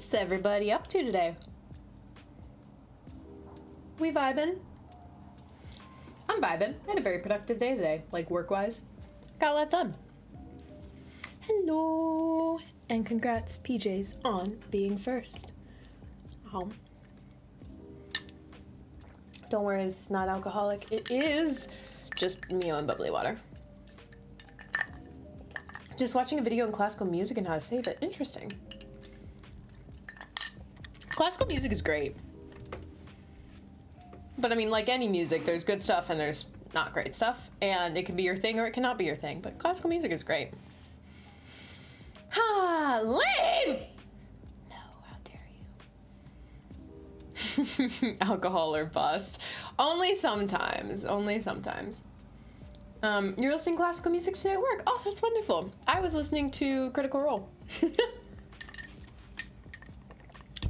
What's everybody up to today? We vibing? I'm vibing. I had a very productive day today, like work-wise. Got a lot done. Hello! And congrats, PJs, on being first. Don't worry, this is not alcoholic. It is just Mio and bubbly water. Just watching a video on classical music and how to save it. Interesting. Classical music is great. But I mean, like any music, there's good stuff and there's not great stuff. And it can be your thing or it cannot be your thing. But classical music is great. Ha! Lame! No, how dare you. Alcohol or bust. Only sometimes. Only sometimes. You're listening to classical music today at work. Oh, that's wonderful. I was listening to Critical Role.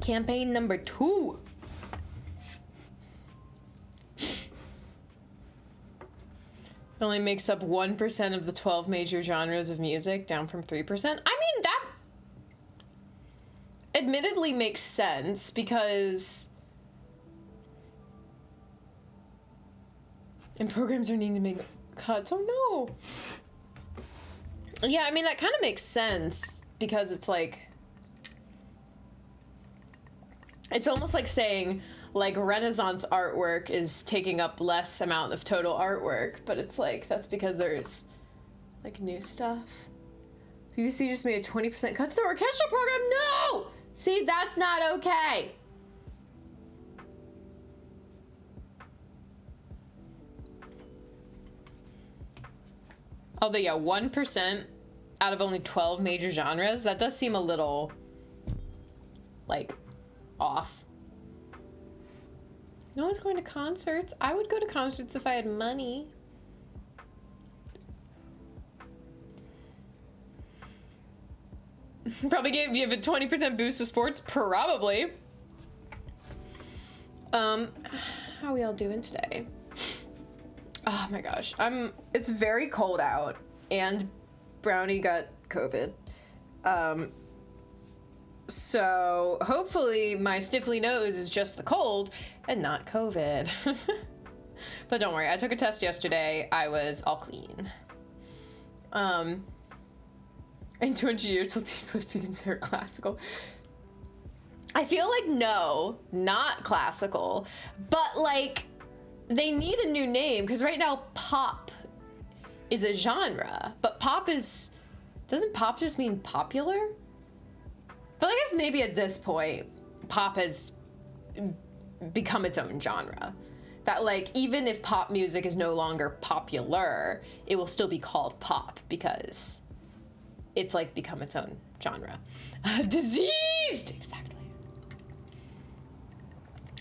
Campaign number 2. It only makes up 1% of the 12 major genres of music, down from 3%. I mean, that admittedly makes sense because and programs are needing to make cuts. Oh no. Yeah, I mean, that kind of makes sense because it's like, it's almost like saying like Renaissance artwork is taking up less amount of total artwork, but it's like, that's because there's like new stuff. BBC just made a 20% cut to the orchestral program. No! See, that's not okay. Although, yeah, 1% out of only 12 major genres, that does seem a little, like, off. No one's going to concerts. I would go to concerts if I had money. Probably give a 20% boost to sports? Probably. How are we all doing today? Oh my gosh, it's very cold out, and Brownie got COVID. So hopefully my sniffly nose is just the cold and not COVID. But don't worry, I took a test yesterday. I was all clean. In 20 years, will T-Swift be considered classical? I feel like no, not classical, but like, they need a new name, because right now pop is a genre, but doesn't pop just mean popular? But I guess maybe at this point, pop has become its own genre. That like, even if pop music is no longer popular, it will still be called pop, because it's like become its own genre. Diseased! Exactly.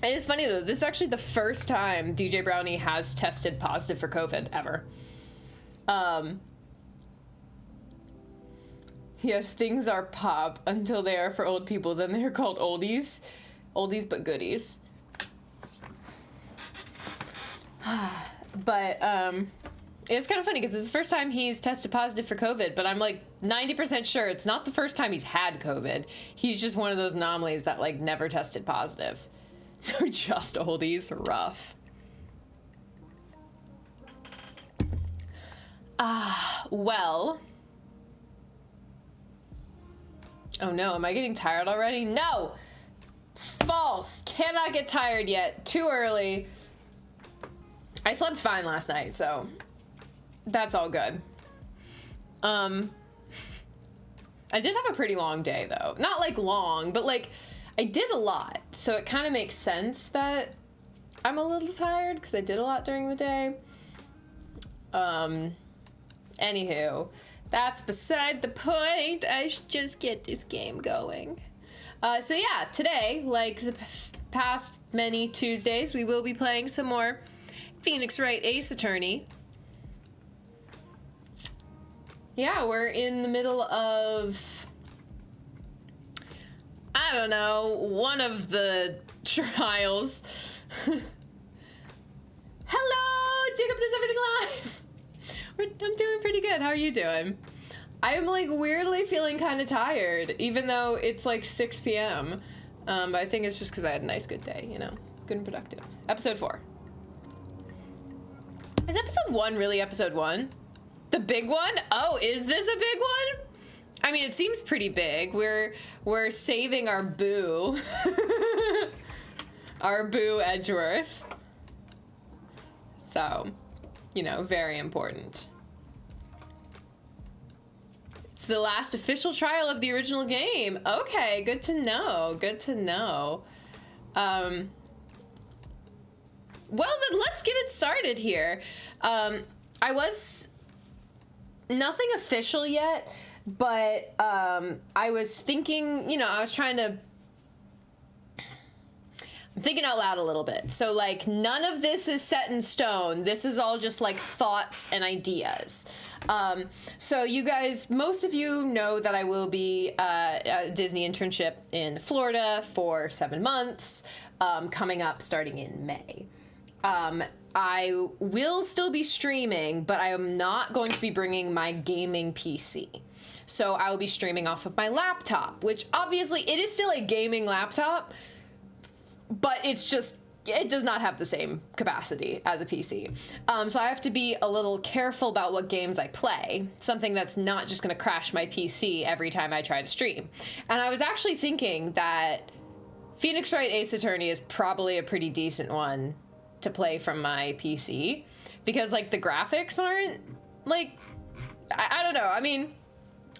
It is funny though, this is actually the first time DJ Brownie has tested positive for COVID ever. Yes, things are pop until they are for old people, then they're called oldies. Oldies but goodies. But it's kind of funny because it's the first time he's tested positive for COVID, but I'm like 90% sure it's not the first time he's had COVID. He's just one of those anomalies that like never tested positive. They're just oldies. Rough. Well. Oh no, am I getting tired already? No! False! Cannot get tired yet. Too early. I slept fine last night, so that's all good. I did have a pretty long day though. Not like long, but like I did a lot, so it kind of makes sense that I'm a little tired because I did a lot during the day. Anywho, that's beside the point. I should just get this game going. So yeah, today, like the past many Tuesdays, we will be playing some more Phoenix Wright Ace Attorney. Yeah, we're in the middle of, I don't know, one of the trials. Hello, Jacob Does Everything Live. I'm doing pretty good. How are you doing? I am like weirdly feeling kind of tired, even though it's like 6 p.m. But I think it's just because I had a nice, good day, you know? Good and productive. Episode 4. Is episode 1 really episode 1? The big one? Oh, is this a big one? I mean, it seems pretty big. We're saving our boo. Our boo Edgeworth. So, you know, very important. It's the last official trial of the original game. Okay, good to know. Good to know. Well, then let's get it started here. I was nothing official yet, but I was thinking, you know, I'm thinking out loud a little bit. So like none of this is set in stone. This is all just like thoughts and ideas. So you guys, most of you know that I will be at a Disney internship in Florida for 7 months, coming up starting in May. I will still be streaming, but I am not going to be bringing my gaming PC. So I will be streaming off of my laptop, which obviously it is still a gaming laptop, but it's just, it does not have the same capacity as a PC. So I have to be a little careful about what games I play, something that's not just going to crash my PC every time I try to stream. And I was actually thinking that Phoenix Wright Ace Attorney is probably a pretty decent one to play from my PC, because like the graphics aren't like, I don't know. I mean,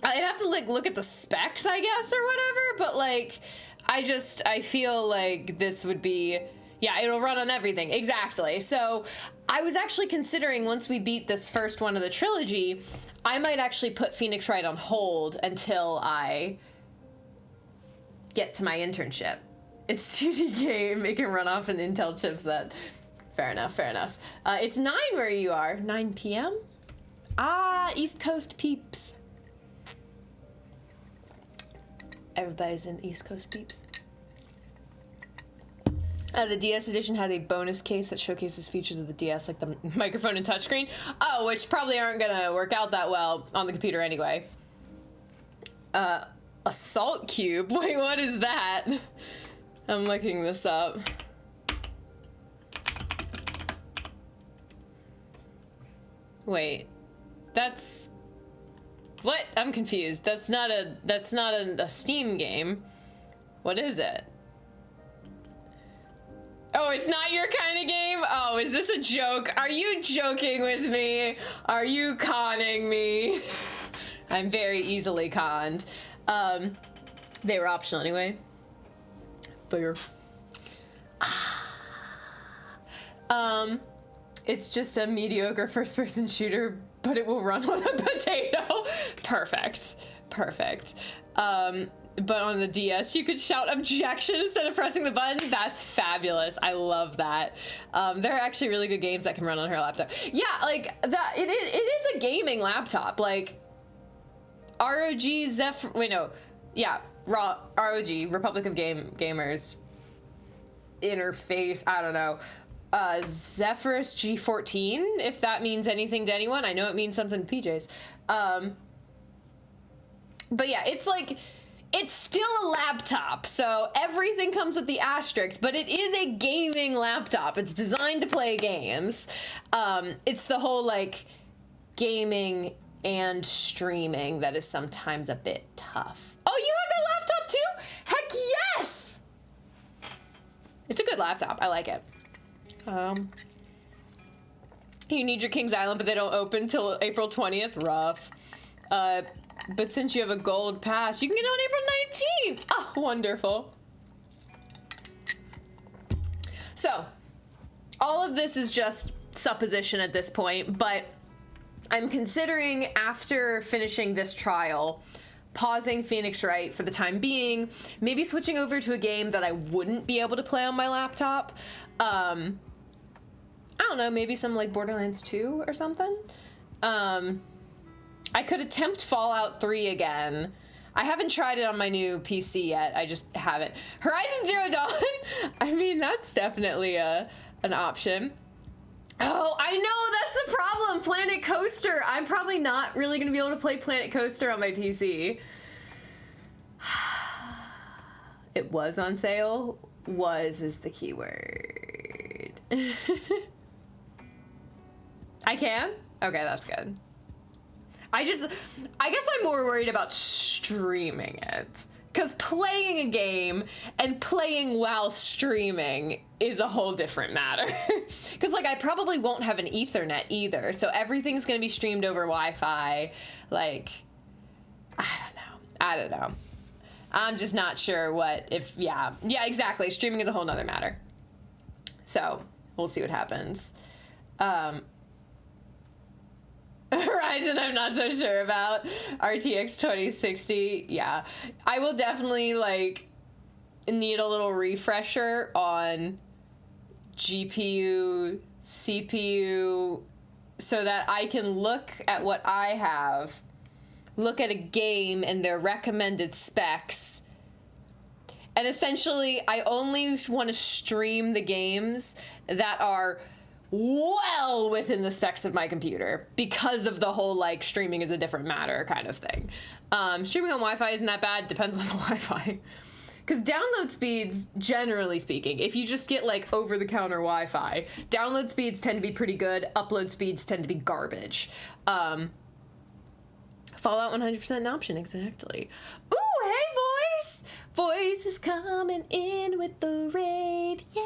I'd have to like look at the specs, I guess, or whatever, but like, I feel like this would be, yeah, it'll run on everything. Exactly. So I was actually considering, once we beat this first one of the trilogy, I might actually put Phoenix Wright on hold until I get to my internship. It's 2D game. It can run off an Intel chipset. Fair enough, fair enough. It's 9 where you are. 9 p.m.? Ah, East Coast peeps. Everybody's in East Coast peeps. The DS edition has a bonus case that showcases features of the DS, like the microphone and touchscreen. Oh, which probably aren't gonna work out that well on the computer anyway. Assault cube? Wait, what is that? I'm looking this up. Wait, that's... What? I'm confused. That's not a Steam game. What is it? Oh, it's not your kind of game? Oh, is this a joke? Are you joking with me? Are you conning me? I'm very easily conned. They were optional anyway. Booger. It's just a mediocre first-person shooter, but it will run on a potato. Perfect. Perfect. But on the DS, you could shout objection instead of pressing the button. That's fabulous. I love that. There are actually really good games that can run on her laptop. Yeah, like, that. It is a gaming laptop. Like, ROG Zephyr... Wait, no. Yeah, ROG, Republic of Gamers interface, I don't know. Zephyrus G14, if that means anything to anyone. I know it means something to PJs. But yeah, it's like, it's still a laptop, so everything comes with the asterisk, but it is a gaming laptop. It's designed to play games. It's the whole, like, gaming and streaming that is sometimes a bit tough. Oh, you have that laptop too? Heck yes! It's a good laptop. I like it. You need your Kings Island, but they don't open till April 20th. Rough. But since you have a gold pass, you can get it on April 19th. Oh, wonderful. So, all of this is just supposition at this point, but I'm considering, after finishing this trial, pausing Phoenix Wright for the time being, maybe switching over to a game that I wouldn't be able to play on my laptop. I don't know, maybe some like Borderlands 2 or something. I could attempt Fallout 3 again. I haven't tried it on my new PC yet. I just haven't. Horizon Zero Dawn! I mean, that's definitely an option. Oh, I know, that's the problem. Planet Coaster. I'm probably not really going to be able to play Planet Coaster on my PC. It was on sale. Was is the key word. I can? Okay, that's good. I guess I'm more worried about streaming it. Because playing a game and playing while streaming is a whole different matter. Because, like, I probably won't have an Ethernet either, so everything's going to be streamed over Wi-Fi. Like, I don't know. I'm just not sure yeah, exactly. Streaming is a whole nother matter. So, we'll see what happens. Horizon, I'm not so sure about. RTX 2060, yeah. I will definitely, like, need a little refresher on GPU, CPU, so that I can look at what I have, look at a game and their recommended specs, and essentially I only want to stream the games that are well within the specs of my computer because of the whole, like, streaming is a different matter kind of thing. Streaming on Wi-Fi isn't that bad, depends on the Wi-Fi. Because download speeds, generally speaking, if you just get, like, over-the-counter Wi-Fi, download speeds tend to be pretty good, upload speeds tend to be garbage. Fallout 100% an option, exactly. Ooh, hey, Voice! Voice is coming in with the raid, yeah!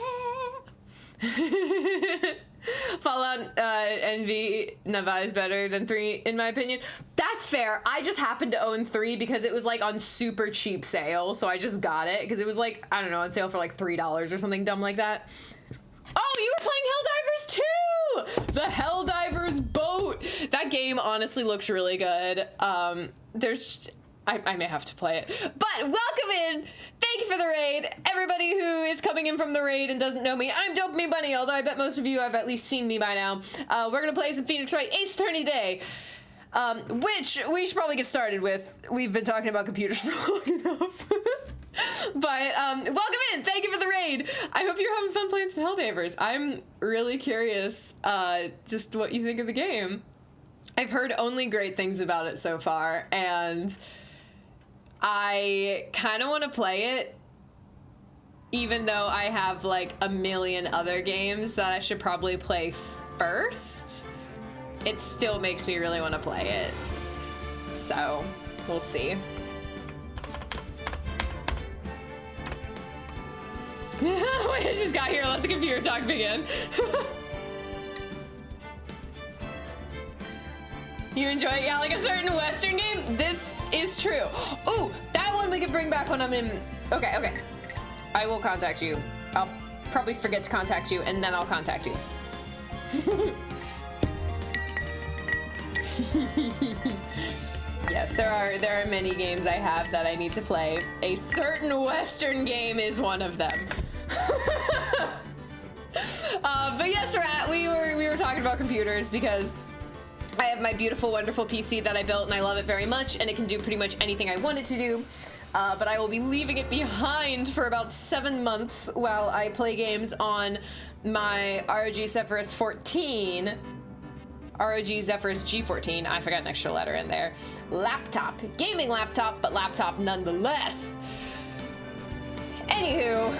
Fallout NV Nava is better than 3 in my opinion. That's fair. I just happened to own 3 because it was, like, on super cheap sale, so I just got it because it was, like, I don't know, on sale for like $3 or something dumb like that. Oh, you were playing Helldivers too! The Helldivers boat. That game honestly looks really good. I may have to play it. But welcome in! Thank you for the raid! Everybody who is coming in from the raid and doesn't know me, I'm Dopamine Bunny, although I bet most of you have at least seen me by now. We're gonna play some Phoenix Wright Ace Attorney Day, which we should probably get started with. We've been talking about computers for long enough. But, welcome in! Thank you for the raid! I hope you're having fun playing some Helldivers. I'm really curious, just what you think of the game. I've heard only great things about it so far, and I kind of want to play it, even though I have, like, a million other games that I should probably play first. It still makes me really want to play it. So, we'll see. Wait, I just got here. Let the computer talk begin. You enjoy it? Yeah, like a certain Western game? This is true. Ooh, that one we could bring back when I'm in... Okay. I will contact you. I'll probably forget to contact you, and then I'll contact you. Yes, there are many games I have that I need to play. A certain Western game is one of them. But yes, Rat, we were talking about computers because I have my beautiful, wonderful PC that I built, and I love it very much, and it can do pretty much anything I want it to do. But I will be leaving it behind for about 7 months while I play games on my ROG Zephyrus 14. ROG Zephyrus G14, I forgot an extra letter in there. Laptop. Gaming laptop, but laptop nonetheless. Anywho,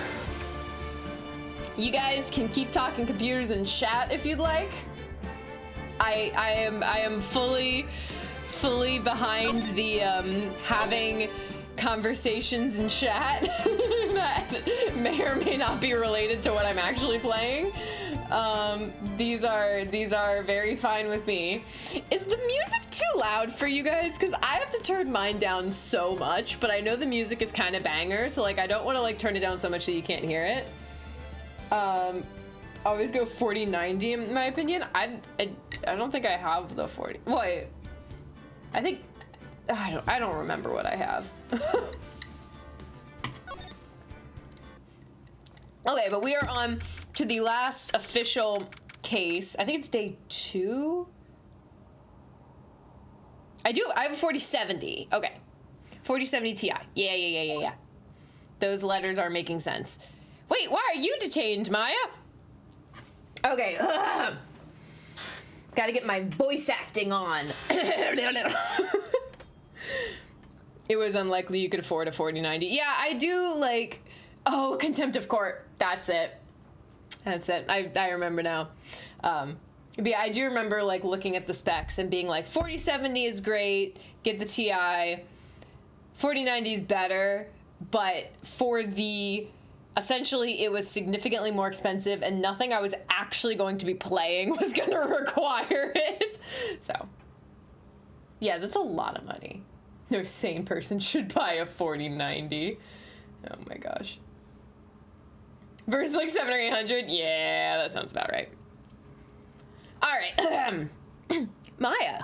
you guys can keep talking computers in chat if you'd like. I am fully behind the having conversations in chat that may or may not be related to what I'm actually playing. These are very fine with me. Is the music too loud for you guys? Because I have to turn mine down so much, but I know the music is kind of banger, so, like, I don't want to, like, turn it down so much that you can't hear it. Always go 40-90 in my opinion. I don't think I have the 40. Wait, I think I don't remember what I have. Okay, but we are on to the last official case. I think it's day 2. I have a 4070. Okay, 4070 Ti. Yeah. Those letters are making sense. Wait, why are you detained, Maya? Okay. Gotta get my voice acting on. It was unlikely you could afford a 4090. Yeah, I do, like... Oh, Contempt of Court. That's it. That's it. I remember now. But yeah, I do remember, like, looking at the specs and being like, 4070 is great, get the TI. 4090 is better, but for the... Essentially, it was significantly more expensive, and nothing I was actually going to be playing was going to require it. So, yeah, that's a lot of money. No sane person should buy a 4090. Oh my gosh. Versus like 700 or 800? Yeah, that sounds about right. All right. Maya.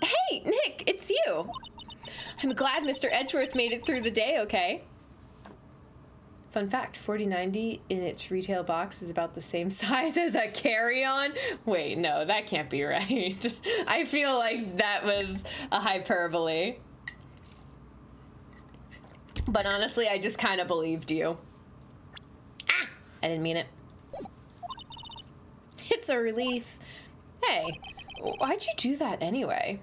Hey, Nick, it's you. I'm glad Mr. Edgeworth made it through the day okay. Fun fact, 4090 in its retail box is about the same size as a carry-on. Wait, no, that can't be right. I feel like that was a hyperbole. But honestly, I just kind of believed you. Ah! I didn't mean it. It's a relief. Hey, why'd you do that anyway?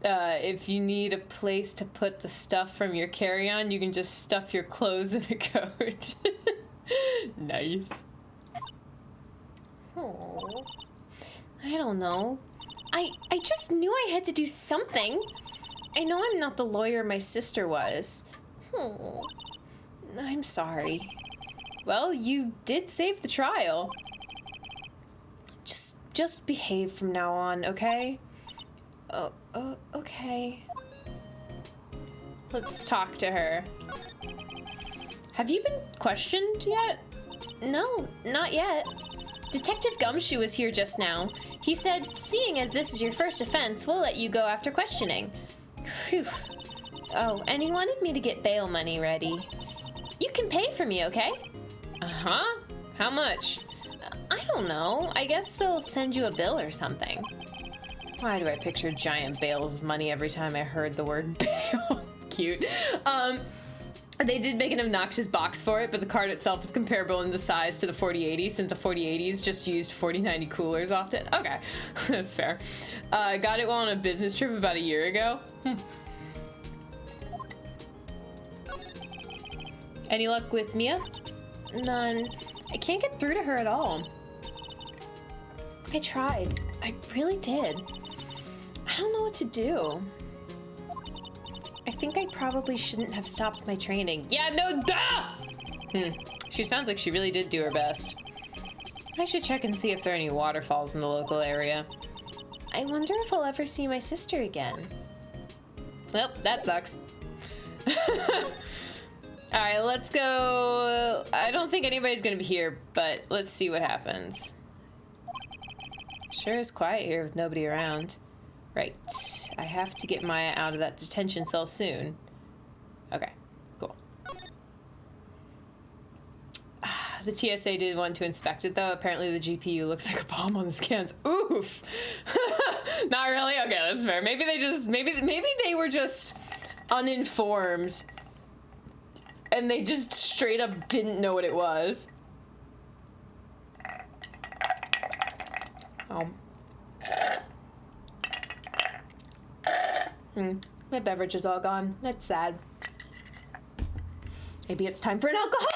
If you need a place to put the stuff from your carry-on, you can just stuff your clothes in a coat. Nice. Oh, I don't know. I just knew I had to do something. I know I'm not the lawyer my sister was. Oh, I'm sorry. Well, you did save the trial. Just behave from now on, okay? Oh, okay. Let's talk to her. Have you been questioned yet? No, not yet. Detective Gumshoe was here just now. He said, seeing as this is your first offense, we'll let you go after questioning. Phew. Oh, and he wanted me to get bail money ready. You can pay for me, okay? Uh-huh. How much? I don't know. I guess they'll send you a bill or something. Why do I picture giant bales of money every time I heard the word bail? Cute. They did make an obnoxious box for it, but the card itself is comparable in the size to the 4080, since the 4080s just used 4090 coolers often. Okay, that's fair. Got it while on a business trip about a year ago. Any luck with Mia? None. I can't get through to her at all. I tried. I really did. I don't know what to do. I think I probably shouldn't have stopped my training. Yeah, no, duh! She sounds like she really did do her best. I should check and see if there are any waterfalls in the local area. I wonder if I'll ever see my sister again. Well, that sucks. Alright, let's go. I don't think anybody's gonna be here, but let's see what happens. Sure is quiet here with nobody around. Right. I have to get Maya out of that detention cell soon. Okay, cool. The TSA did want to inspect it, though. Apparently the GPU looks like a bomb on the scans. Oof! Not really? Okay, that's fair. Maybe they just... Maybe they were just uninformed. And they just straight up didn't know what it was. Oh. My beverage is all gone. That's sad. Maybe it's time for an alcoholic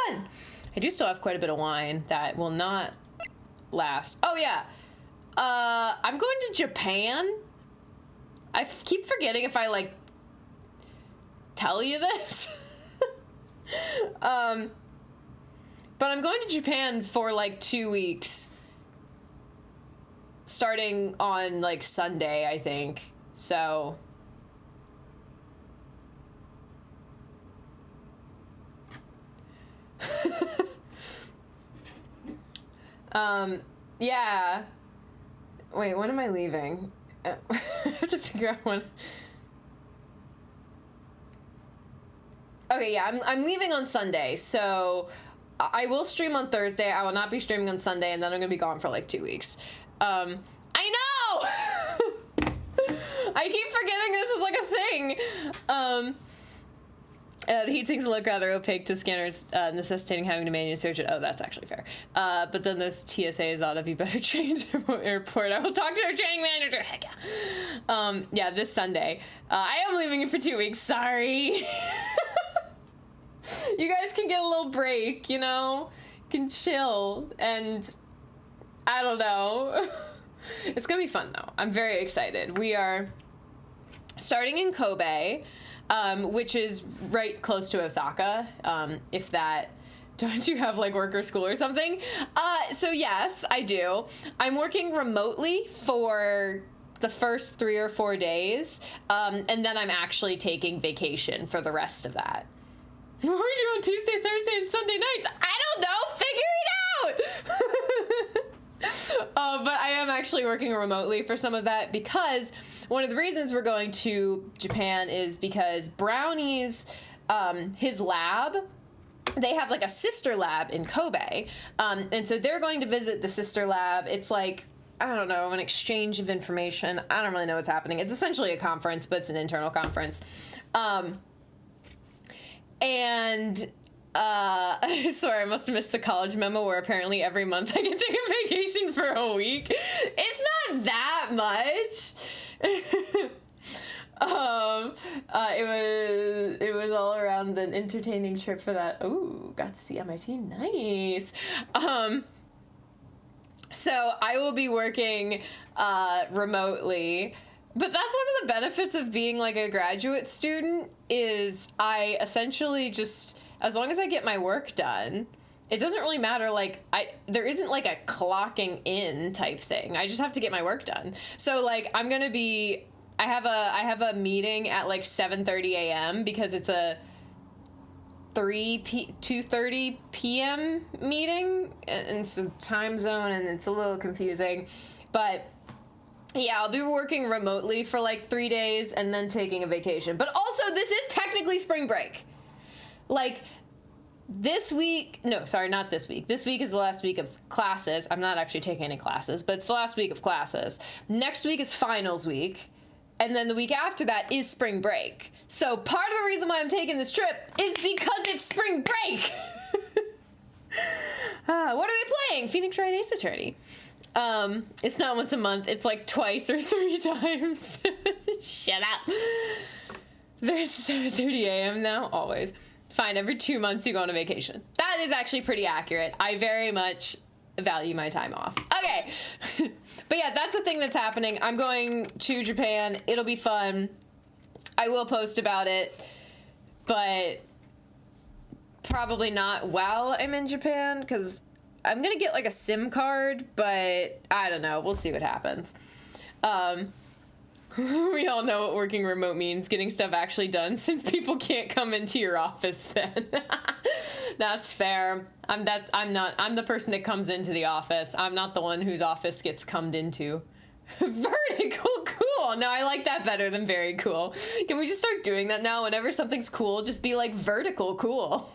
one! I do still have quite a bit of wine that will not last. Oh, yeah. I'm going to Japan. I keep forgetting if I, like, tell you this. But I'm going to Japan for, like, 2 weeks. Starting on, like, Sunday, I think. So... yeah. Wait, when am I leaving? I have to figure out when. Okay, yeah, I'm leaving on Sunday, so I will stream on Thursday. I will not be streaming on Sunday, and then I'm gonna be gone for like 2 weeks. I know! I keep forgetting this is like a thing. The heat sinks look rather opaque to scanners, necessitating having to manually search it. Oh, that's actually fair. But then those TSAs ought to be better trained at airport. I will talk to their training manager. Heck yeah. Yeah, this Sunday. I am leaving it for 2 weeks. Sorry. You guys can get a little break, you know? Can chill, and I don't know. It's gonna be fun, though. I'm very excited. We are starting in Kobe, which is right close to Osaka, if that... Don't you have, like, work or school or something? So yes, I do. I'm working remotely for the first 3 or 4 days, and then I'm actually taking vacation for the rest of that. What are we doing on Tuesday, Thursday, and Sunday nights? I don't know! Figure it out! But I am actually working remotely for some of that because one of the reasons we're going to Japan is because Brownie's, his lab, they have like a sister lab in Kobe. And so they're going to visit the sister lab. It's like, I don't know, an exchange of information. I don't really know what's happening. It's essentially a conference, but it's an internal conference. Sorry, I must have missed the college memo where apparently every month I can take a vacation for a week. It's not that much. It was all around an entertaining trip for that. Ooh, got to see MIT. Nice. So I will be working remotely. But that's one of the benefits of being like a graduate student is I essentially just, as long as I get my work done, it doesn't really matter. Like there isn't like a clocking in type thing. I just have to get my work done. So like I have a meeting at like 7:30 a.m. because it's a 2:30 p.m. meeting, and so time zone, and it's a little confusing, but yeah, I'll be working remotely for like 3 days and then taking a vacation. But also, this is technically spring break. Like, this week... No, sorry, not this week. This week is the last week of classes. I'm not actually taking any classes, but it's the last week of classes. Next week is finals week. And then the week after that is spring break. So part of the reason why I'm taking this trip is because it's spring break. What are we playing? Phoenix Wright Ace Attorney. It's not once a month. It's like twice or 3 times. Shut up. There's 7:30 a.m. now. Always. Fine. Every 2 months you go on a vacation. That is actually pretty accurate. I very much value my time off. Okay. But yeah, that's the thing that's happening. I'm going to Japan. It'll be fun. I will post about it, but probably not while I'm in Japan, because I'm gonna get like a SIM card, but I don't know. We'll see what happens. We all know what working remote means, getting stuff actually done, since people can't come into your office then. That's fair. I'm the person that comes into the office. I'm not the one whose office gets cummed into. Vertical cool. No, I like that better than very cool. Can we just start doing that now? Whenever something's cool, just be like vertical cool.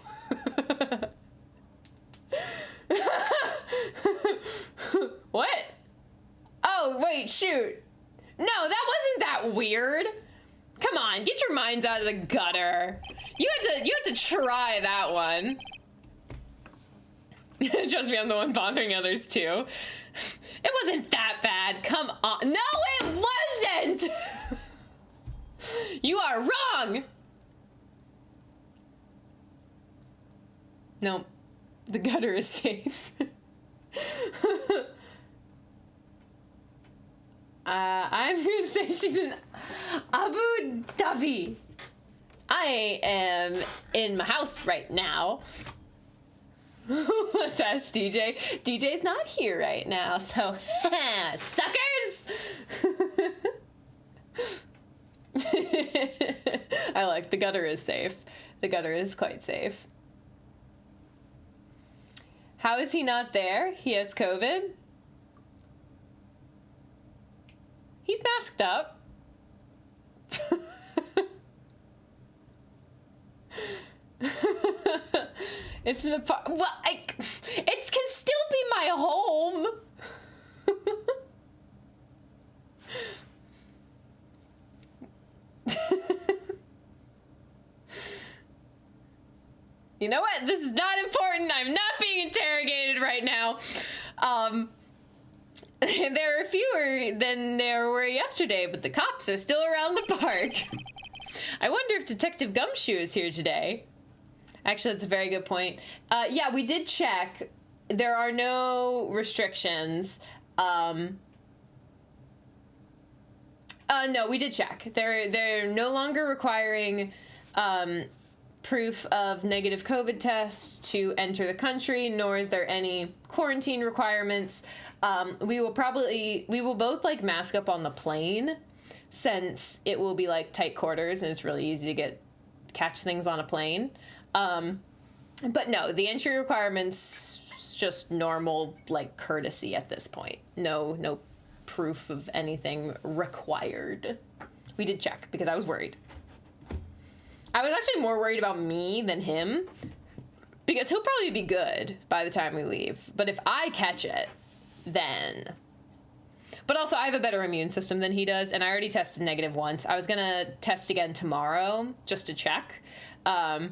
What? Oh, wait, shoot. No, that wasn't that weird. Come on, get your minds out of the gutter. You had to try that one. Trust me, I'm the one bothering others too. It wasn't that bad. Come on. No, it wasn't. You are wrong. No, the gutter is safe. I'm gonna say she's in Abu Dhabi. I am in my house right now. Let's ask DJ. DJ's not here right now, so suckers! I like the gutter is safe. The gutter is quite safe. How is he not there? He has COVID? He's masked up. It's an apartment. Well, it can still be my home. You know what? This is not important. I'm not being interrogated right now. There are fewer than there were yesterday, but the cops are still around the park. I wonder if Detective Gumshoe is here today. Actually, that's a very good point. Yeah, we did check. There are no restrictions. No, we did check. They're no longer requiring proof of negative COVID test to enter the country, nor is there any quarantine requirements. We will both like mask up on the plane, since it will be like tight quarters and it's really easy to catch things on a plane. But no, the entry requirements just normal like courtesy at this point. No proof of anything required. We did check because I was worried. I was actually more worried about me than him, because he'll probably be good by the time we leave. But if I catch it, then... But also, I have a better immune system than he does, and I already tested negative once. I was gonna test again tomorrow, just to check. Look,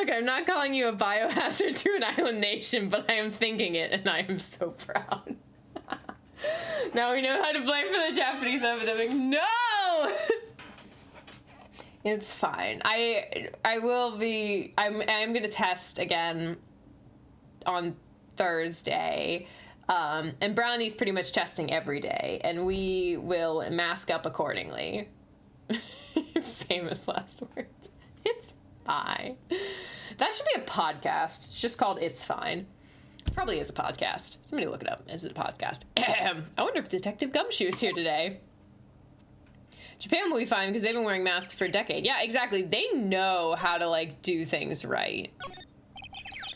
I'm not calling you a biohazard to an island nation, but I am thinking it, and I am so proud. Now we know how to blame for the Japanese epidemic. No! It's fine. I'm gonna test again on Thursday. And Brownie's pretty much testing every day, and we will mask up accordingly. Famous last words. It's fine. That should be a podcast. It's just called It's Fine. It probably is a podcast. Somebody look it up. Is it a podcast? I wonder if Detective Gumshoe is here today. Japan will be fine because they've been wearing masks for a decade. Yeah, exactly. They know how to, like, do things right.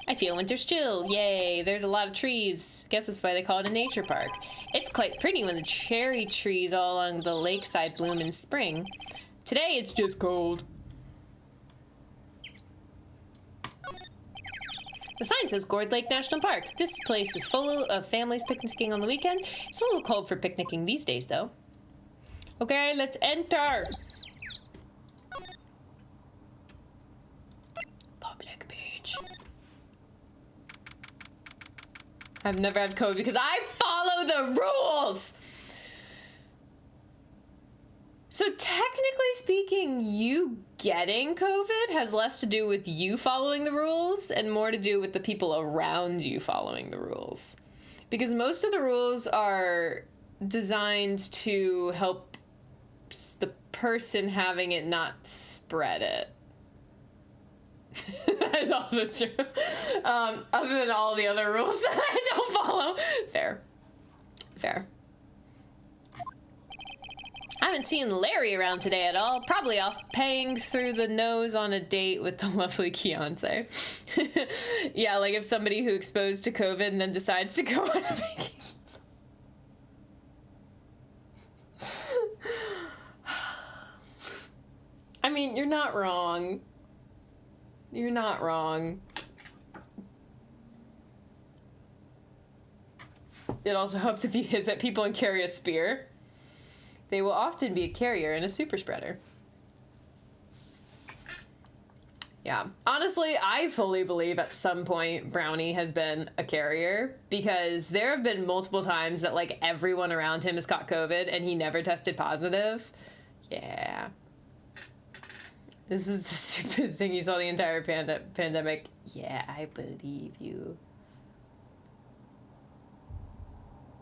I feel winter's chill. Yay, there's a lot of trees. Guess that's why they call it a nature park. It's quite pretty when the cherry trees all along the lakeside bloom in spring. Today, it's just cold. The sign says Gourd Lake National Park. This place is full of families picnicking on the weekend. It's a little cold for picnicking these days, though. Okay, let's enter. Public beach. I've never had COVID because I follow the rules. So technically speaking, you getting COVID has less to do with you following the rules and more to do with the people around you following the rules. Because most of the rules are designed to help the person having it not spread it. That is also true. Other than all the other rules that I don't follow. Fair. I haven't seen Larry around today at all. Probably off paying through the nose on a date with the lovely Keontae. Yeah, like if somebody who exposed to COVID and then decides to go on a vacation. I mean, you're not wrong. You're not wrong. It also helps if you visit people and carry a spear. They will often be a carrier and a super spreader. Yeah. Honestly, I fully believe at some point Brownie has been a carrier, because there have been multiple times that, like, everyone around him has caught COVID and he never tested positive. Yeah. This is the stupid thing you saw the entire pandemic. Yeah, I believe you.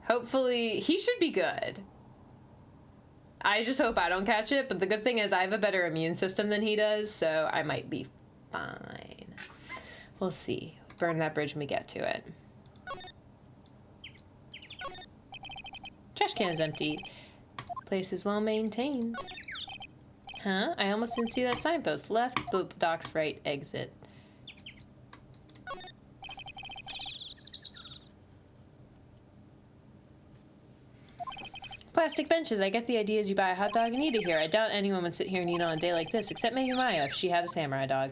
Hopefully, he should be good. I just hope I don't catch it, but the good thing is I have a better immune system than he does, so I might be fine. We'll see. Burn that bridge when we get to it. Trash can is empty. Place is well maintained. Huh? I almost didn't see that signpost. Last boat docks right exit. Plastic benches. I get the idea as you buy a hot dog and eat it here. I doubt anyone would sit here and eat on a day like this, except maybe Maya if she had a samurai dog.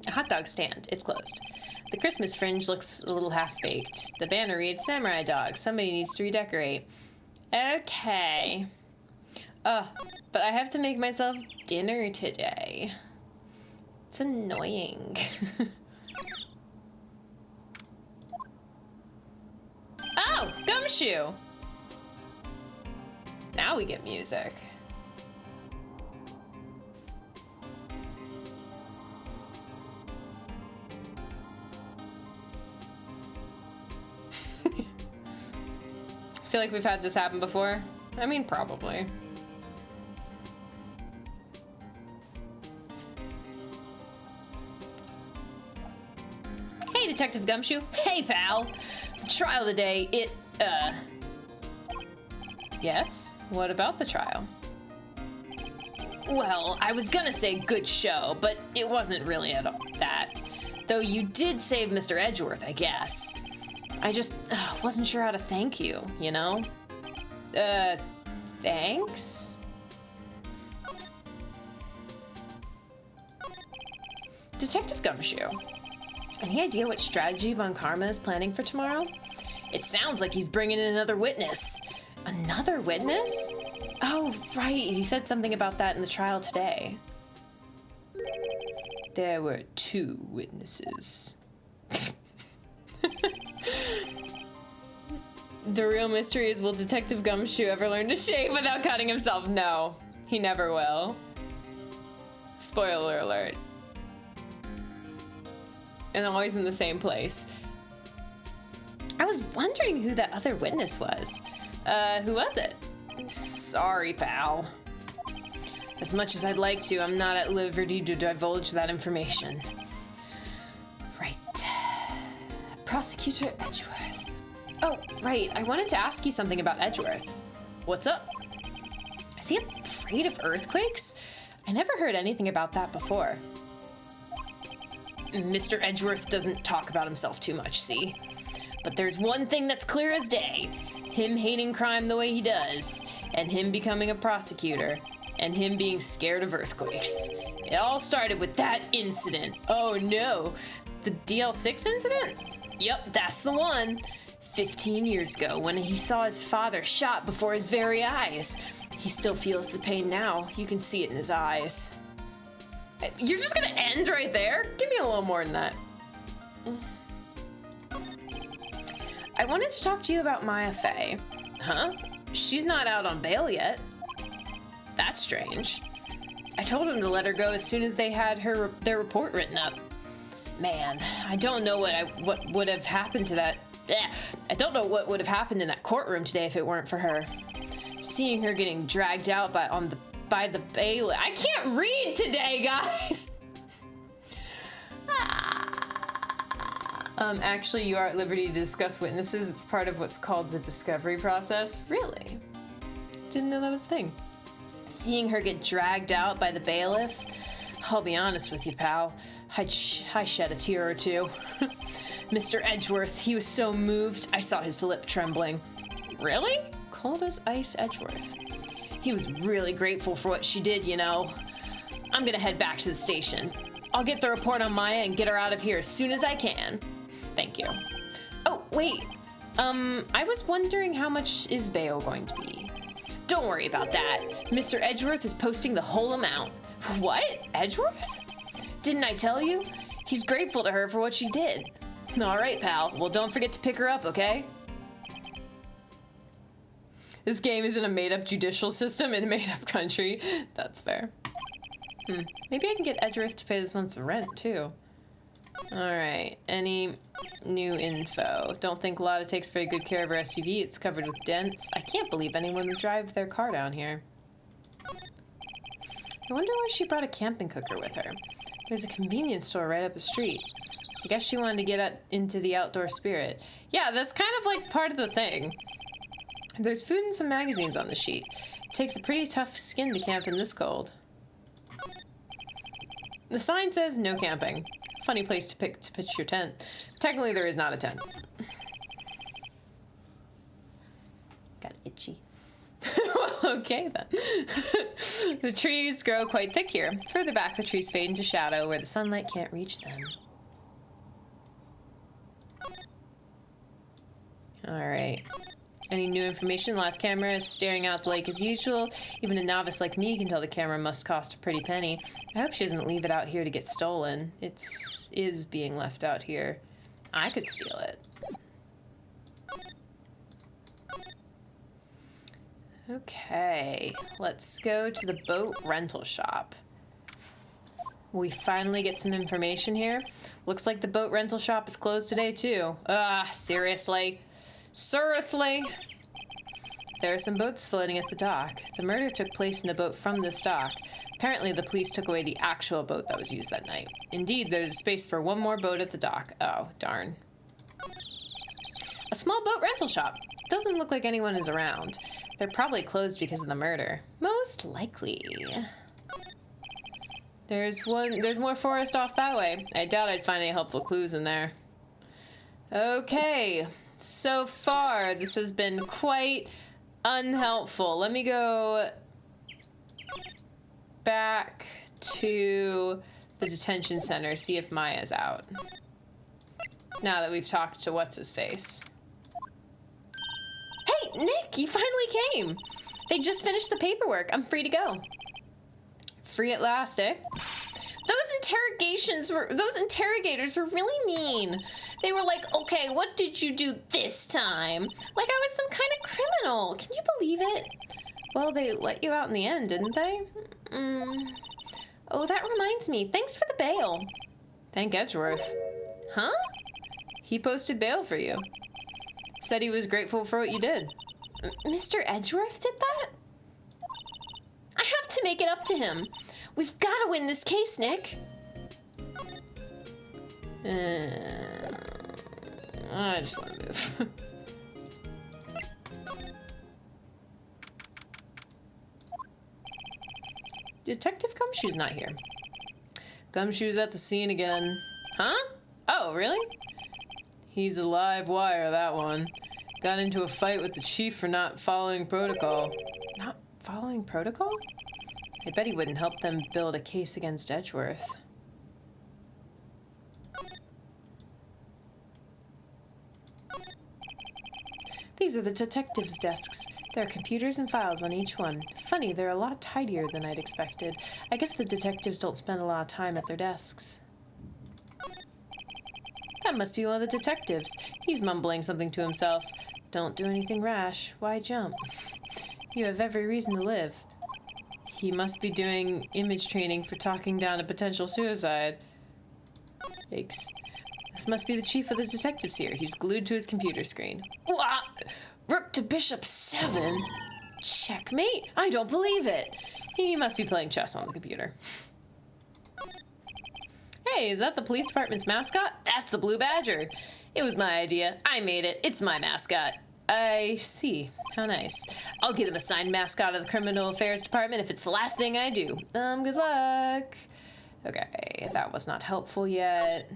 A hot dog stand. It's closed. The Christmas fringe looks a little half-baked. The banner reads Samurai Dog. Somebody needs to redecorate. Okay. But I have to make myself dinner today. It's annoying. Oh, Gumshoe! Now we get music. I feel like we've had this happen before. I mean, probably. Hey, Detective Gumshoe. Hey, pal. The trial today, Yes? What about the trial? Well, I was gonna say good show, but it wasn't really at all that. Though you did save Mr. Edgeworth, I guess. I just wasn't sure how to thank you, you know? Thanks? Detective Gumshoe, any idea what strategy Von Karma is planning for tomorrow? It sounds like he's bringing in another witness. Another witness? Oh, right, he said something about that in the trial today. There were 2 witnesses. The real mystery is, will Detective Gumshoe ever learn to shave without cutting himself? No, he never will. Spoiler alert. And always in the same place. I was wondering who that other witness was. Who was it? Sorry, pal. As much as I'd like to, I'm not at liberty to divulge that information. Right. Prosecutor Edgeworth. Oh, right. I wanted to ask you something about Edgeworth. What's up? Is he afraid of earthquakes? I never heard anything about that before. Mr. Edgeworth doesn't talk about himself too much, see? But there's one thing that's clear as day. Him hating crime the way he does, and him becoming a prosecutor, and him being scared of earthquakes. It all started with that incident. Oh no, the DL6 incident? Yep, that's the one. 15 years ago, when he saw his father shot before his very eyes. He still feels the pain now. You can see it in his eyes. You're just gonna end right there? Give me a little more than that. I wanted to talk to you about Maya Fey. Huh? She's not out on bail yet. That's strange. I told him to let her go as soon as they had their report written up. Man, I don't know what would have happened to that. I don't know what would have happened in that courtroom today if it weren't for her. Seeing her getting dragged out by the bailiff. I can't read today, guys. Actually, you are at liberty to discuss witnesses. It's part of what's called the discovery process. Really? Didn't know that was a thing. Seeing her get dragged out by the bailiff, I'll be honest with you, pal. I shed a tear or two. Mr. Edgeworth, he was so moved, I saw his lip trembling. Really? Cold as ice Edgeworth. He was really grateful for what she did, you know. I'm gonna head back to the station. I'll get the report on Maya and get her out of here as soon as I can. Thank you. Oh, wait. I was wondering how much is bail going to be? Don't worry about that. Mr. Edgeworth is posting the whole amount. What? Edgeworth? Didn't I tell you? He's grateful to her for what she did. All right, pal. Well, don't forget to pick her up, okay? This game is in a made-up judicial system in a made-up country. That's fair. Maybe I can get Edgeworth to pay this month's rent, too. Alright, any new info? Don't think Lotta takes very good care of her SUV. It's covered with dents. I can't believe anyone would drive their car down here. I wonder why she brought a camping cooker with her. There's a convenience store right up the street. I guess she wanted to get into the outdoor spirit. Yeah, that's kind of like part of the thing. There's food and some magazines on the sheet. It takes a pretty tough skin to camp in this cold. The sign says no camping. Funny place to pitch your tent. Technically, there is not a tent. Got itchy. Okay, then. The trees grow quite thick here. Further back, the trees fade into shadow where the sunlight can't reach them. Alright. Any new information? Last camera is staring out the lake as usual. Even a novice like me can tell the camera must cost a pretty penny. I hope she doesn't leave it out here to get stolen. It is being left out here. I could steal it. Okay, let's go to the boat rental shop. We finally get some information here. Looks like the boat rental shop is closed today too. Seriously? Seriously? There are some boats floating at the dock. The murder took place in a boat from this dock. Apparently the police took away the actual boat that was used that night. Indeed, there's space for one more boat at the dock. Oh, darn. A small boat rental shop. Doesn't look like anyone is around. They're probably closed because of the murder. Most likely. There's more forest off that way. I doubt I'd find any helpful clues in there. Okay. So far, this has been quite unhelpful. Let me go back to the detention center, see if Maya's out. Now that we've talked to what's-his-face. Hey, Nick, you finally came. They just finished the paperwork. I'm free to go. Free at last, eh? Those interrogators were really mean. They were like, okay, what did you do this time? Like I was some kind of criminal. Can you believe it? Well, they let you out in the end, didn't they? Oh, that reminds me. Thanks for the bail. Thank Edgeworth. Huh? He posted bail for you. Said he was grateful for what you did. Mr. Edgeworth did that? I have to make it up to him. We've got to win this case, Nick. I just want to move. Detective Gumshoe's not here. Gumshoe's at the scene again. Huh? Oh, really? He's a live wire, that one. Got into a fight with the chief for not following protocol. Not following protocol? I bet he wouldn't help them build a case against Edgeworth. These are the detectives' desks. There are computers and files on each one. Funny, they're a lot tidier than I'd expected. I guess the detectives don't spend a lot of time at their desks. That must be one of the detectives. He's mumbling something to himself. Don't do anything rash. Why jump? You have every reason to live. He must be doing image training for talking down a potential suicide. Yikes. This must be the chief of the detectives here. He's glued to his computer screen. What? Rook to bishop 7? Checkmate? I don't believe it. He must be playing chess on the computer. Hey, is that the police department's mascot? That's the Blue Badger. It was my idea. I made it. It's my mascot. I see. How nice. I'll get him assigned mascot of the Criminal Affairs Department if it's the last thing I do. Good luck. Okay, that was not helpful yet.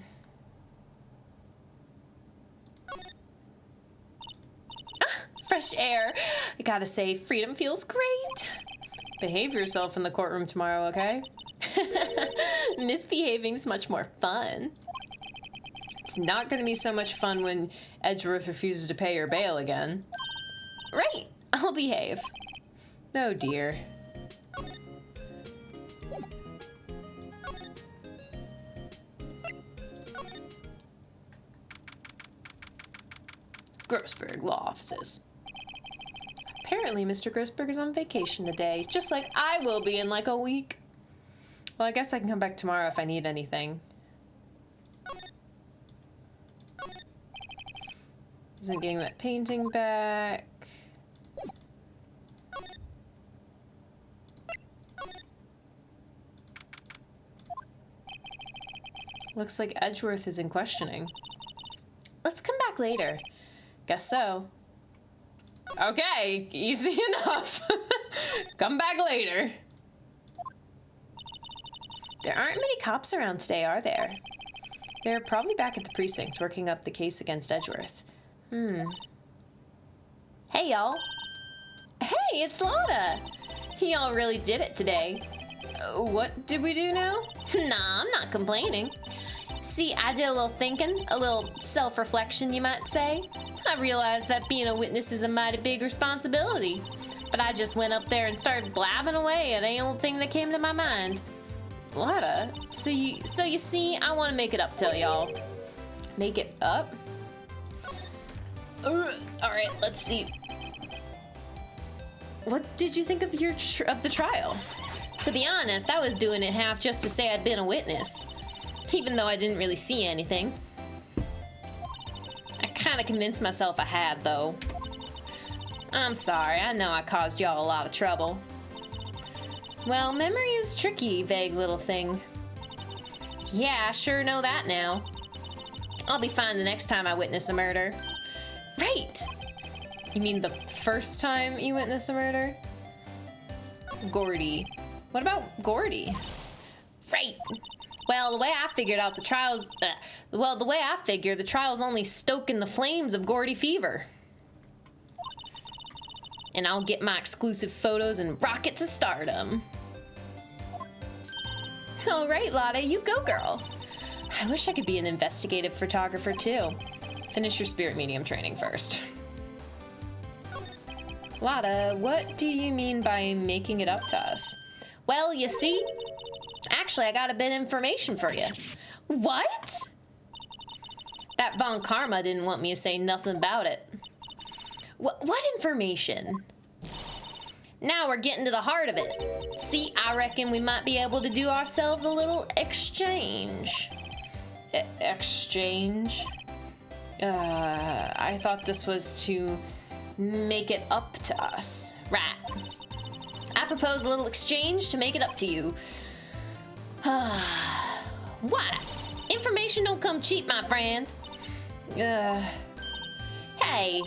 Fresh air. I gotta say, freedom feels great. Behave yourself in the courtroom tomorrow, okay? Misbehaving's much more fun. It's not gonna be so much fun when Edgeworth refuses to pay your bail again. Right, I'll behave. Oh dear. Grossberg Law Offices. Apparently, Mr. Grossberg is on vacation today, just like I will be in like a week. Well, I guess I can come back tomorrow if I need anything. Isn't getting that painting back. Looks like Edgeworth is in questioning. Let's come back later. Guess so. Okay, easy enough. Come back later. There aren't many cops around today, are there? They're probably back at the precinct working up the case against Edgeworth. Hey, y'all. Hey, it's Lotta. Y'all really did it today. What did we do now? Nah, I'm not complaining. See, I did a little thinking, a little self-reflection, you might say. I realized that being a witness is a mighty big responsibility. But I just went up there and started blabbing away at any old thing that came to my mind. Lada, so you see, I want to make it up to y'all. Make it up? Alright, let's see. What did you think of the trial? To be honest, I was doing it half just to say I'd been a witness. Even though I didn't really see anything. I kind of convinced myself I had, though. I'm sorry, I know I caused y'all a lot of trouble. Well, memory is tricky, vague little thing. Yeah, I sure know that now. I'll be fine the next time I witness a murder. Right! You mean the first time you witness a murder? Gordy. What about Gordy? Right! Well, the way I figured out the trials... the way I figure, the trial's only stoking the flames of Gordy fever. And I'll get my exclusive photos and rocket to stardom. All right, Lada, you go, girl. I wish I could be an investigative photographer, too. Finish your spirit medium training first. Lada, what do you mean by making it up to us? Well, you see, actually, I got a bit of information for you. What? That Von Karma didn't want me to say nothing about it. What information? Now we're getting to the heart of it. See, I reckon we might be able to do ourselves a little exchange. Exchange? I thought this was to make it up to us. Right. I propose a little exchange to make it up to you. What? Information don't come cheap, my friend. Hey,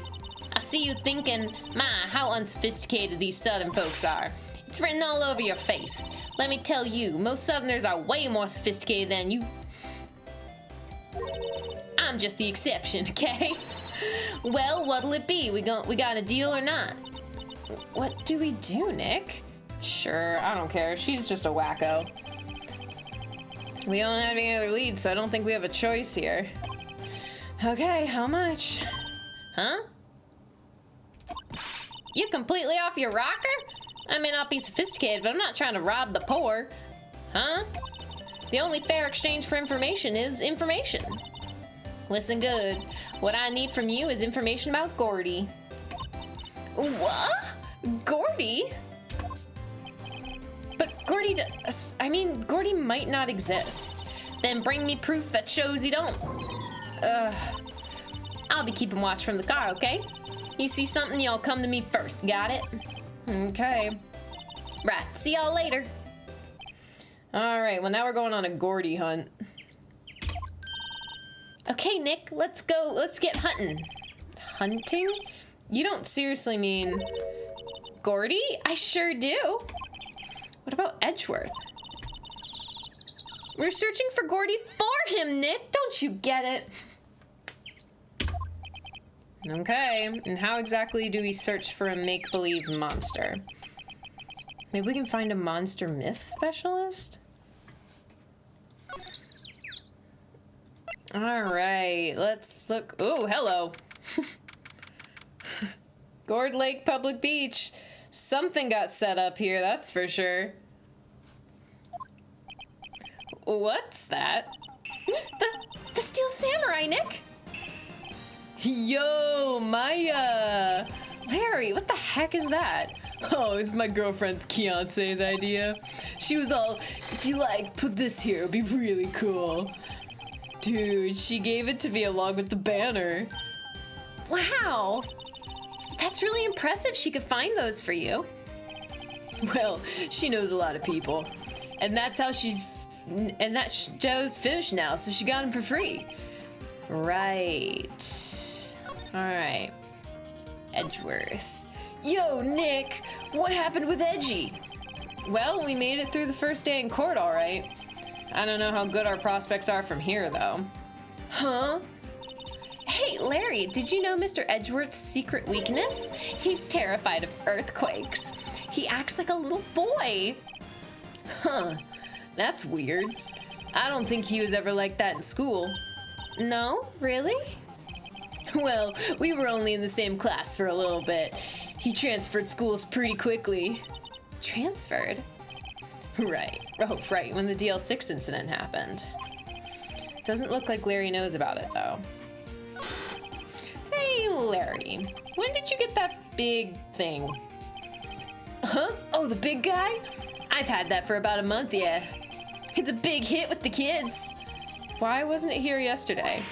I see you thinking, my, how unsophisticated these Southern folks are. It's written all over your face. Let me tell you, most Southerners are way more sophisticated than you. I'm just the exception, okay? Well, what'll it be? We got a deal or not? What do we do, Nick? Sure, I don't care. She's just a wacko. We don't have any other leads, so I don't think we have a choice here. Okay, how much? Huh? You completely off your rocker? I may not be sophisticated, but I'm not trying to rob the poor. Huh? The only fair exchange for information is information. Listen good. What I need from you is information about Gordy. What? Gordy? But Gordy Gordy might not exist. Then bring me proof that shows he don't. I'll be keeping watch from the car, okay? You see something, y'all come to me first, got it? Okay. Right, see y'all later. Alright, well now we're going on a Gordy hunt. Okay, Nick, let's go, let's get hunting. Hunting? You don't seriously mean Gordy? I sure do. What about Edgeworth? We're searching for Gordy for him, Nick. Don't you get it? Okay, and how exactly do we search for a make-believe monster? Maybe we can find a monster myth specialist? Alright, let's look. Oh, hello. Gourd Lake Public Beach. Something got set up here, that's for sure. What's that? The Steel Samurai, Nick! Yo, Maya! Larry, what the heck is that? Oh, it's my girlfriend's fiance's idea. She was all, if you like, put this here, it'd be really cool. Dude, she gave it to me along with the banner. Wow! That's really impressive she could find those for you. Well, she knows a lot of people. And that's how that show's finished now, so she got them for free. Right. Alright. Edgeworth. Yo, Nick! What happened with Edgy? Well, we made it through the first day in court, alright. I don't know how good our prospects are from here, though. Huh? Hey, Larry, did you know Mr. Edgeworth's secret weakness? He's terrified of earthquakes. He acts like a little boy. Huh. That's weird. I don't think he was ever like that in school. No? Really? Well, we were only in the same class for a little bit. He transferred schools pretty quickly. Transferred? Right. Oh, right, when the DL6 incident happened. Doesn't look like Larry knows about it, though. Hey, Larry. When did you get that big thing? Huh? Oh, the big guy? I've had that for about a month, yeah. It's a big hit with the kids. Why wasn't it here yesterday?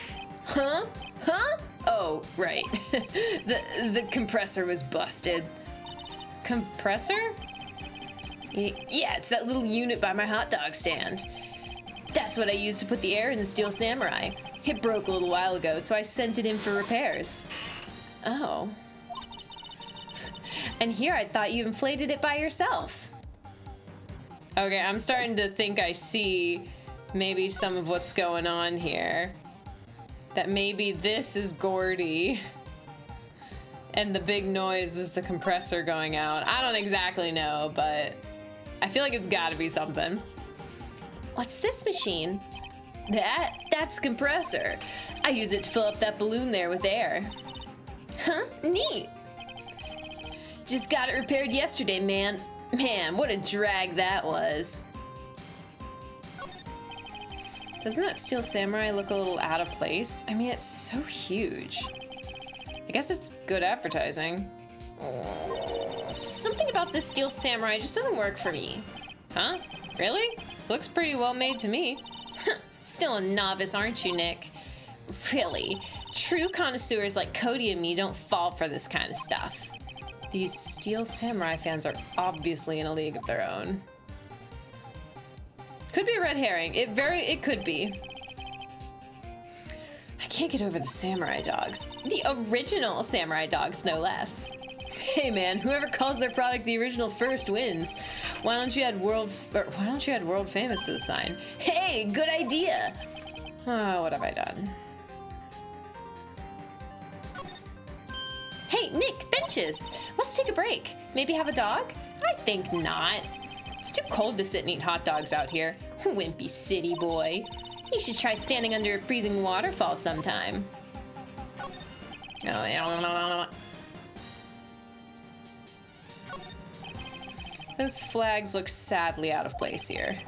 Huh? Huh? Oh, right. the compressor was busted. Compressor? Yeah, it's that little unit by my hot dog stand. That's what I used to put the air in the Steel Samurai. It broke a little while ago, so I sent it in for repairs. Oh. And here I thought you inflated it by yourself. Okay, I'm starting to think I see maybe some of what's going on here. That maybe this is Gordy. And the big noise was the compressor going out. I don't exactly know, but I feel like it's gotta be something. What's this machine? That's a compressor. I use it to fill up that balloon there with air. Huh? Neat. Just got it repaired yesterday, man. Man, what a drag that was. Doesn't that Steel Samurai look a little out of place? I mean, it's so huge. I guess it's good advertising. Something about this Steel Samurai just doesn't work for me. Huh? Really? Looks pretty well made to me. Still a novice, aren't you, Nick? Really? True connoisseurs like Cody and me don't fall for this kind of stuff. These Steel Samurai fans are obviously in a league of their own. Could be a red herring. It could be. I can't get over the samurai dogs. The original samurai dogs, no less. Hey man, whoever calls their product the original first wins. Why don't you add world famous to the sign? Hey, good idea. Oh, what have I done? Hey, Nick, benches. Let's take a break. Maybe have a dog? I think not. It's too cold to sit and eat hot dogs out here. Wimpy city boy. You should try standing under a freezing waterfall sometime. Oh, yeah. Those flags look sadly out of place here.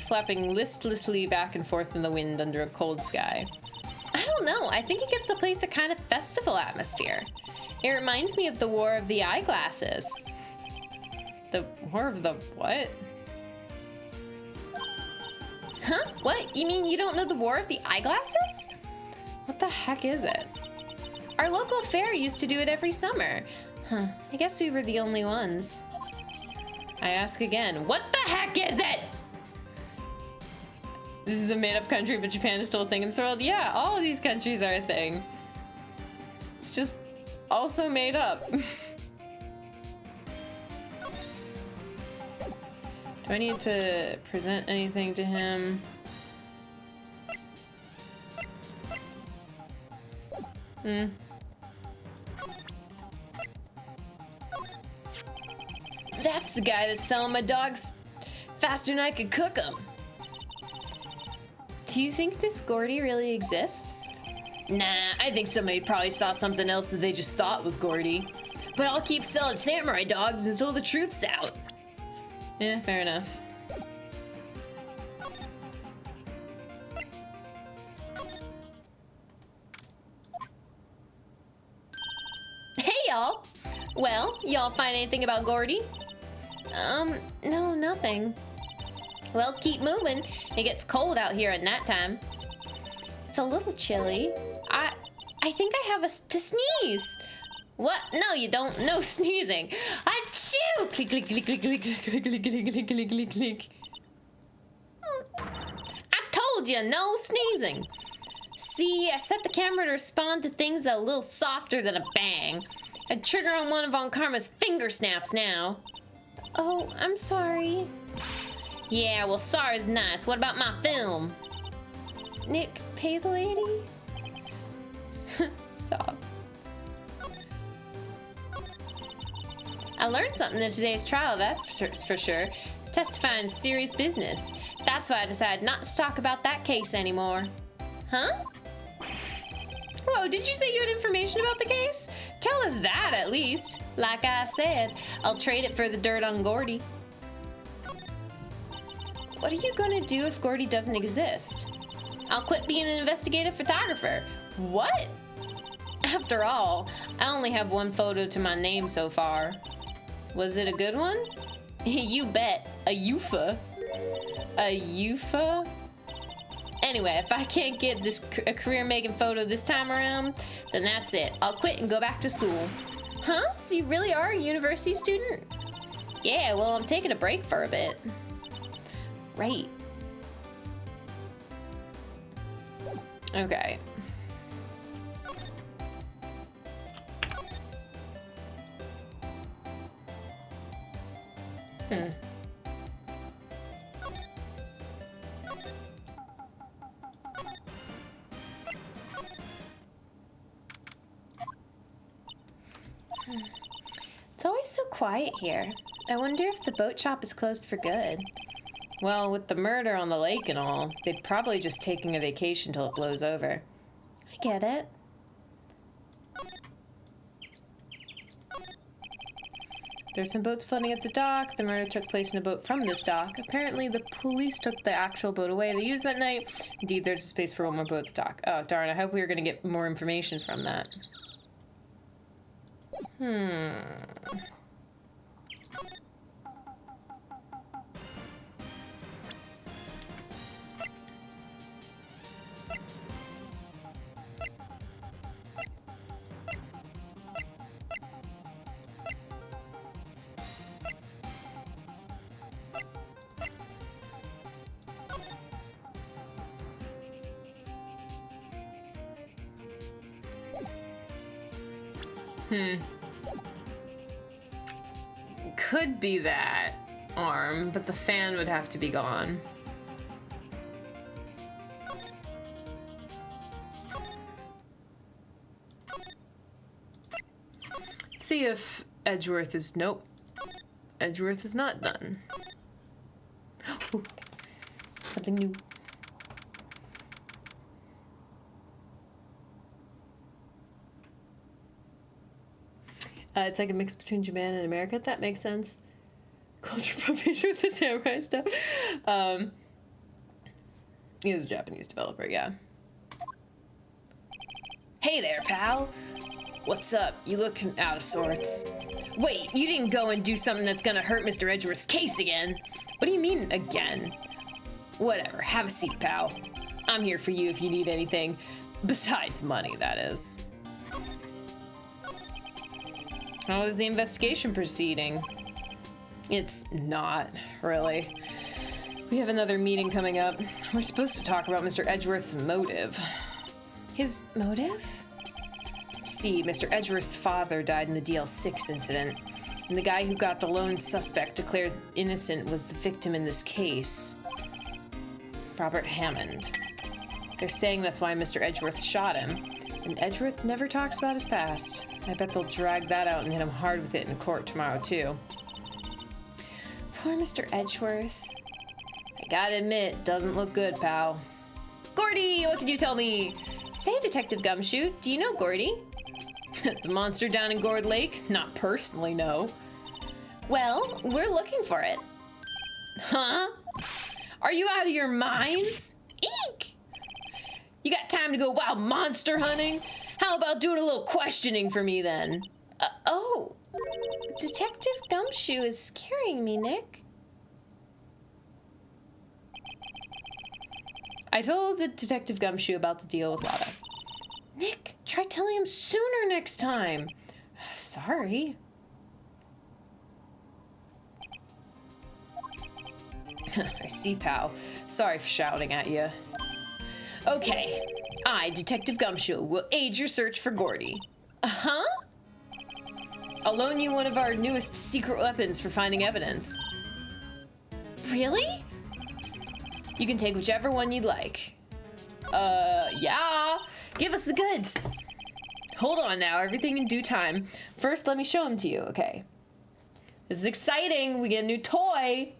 Flapping listlessly back and forth in the wind under a cold sky. I don't know, I think it gives the place a kind of festival atmosphere. It reminds me of the War of the Eyeglasses. The War of the what? Huh? What? You mean you don't know the War of the Eyeglasses? What the heck is it? Our local fair used to do it every summer. Huh, I guess we were the only ones. I ask again, what the heck is it? This is a made-up country, but Japan is still a thing in this world. Yeah, all of these countries are a thing. It's just also made up. Do I need to present anything to him? That's the guy that's selling my dogs faster than I could cook them. Do you think this Gordy really exists? Nah, I think somebody probably saw something else that they just thought was Gordy. But I'll keep selling samurai dogs until the truth's out. Yeah, fair enough. Hey, y'all! Well, y'all find anything about Gordy? No, nothing. Well, keep moving. It gets cold out here at nighttime. It's a little chilly. I think I have to sneeze. What? No, you don't. No sneezing. Achoo! Click, click, click, click, click, click, click, click, click, click, click, click, click. I told you, no sneezing. See, I set the camera to respond to things that are a little softer than a bang. I trigger on one of Von Karma's finger snaps now. Oh, I'm sorry. Yeah, well, sorry's nice. What about my film? Nick, pay the lady? Stop. I learned something in today's trial, that's for sure. Testifying is serious business. That's why I decided not to talk about that case anymore. Huh? Whoa, did you say you had information about the case? Tell us that, at least. Like I said, I'll trade it for the dirt on Gordy. What are you gonna do if Gordy doesn't exist? I'll quit being an investigative photographer. What? After all, I only have one photo to my name so far. Was it a good one? You bet. A UFA. A UFA? Anyway, if I can't get a career-making photo this time around, then that's it. I'll quit and go back to school. Huh? So you really are a university student? Yeah, well, I'm taking a break for a bit. Right. Okay. It's always so quiet here. I wonder if the boat shop is closed for good. Well, with the murder on the lake and all, they'd probably just taking a vacation till it blows over. I get it. There's some boats floating at the dock. The murder took place in a boat from this dock. Apparently, the police took the actual boat away they used that night. Indeed, there's a space for one more boat at the dock. Oh, darn, I hope we were going to get more information from that. Could be that arm, but the fan would have to be gone. Let's see if Edgeworth is... Nope. Edgeworth is not done. Ooh, something new. It's like a mix between Japan and America. That makes sense. Culture appropriation with the samurai stuff. He is a Japanese developer, yeah. Hey there, pal. What's up? You look out of sorts. Wait, you didn't go and do something that's gonna hurt Mr. Edgeworth's case again? What do you mean, again? Whatever, have a seat, pal. I'm here for you if you need anything. Besides money, that is. How is the investigation proceeding? It's not, really. We have another meeting coming up. We're supposed to talk about Mr. Edgeworth's motive. His motive? See, Mr. Edgeworth's father died in the DL6 incident, and the guy who got the lone suspect declared innocent was the victim in this case. Robert Hammond. They're saying that's why Mr. Edgeworth shot him, and Edgeworth never talks about his past. I bet they'll drag that out and hit him hard with it in court tomorrow, too. Poor Mr. Edgeworth. I gotta admit, doesn't look good, pal. Gordy, what can you tell me? Say, Detective Gumshoe, do you know Gordy? The monster down in Gourd Lake? Not personally, no. Well, we're looking for it. Huh? Are you out of your minds? Eek! You got time to go wild monster hunting? How about doing a little questioning for me, then? Oh. Detective Gumshoe is scaring me, Nick. I told the Detective Gumshoe about the deal with Lada. Nick, try telling him sooner next time. Sorry. I see, pal. Sorry for shouting at you. Okay. I, Detective Gumshoe, will aid your search for Gordy. Uh-huh? I'll loan you one of our newest secret weapons for finding evidence. Really? You can take whichever one you'd like. Yeah. Give us the goods. Hold on now, everything in due time. First, let me show them to you, okay? This is exciting. We get a new toy.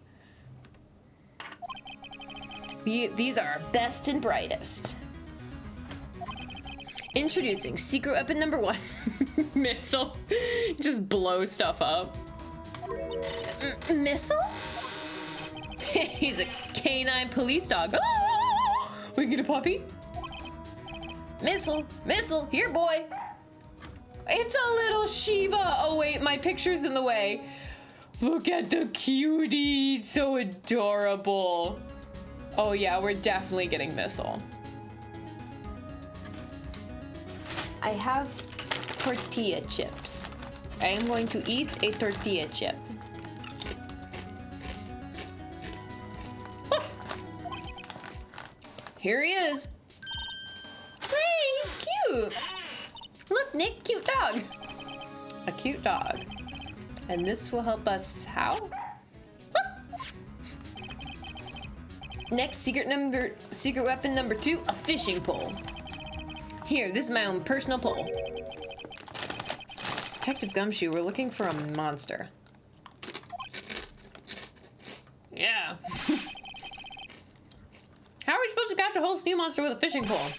These are our best and brightest. Introducing secret weapon number 1. Missile. Just blow stuff up. Missile? He's a canine police dog. Oh! We can get a puppy? Missile, Missile, here boy. It's a little Shiba. Oh wait, my picture's in the way. Look at the cutie, so adorable. Oh yeah, we're definitely getting Missile. I have tortilla chips. I am going to eat a tortilla chip. Woof. Here he is. Hey, he's cute. Look, Nick, cute dog. A cute dog. And this will help us how? Woof. Next, secret weapon number 2, a fishing pole. Here, this is my own personal pole. Detective Gumshoe, we're looking for a monster. Yeah. How are we supposed to catch a whole sea monster with a fishing pole?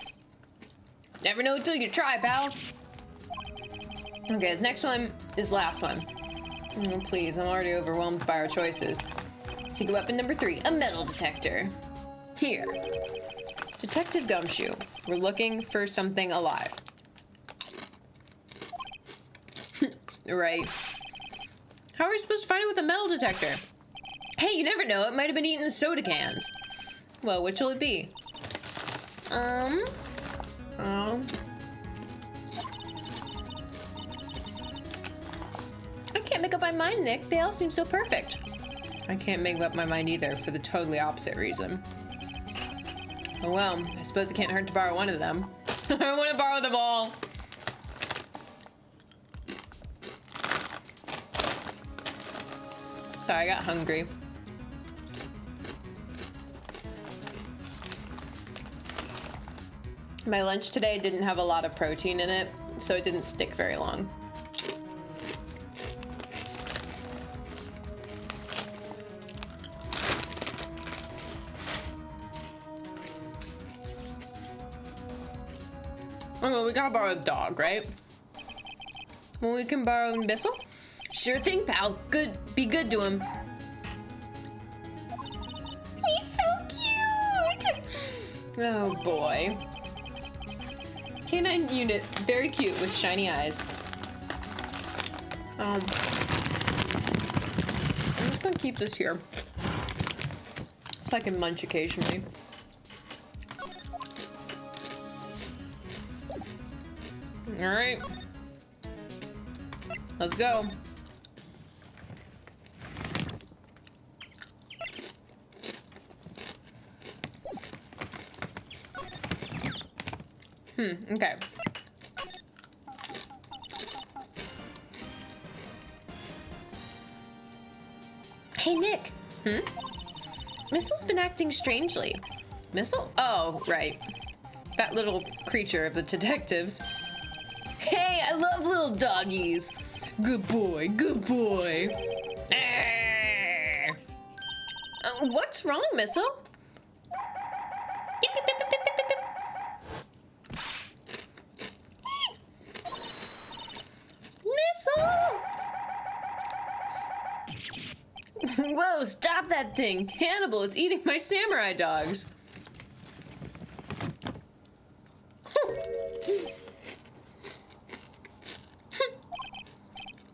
Never know until you try, pal. Okay, this next one is last one. Oh, please, I'm already overwhelmed by our choices. Secret weapon number 3, a metal detector. Here. Detective Gumshoe, we're looking for something alive. Right. How are we supposed to find it with a metal detector? Hey, you never know, it might have been eating soda cans. Well, which will it be? I can't make up my mind, Nick. They all seem so perfect. I can't make up my mind either, for the totally opposite reason. Oh well, I suppose it can't hurt to borrow one of them. I want to borrow them all. Sorry, I got hungry. My lunch today didn't have a lot of protein in it, so it didn't stick very long. Oh, well, we gotta borrow the dog, right? Well, we can borrow Missile? Sure thing, pal. Good. Be good to him. He's so cute! Oh, boy. Canine unit. Very cute with shiny eyes. I'm just gonna keep this here. So I can munch occasionally. All right, let's go. Okay. Hey, Nick. Missile's been acting strangely. Missile? Oh, right. That little creature of the detectives. Hey, I love little doggies. Good boy, good boy. What's wrong, Missile? Missile! Whoa, stop that thing. Hannibal, it's eating my samurai dogs.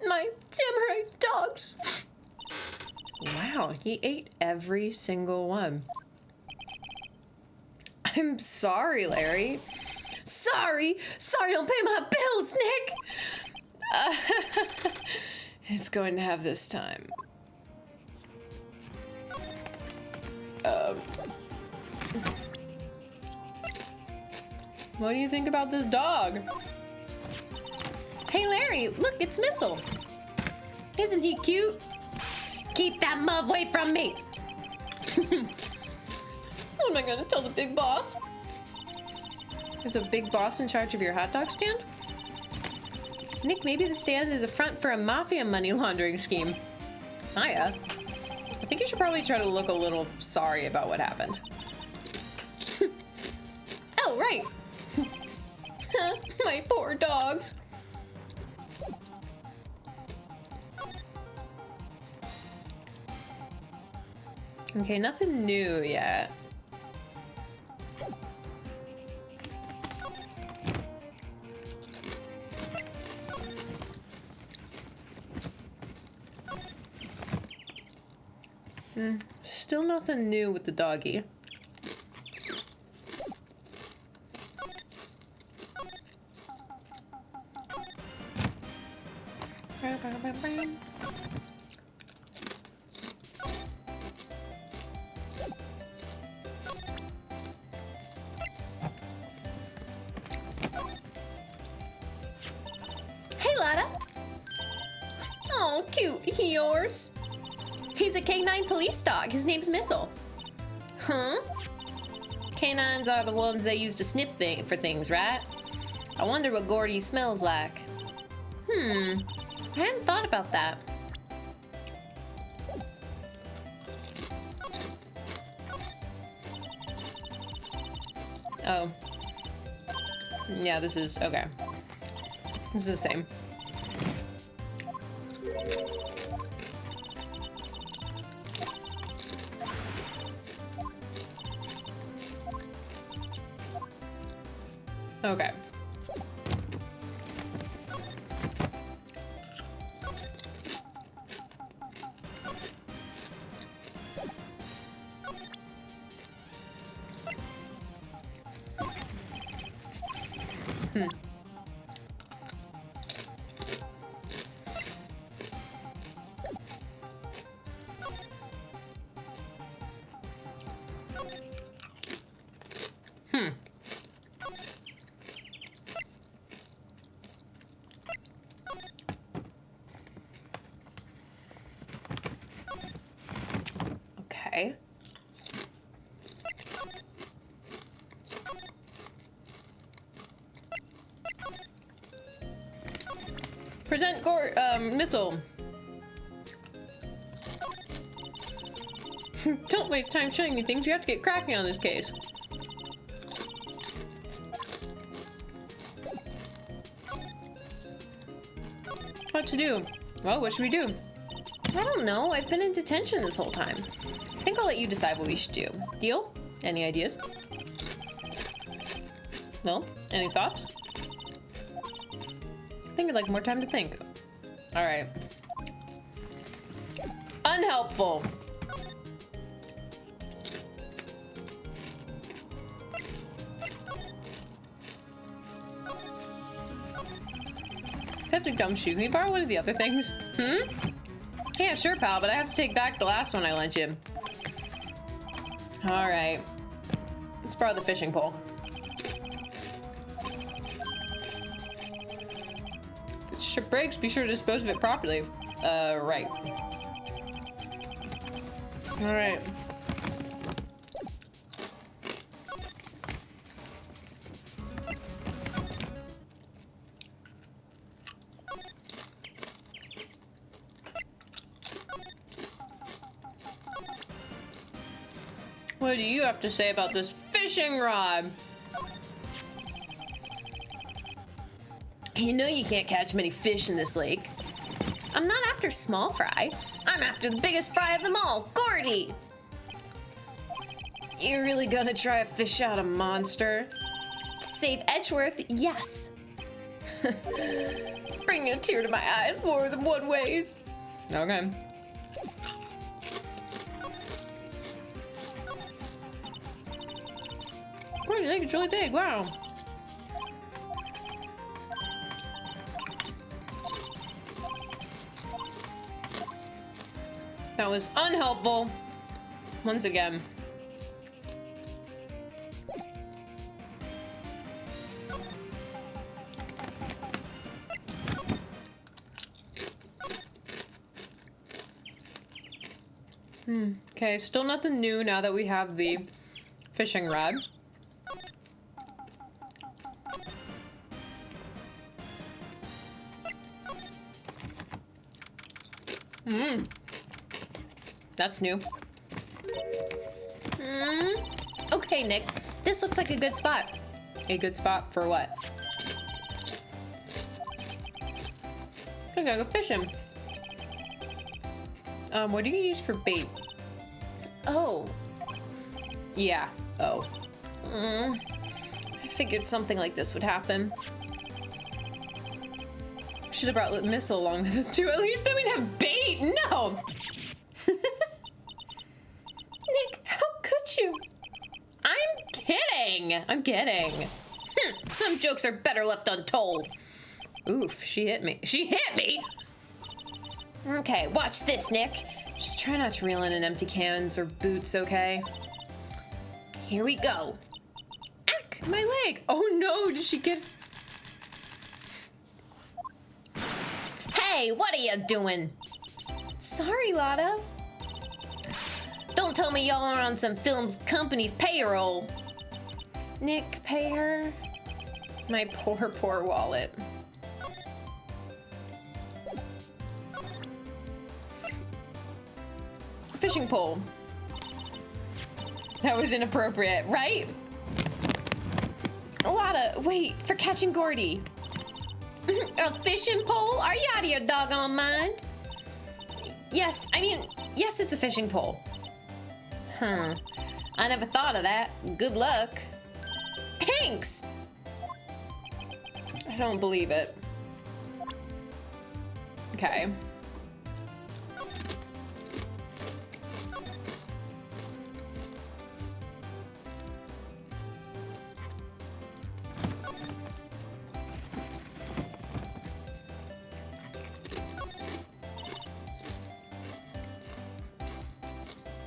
My samurai dogs. Wow, he ate every single one. I'm sorry, Larry. Sorry, don't pay my bills, Nick. It's going to have this time. What do you think about this dog? Hey, Larry, look, it's Missile. Isn't he cute? Keep that mug away from me. What am I gonna tell the big boss? There's a big boss in charge of your hot dog stand? Nick, maybe the stand is a front for a mafia money laundering scheme. Hiya. I think you should probably try to look a little sorry about what happened. Oh, right. My poor dogs. Okay, nothing new yet. Still nothing new with the doggy. Hey, Lada. Oh, cute. He yours? He's a K9 police dog. His name's Missile. Huh? Canines are the ones they use to sniff for things, right? I wonder what Gordy smells like. I hadn't thought about that. Oh. Yeah, this is... okay. This is the same. Okay. Okay. Present Missile. Don't waste time showing me things. You have to get cracking on this case. What to do? Well, what should we do? I don't know. I've been in detention this whole time. I think I'll let you decide what we should do. Deal? Any ideas? No? Any thoughts? I think I'd like more time to think. All right. Unhelpful. Captain Gumshoe, can you borrow one of the other things? Yeah, sure, pal, but I have to take back the last one I lent you. All right. Let's borrow the fishing pole. If it ship breaks, be sure to dispose of it properly. Right. All right. What do you have to say about this fishing rod? You know you can't catch many fish in this lake. I'm not after small fry. I'm after the biggest fry of them all, Gordy! You're really gonna try to fish out a monster? To save Edgeworth, yes. Bring a tear to my eyes more than one ways. Okay. I think it's really big, wow. That was unhelpful. Once again. Okay, still nothing new now that we have the fishing rod. That's new. Okay, Nick. This looks like a good spot. A good spot for what? I'm gonna go fishing. What do you use for bait? Oh. Yeah. Oh. I figured something like this would happen. Should have brought missile along with us too. At least then we'd have bait. No. Nick, how could you? I'm kidding. I'm kidding. Some jokes are better left untold. Oof, she hit me. She hit me! Okay, watch this, Nick. Just try not to reel in an empty cans or boots, okay? Here we go. Ack, my leg. Oh no, did she get... Hey, what are you doing? Sorry, Lotta. Don't tell me y'all are on some film company's payroll. Nick, pay her. My poor, poor wallet. Fishing pole. That was inappropriate, right? Lotta, wait, for catching Gordy. A fishing pole? Are you out of your doggone mind? Yes, yes, it's a fishing pole. Huh. I never thought of that. Good luck. Thanks! I don't believe it. Okay.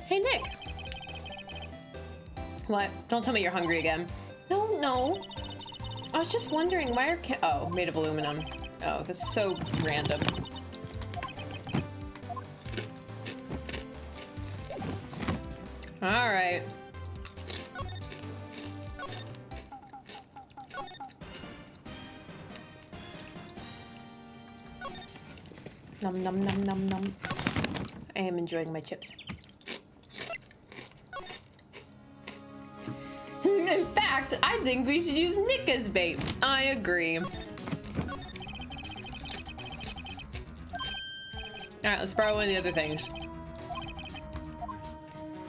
Hey, Nick. What? Don't tell me you're hungry again. No. I was just wondering why are oh, made of aluminum. Oh, that's so random. All right. Nom nom nom nom nom. I am enjoying my chips. In fact, I think we should use Nick as bait. I agree. All right, let's borrow one of the other things.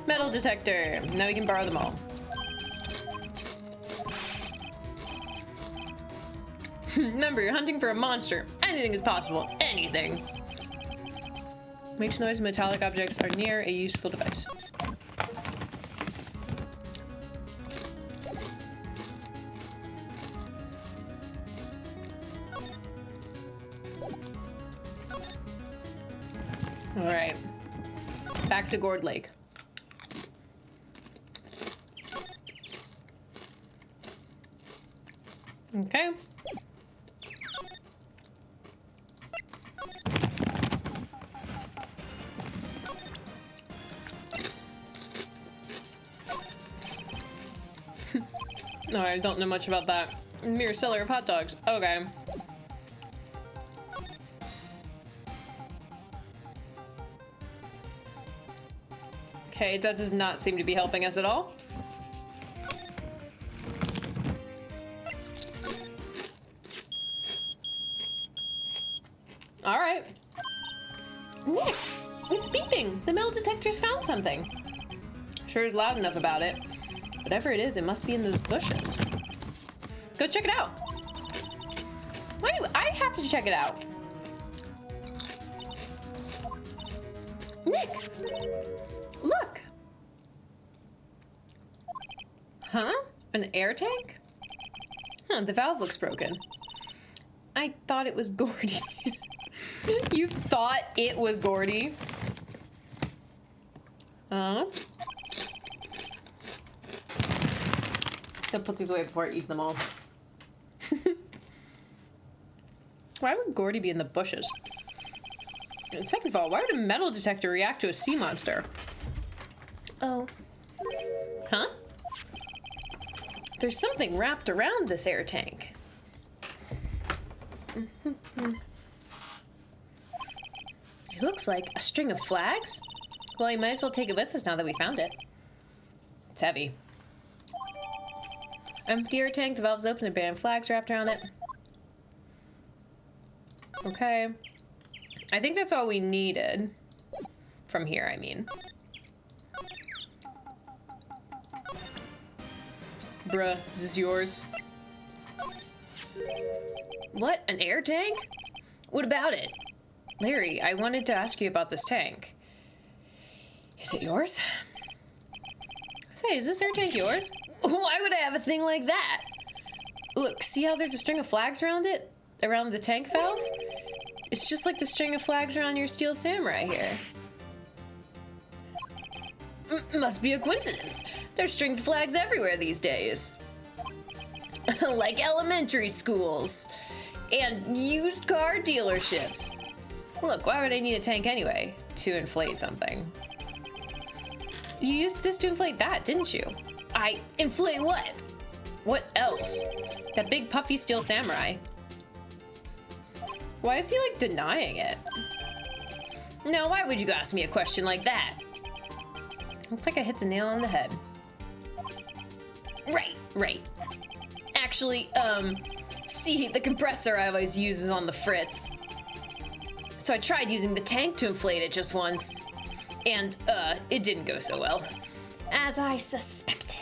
Metal detector. Now we can borrow them all. Remember, you're hunting for a monster. Anything is possible. Anything. Makes noise when metallic objects are near a useful device. All right, back to Gourd Lake. Okay. No, I don't know much about that. Mere seller of hot dogs. Okay. Okay, that does not seem to be helping us at all. All right. Nick, it's beeping. The metal detector's found something. Sure is loud enough about it. Whatever it is, it must be in those bushes. Go check it out. Why do I have to check it out? Nick, look. Huh? An air tank? Huh, the valve looks broken. I thought it was Gordy. You thought it was Gordy? I'll put these away before I eat them all. Why would Gordy be in the bushes? And second of all, why would a metal detector react to a sea monster? Oh. Huh? There's something wrapped around this air tank. It looks like a string of flags? Well, you might as well take it with us now that we found it. It's heavy. Empty air tank, the valve's open, and band flags wrapped around it. Okay. I think that's all we needed. From here, I mean. Bruh, is this yours? What? An air tank? What about it? Larry, I wanted to ask you about this tank. Is it yours? Say, is this air tank yours? Why would I have a thing like that? Look, see how there's a string of flags around it? Around the tank valve? It's just like the string of flags around your steel samurai here. Must be a coincidence. There's strings of flags everywhere these days. Like elementary schools. And used car dealerships. Look, why would I need a tank anyway? To inflate something. You used this to inflate that, didn't you? I inflate what? What else? That big puffy steel samurai. Why is he like denying it? No, why would you ask me a question like that? Looks like I hit the nail on the head. Right. Actually, see, the compressor I always use is on the fritz. So I tried using the tank to inflate it just once. And, it didn't go so well. As I suspected.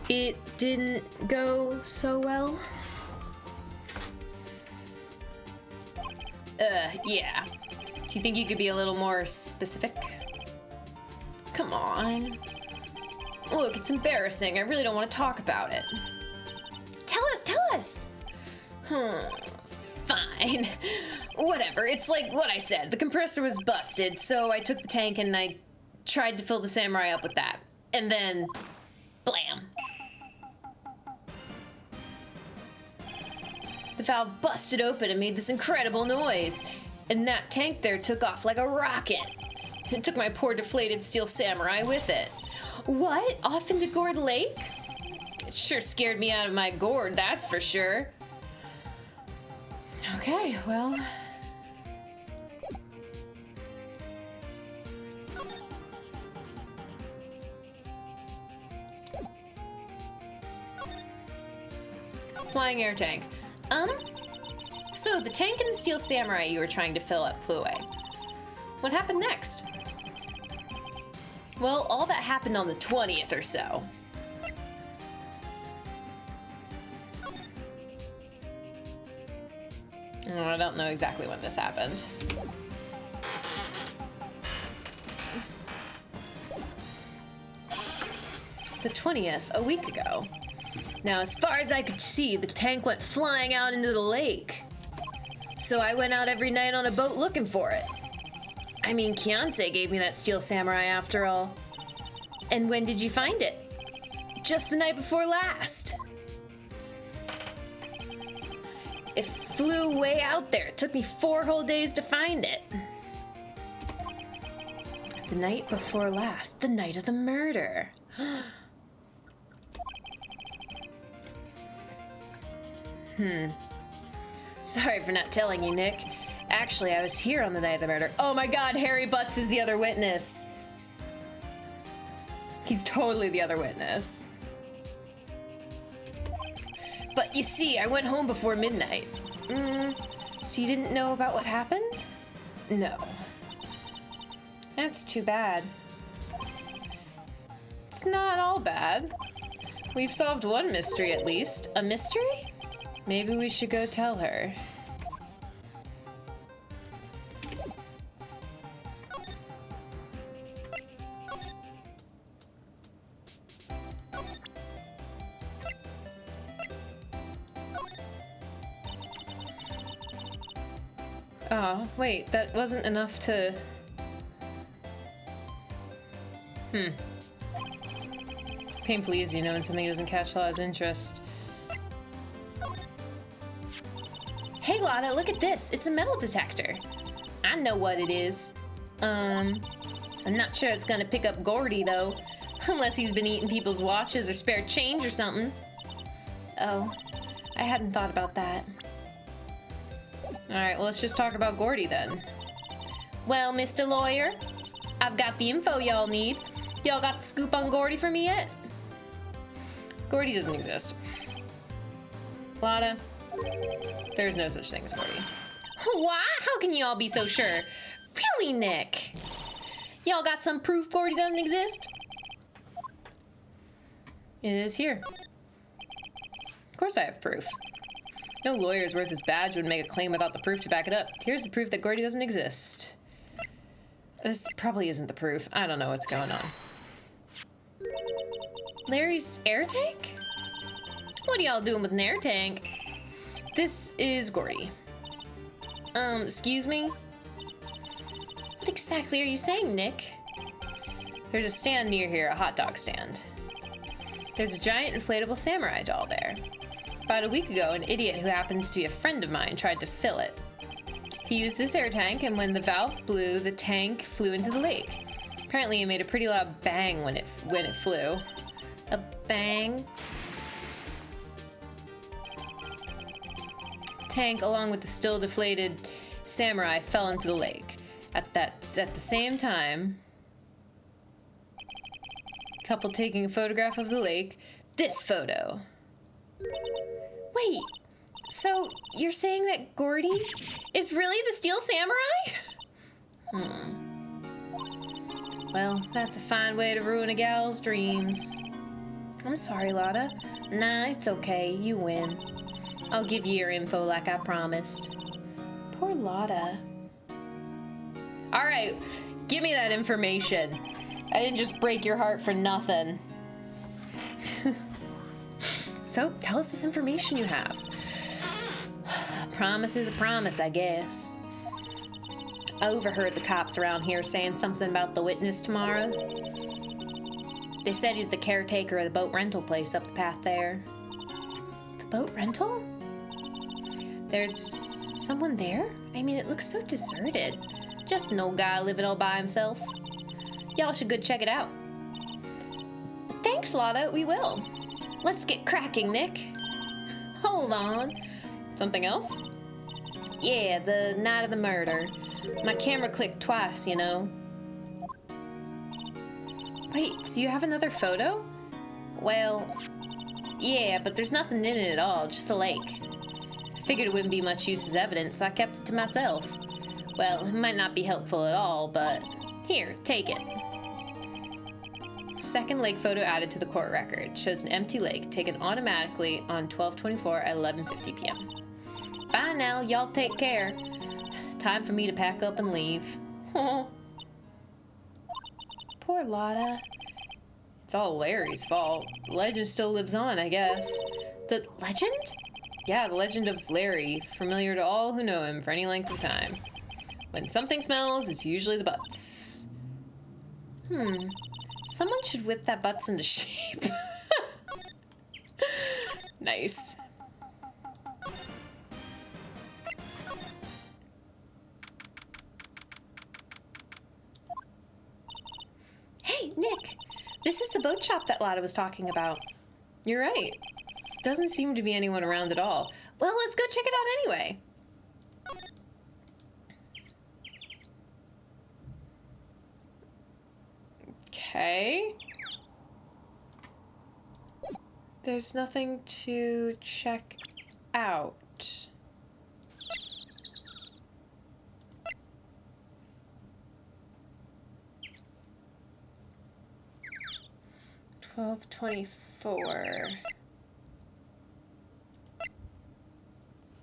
It didn't go so well? Yeah. Do you think you could be a little more specific? Come on. Look, it's embarrassing. I really don't want to talk about it. Tell us! Fine. Whatever, it's like what I said. The compressor was busted, so I took the tank and I tried to fill the samurai up with that. And then, blam. The valve busted open and made this incredible noise. And that tank there took off like a rocket. It took my poor deflated steel samurai with it. What? Off into Gourd Lake? It sure scared me out of my gourd, that's for sure. Okay, well... Flying air tank. So the tank and the steel samurai you were trying to fill up flew away. What happened next? Well, all that happened on the 20th or so. Oh, I don't know exactly when this happened. The 20th, a week ago. Now, as far as I could see, the tank went flying out into the lake. So I went out every night on a boat looking for it. I mean, Kianse gave me that steel samurai after all. And when did you find it? Just the night before last. It flew way out there. It took me 4 whole days to find it. The night before last. The night of the murder. Sorry for not telling you, Nick. Actually, I was here on the night of the murder. Oh my god, Harry Butts is the other witness. He's totally the other witness. But you see, I went home before midnight. So you didn't know about what happened? No. That's too bad. It's not all bad. We've solved one mystery at least. A mystery? Maybe we should go tell her. Oh, wait, that wasn't enough to... Painfully easy knowing something doesn't catch Law's interest. Hey Lotta, look at this. It's a metal detector. I know what it is. I'm not sure it's gonna pick up Gordy though. Unless he's been eating people's watches or spare change or something. Oh, I hadn't thought about that. Alright, well let's just talk about Gordy then. Well, Mr. Lawyer, I've got the info y'all need. Y'all got the scoop on Gordy for me yet? Gordy doesn't exist. Lotta, There's no such thing as Gordy. Why? How can you all be so sure? Really, Nick? Y'all got some proof Gordy doesn't exist? It is here. Of course I have proof. No lawyer's worth his badge would make a claim without the proof to back it up. Here's the proof that Gordy doesn't exist. This probably isn't the proof. I don't know what's going on. Larry's air tank? What are y'all doing with an air tank? This is Gordy. Excuse me? What exactly are you saying, Nick? There's a stand near here, a hot dog stand. There's a giant inflatable samurai doll there. About a week ago, an idiot who happens to be a friend of mine tried to fill it. He used this air tank, and when the valve blew, the tank flew into the lake. Apparently, it made a pretty loud bang when it flew. A bang? Tank, along with the still deflated samurai, fell into the lake. At the same time, couple taking a photograph of the lake. This photo. Wait, so you're saying that Gordy is really the Steel Samurai? Well, that's a fine way to ruin a gal's dreams. I'm sorry, Lotta. Nah, it's okay. You win. I'll give you your info like I promised. Poor Lotta. All right, give me that information. I didn't just break your heart for nothing. So, tell us this information you have. A promise is a promise, I guess. I overheard the cops around here saying something about the witness tomorrow. They said he's the caretaker of the boat rental place up the path there. The boat rental? There's someone there? I mean, it looks so deserted. Just an old guy living all by himself. Y'all should go check it out. Thanks, Lotta, we will. Let's get cracking, Nick. Hold on. Something else? Yeah, the night of the murder. My camera clicked twice, you know. Wait, so you have another photo? Well, yeah, but there's nothing in it at all, just the lake. I figured it wouldn't be much use as evidence, so I kept it to myself. Well, it might not be helpful at all, but here, take it. Second lake photo added to the court record. Shows an empty lake taken automatically on 12/24 at 11:50 p.m. Bye now, y'all take care. Time for me to pack up and leave. Poor Lotta. It's all Larry's fault. The legend still lives on, I guess. The legend? Yeah, the legend of Larry, familiar to all who know him for any length of time. When something smells, it's usually the butts. Someone should whip that butts into shape. Nice. Hey, Nick. This is the boat shop that Lotta was talking about. You're right. Doesn't seem to be anyone around at all. Well, let's go check it out anyway. Okay. There's nothing to check out. $12.24.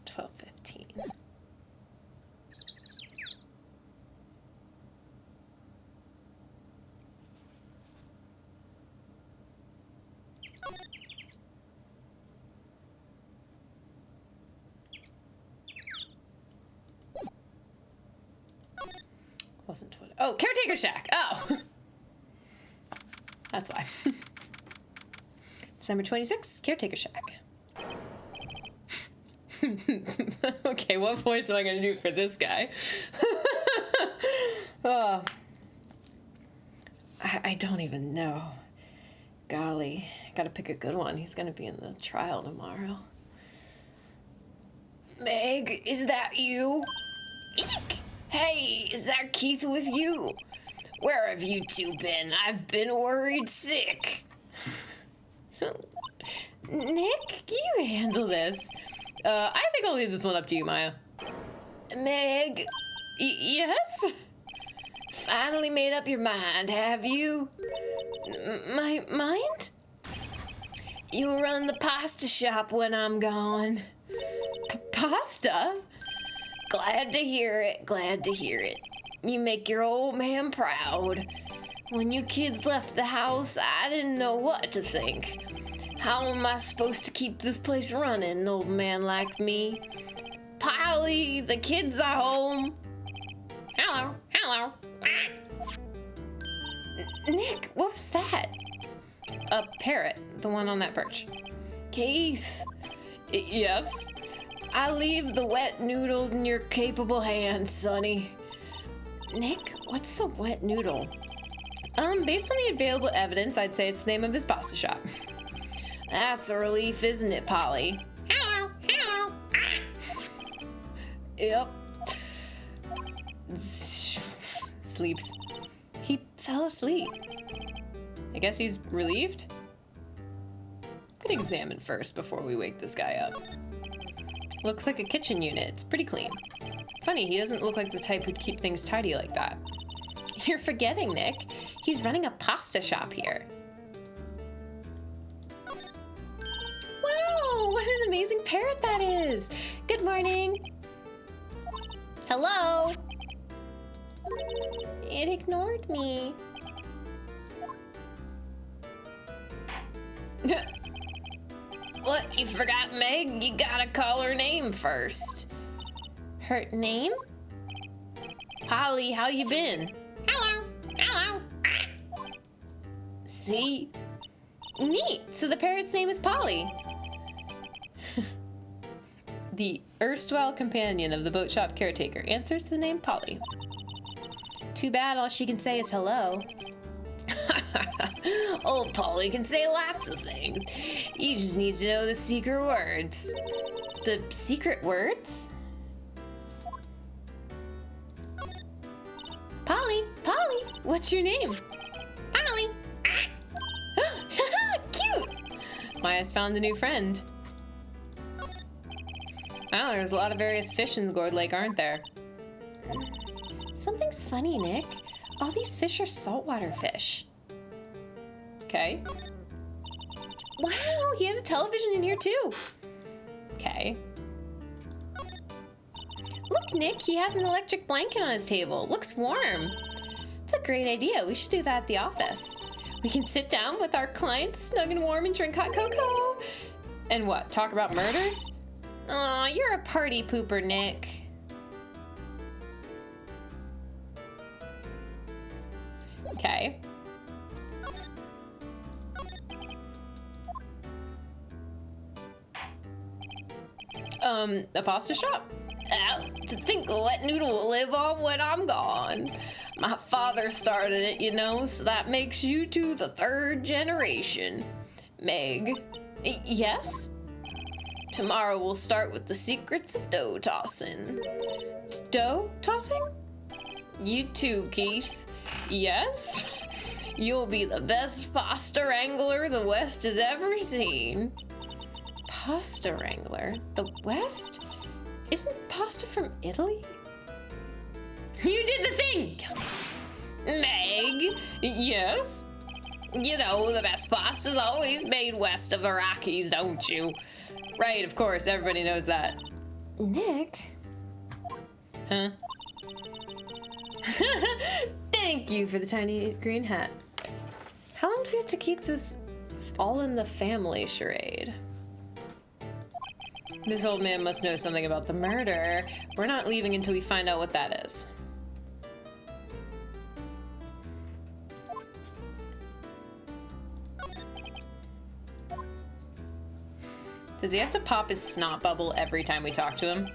$12.15. Wasn't what? Oh, caretaker shack. Oh, that's why. December 26th, caretaker shack. Okay, what voice am I gonna do for this guy? Oh, I don't even know. Golly, gotta pick a good one. He's gonna be in the trial tomorrow. Meg, is that you? Eek! Hey, is that Keith with you? Where have you two been? I've been worried sick. Nick, you handle this. I think I'll leave this one up to you, Maya. Meg? Yes? Finally made up your mind, have you? My mind? You'll run the pasta shop when I'm gone. Pasta? Glad to hear it, glad to hear it. You make your old man proud. When you kids left the house, I didn't know what to think. How am I supposed to keep this place running, an old man like me? Polly, the kids are home. Hello, hello. Nick, what was that? A parrot, the one on that perch. Keith. Yes? I leave the wet noodle in your capable hands, Sonny. Nick, what's the wet noodle? Based on the available evidence, I'd say it's the name of his pasta shop. That's a relief, isn't it, Polly? Hello, hello. Yep. Sleeps. He fell asleep. I guess he's relieved? Could examine first before we wake this guy up. Looks like a kitchen unit. It's pretty clean. Funny, he doesn't look like the type who'd keep things tidy like that. You're forgetting, Nick. He's running a pasta shop here. Wow, what an amazing parrot that is. Good morning. Hello. It ignored me. What, you forgot Meg? You gotta call her name first. Her name? Polly, how you been? Hello, hello. See? Neat, so the parrot's name is Polly. The erstwhile companion of the boat shop caretaker answers to the name Polly. Too bad all she can say is hello. Old Polly can say lots of things. You just need to know the secret words. The secret words? Polly, Polly, what's your name? Polly. Cute. Maya's found a new friend. Wow, there's a lot of various fish in the Gourd Lake, aren't there? Something's funny, Nick. All these fish are saltwater fish. Okay. Wow, he has a television in here too. Okay. Look, Nick, he has an electric blanket on his table. Looks warm. It's a great idea. We should do that at the office. We can sit down with our clients, snug and warm, and drink hot cocoa. And what, talk about murders? Aw, you're a party pooper, Nick. Okay. A pasta shop? To think the wet noodle will live on when I'm gone. My father started it, you know, so that makes you two the third generation. Meg. Yes? Tomorrow we'll start with the secrets of dough tossing. Dough tossing? You too, Keith. Yes? You'll be the best pasta wrangler the West has ever seen. Pasta wrangler? The West? Isn't pasta from Italy? You did the thing! Guilty. Meg? Yes? You know, the best pasta's always made west of the Rockies, don't you? Right, of course, everybody knows that. Nick? Huh? Thank you for the tiny green hat. How long do we have to keep this all in the family charade? This old man must know something about the murder. We're not leaving until we find out what that is. Does he have to pop his snot bubble every time we talk to him?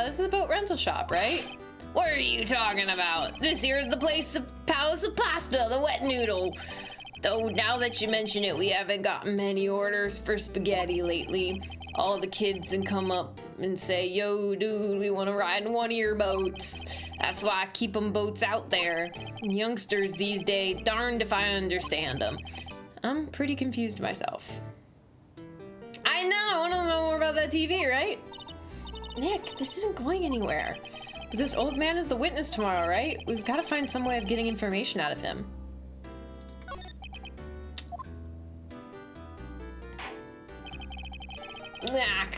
This is a boat rental shop, right? What are you talking about? This here's the Palace of Pasta, the wet noodle. Though now that you mention it, we haven't gotten many orders for spaghetti lately. All the kids can come up and say, yo, dude, we want to ride in one of your boats. That's why I keep them boats out there. And youngsters these days, darned if I understand them. I'm pretty confused myself. I know, I want to know more about that TV, right? Nick, this isn't going anywhere. But this old man is the witness tomorrow, right? We've got to find some way of getting information out of him.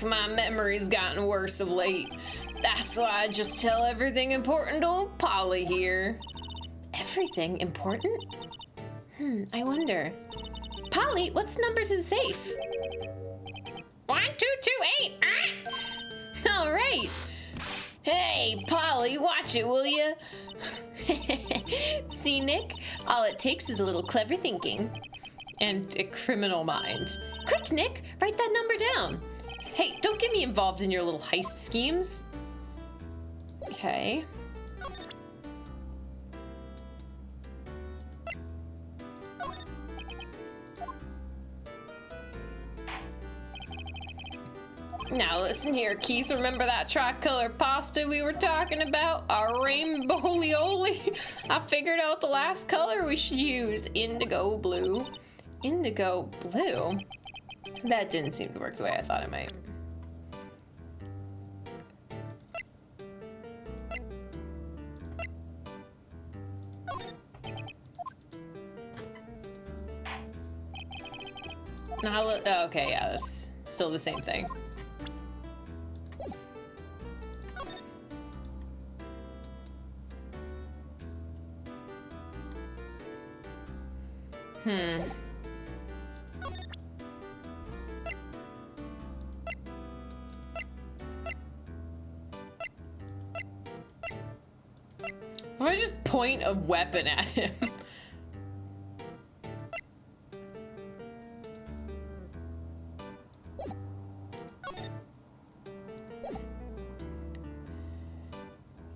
My memory's gotten worse of late. That's why I just tell everything important to old Polly here. Everything important? I wonder. Polly, what's the number to the safe? 1228. All right. Hey, Polly, watch it, will you? See, Nick? All it takes is a little clever thinking. And a criminal mind. Quick, Nick, write that number down. Hey, don't get me involved in your little heist schemes. Okay. Now listen here, Keith, remember that tricolor pasta we were talking about? Our rainbow lioli? I figured out the last color we should use, indigo blue. Indigo blue? That didn't seem to work the way I thought it might. Now, oh, okay, yeah, that's still the same thing. If I just point a weapon at him.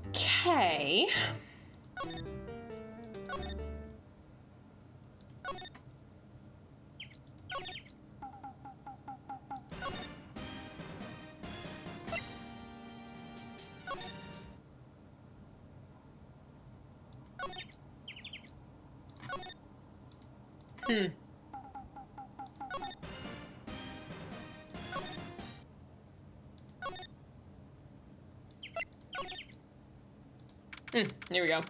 Okay. Here we go.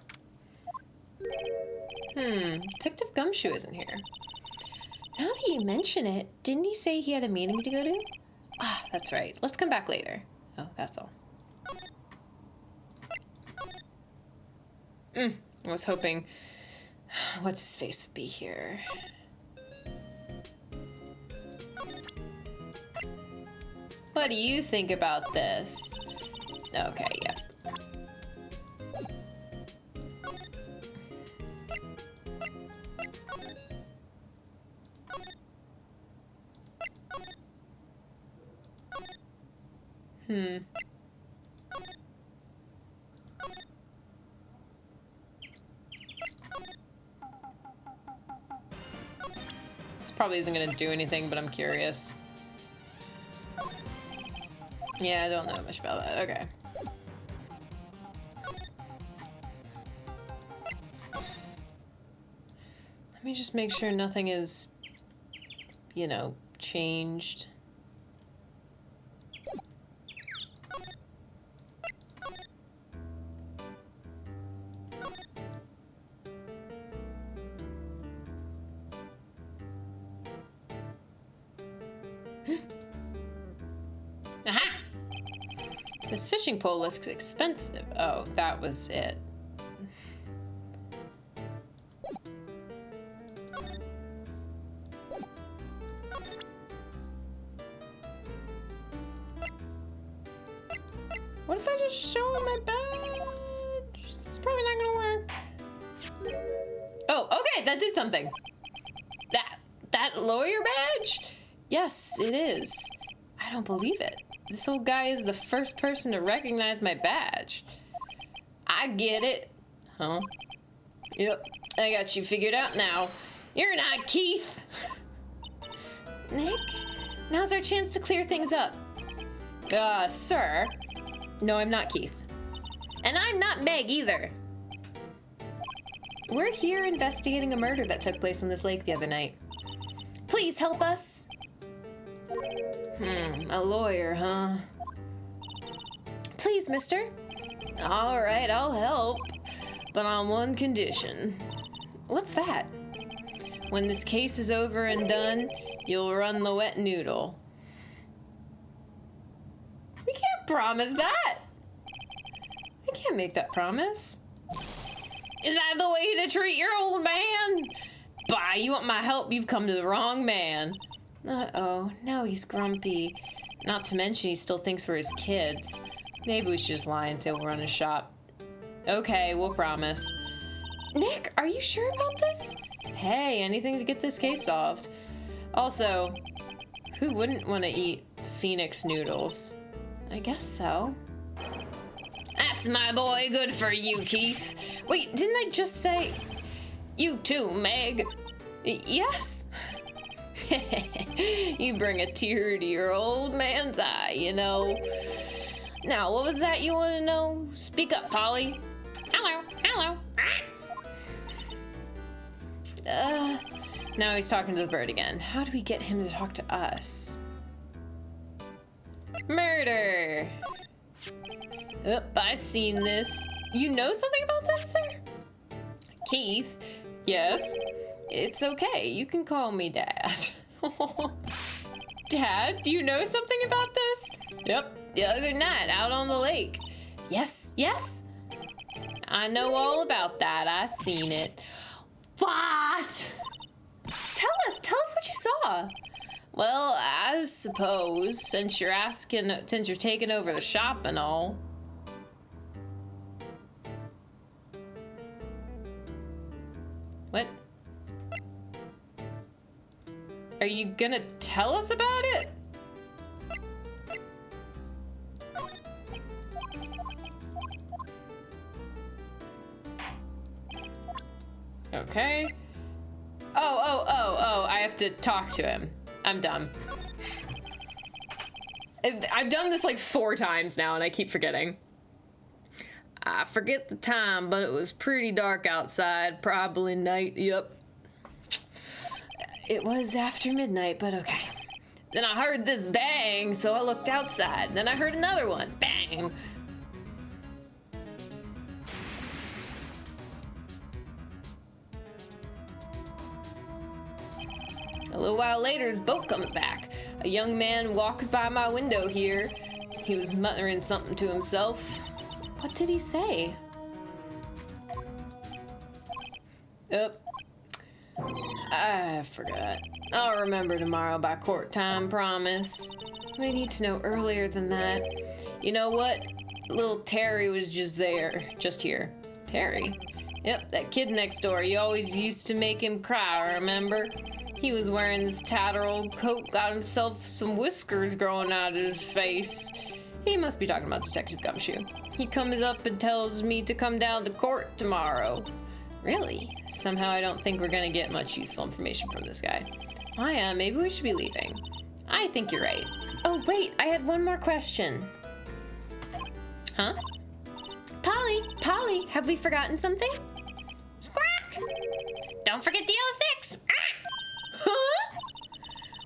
Detective Gumshoe isn't here. Now that you mention it, didn't he say he had a meeting to go to? Ah, that's right. Let's come back later. Oh, that's all. I was hoping what's his face would be here. What do you think about this? Okay, yeah. This probably isn't gonna do anything, but I'm curious. Yeah, I don't know much about that. Okay. Let me just make sure nothing is, you know, changed. Aha! This fishing pole looks expensive. Oh, that was it. What if I just show him my badge? It's probably not gonna work. Oh, okay, that did something. That lawyer badge? Yes, it is. I don't believe it. This old guy is the first person to recognize my badge. I get it. Huh? Yep, I got you figured out now. You're not Keith. Nick, now's our chance to clear things up. Sir. No, I'm not Keith. And I'm not Meg either. We're here investigating a murder that took place on this lake the other night. Please help us. A lawyer, huh? please, mister. All right, I'll help, but on one condition. What's that? When this case is over and done, you'll run the wet noodle. We can't promise that. I can't make that promise. Is that the way to treat your old man? Bah, you want my help? You've come to the wrong man. Uh-oh, now he's grumpy. Not to mention he still thinks we're his kids. Maybe we should just lie and say we'll run his shop. Okay, we'll promise. Nick, are you sure about this? Hey, anything to get this case solved. Also, who wouldn't want to eat Phoenix noodles? I guess so. That's my boy. Good for you, Keith. Wait, didn't I just say... You too, Meg. Yes. You bring a tear to your old man's eye, you know. Now, what was that you want to know? Speak up, Polly. Hello, hello. Now he's talking to the bird again. How do we get him to talk to us? Murder. I seen this. You know something about this, sir? Keith? Yes? It's okay. You can call me Dad. Dad, do you know something about this? Yep. The other night, out on the lake. Yes, yes? I know all about that. I seen it. What? Tell us what you saw. Well, I suppose, since you're taking over the shop and all. What? Are you gonna tell us about it? Okay. Oh, I have to talk to him. I'm dumb. I've done this like 4 times now and I keep forgetting. I forget the time, but it was pretty dark outside. Probably night, yep. It was after midnight, but okay. Then I heard this bang, so I looked outside. Then I heard another one, bang. A little while later, his boat comes back. A young man walked by my window here. He was muttering something to himself. What did he say? I forgot. I'll remember tomorrow by court time, promise. I need to know earlier than that. You know what? Little Terry was just here. Terry? Yep, that kid next door. You always used to make him cry, remember? He was wearing this tattered old coat, got himself some whiskers growing out of his face. He must be talking about Detective Gumshoe. He comes up and tells me to come down to court tomorrow. Really? Somehow I don't think we're gonna get much useful information from this guy. Maybe we should be leaving. I think you're right. Oh, wait, I had one more question. Huh? Polly, have we forgotten something? Squawk! Don't forget DL6! Ah! Huh?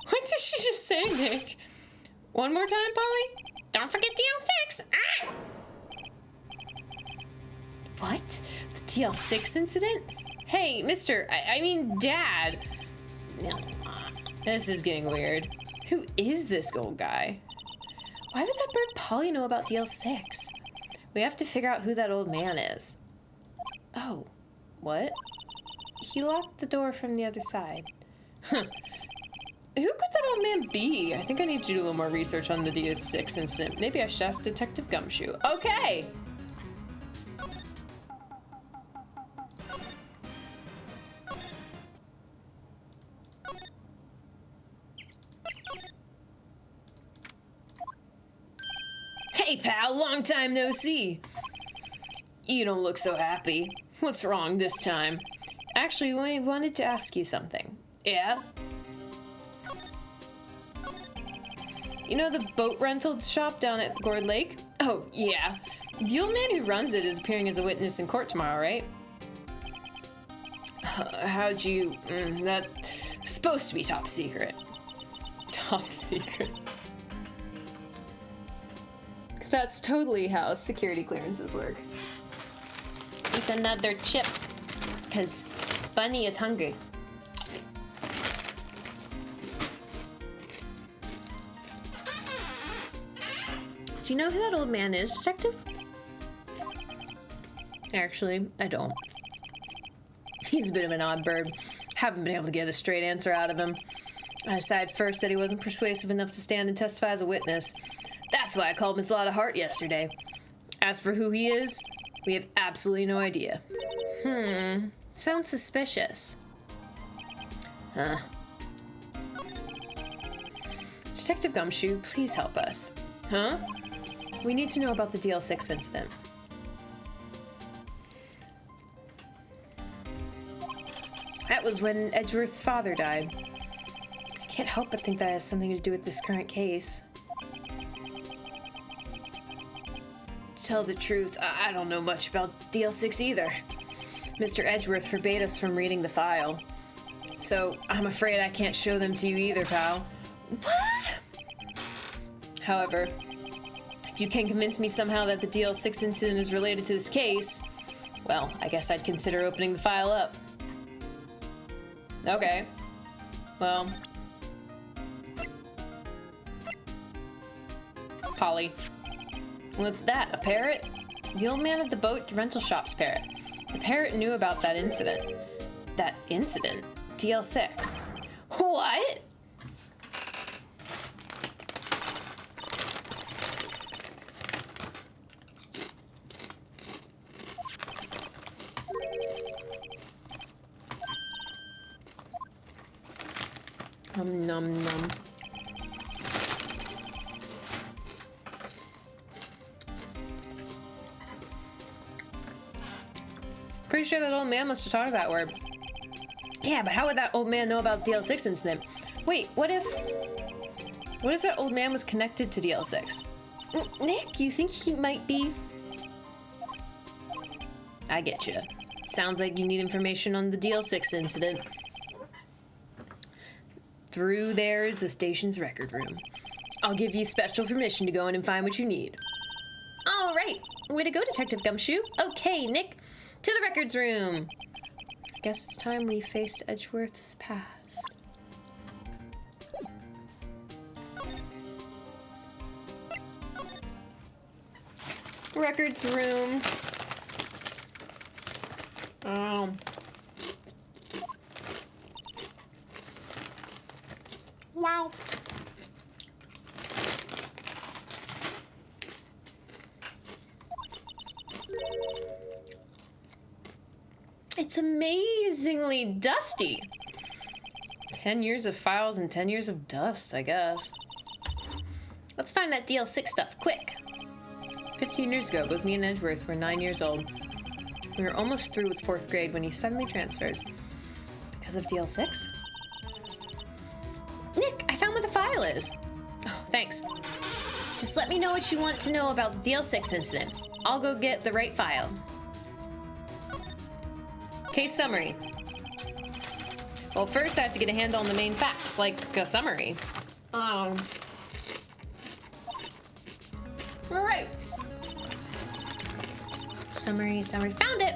What did she just say, Nick? One more time, Polly? Don't forget DL6! Ah! What? The DL6 incident? Hey, mister, I mean Dad. No, this is getting weird. Who is this old guy? Why would that bird Polly know about DL6? We have to figure out who that old man is. Oh, what? He locked the door from the other side. Huh. Who could that old man be? I think I need to do a little more research on the DL6 incident. Maybe I should ask Detective Gumshoe. Okay! Hey, pal, long time no see. You don't look so happy. What's wrong this time? Actually, I wanted to ask you something. Yeah? You know the boat rental shop down at Gourd Lake? Oh, yeah. The old man who runs it is appearing as a witness in court tomorrow, right? How'd you... that's supposed to be top secret. Top secret. That's totally how security clearances work. Eat another chip, because Bunny is hungry. Do you know who that old man is, Detective? Actually, I don't. He's a bit of an odd bird. Haven't been able to get a straight answer out of him. I decided first that he wasn't persuasive enough to stand and testify as a witness. That's why I called Miss Lotta Hart yesterday. As for who he is, we have absolutely no idea. Sounds suspicious. Huh. Detective Gumshoe, please help us. Huh? We need to know about the DL6 incident. That was when Edgeworth's father died. I can't help but think that has something to do with this current case. To tell the truth, I don't know much about DL6 either. Mr. Edgeworth forbade us from reading the file. So, I'm afraid I can't show them to you either, pal. What? However, if you can convince me somehow that the DL6 incident is related to this case, well, I guess I'd consider opening the file up. Okay. Well. Polly. What's that, a parrot? The old man at the boat rental shop's parrot. The parrot knew about that incident. That incident? DL6. What? Nom nom nom. Pretty sure that old man must have taught her that word. Yeah, but how would that old man know about the DL6 incident? Wait, what if that old man was connected to DL6? Nick, you think he might be? I get you. Sounds like you need information on the DL6 incident. Through there is the station's record room. I'll give you special permission to go in and find what you need. All right. Way to go, Detective Gumshoe. Okay, Nick. To the records room. I guess it's time we faced Edgeworth's past. Records room. Wow. It's amazingly dusty. 10 years of files and 10 years of dust, I guess. Let's find that DL6 stuff, quick. 15 years ago, both me and Edgeworth were 9 years old. We were almost through with 4th grade when he suddenly transferred. Because of DL6? Nick, I found where the file is. Oh, thanks. Just let me know what you want to know about the DL6 incident. I'll go get the right file. Case summary. Well, first I have to get a handle on the main facts, like a summary. All right. Summary. Found it.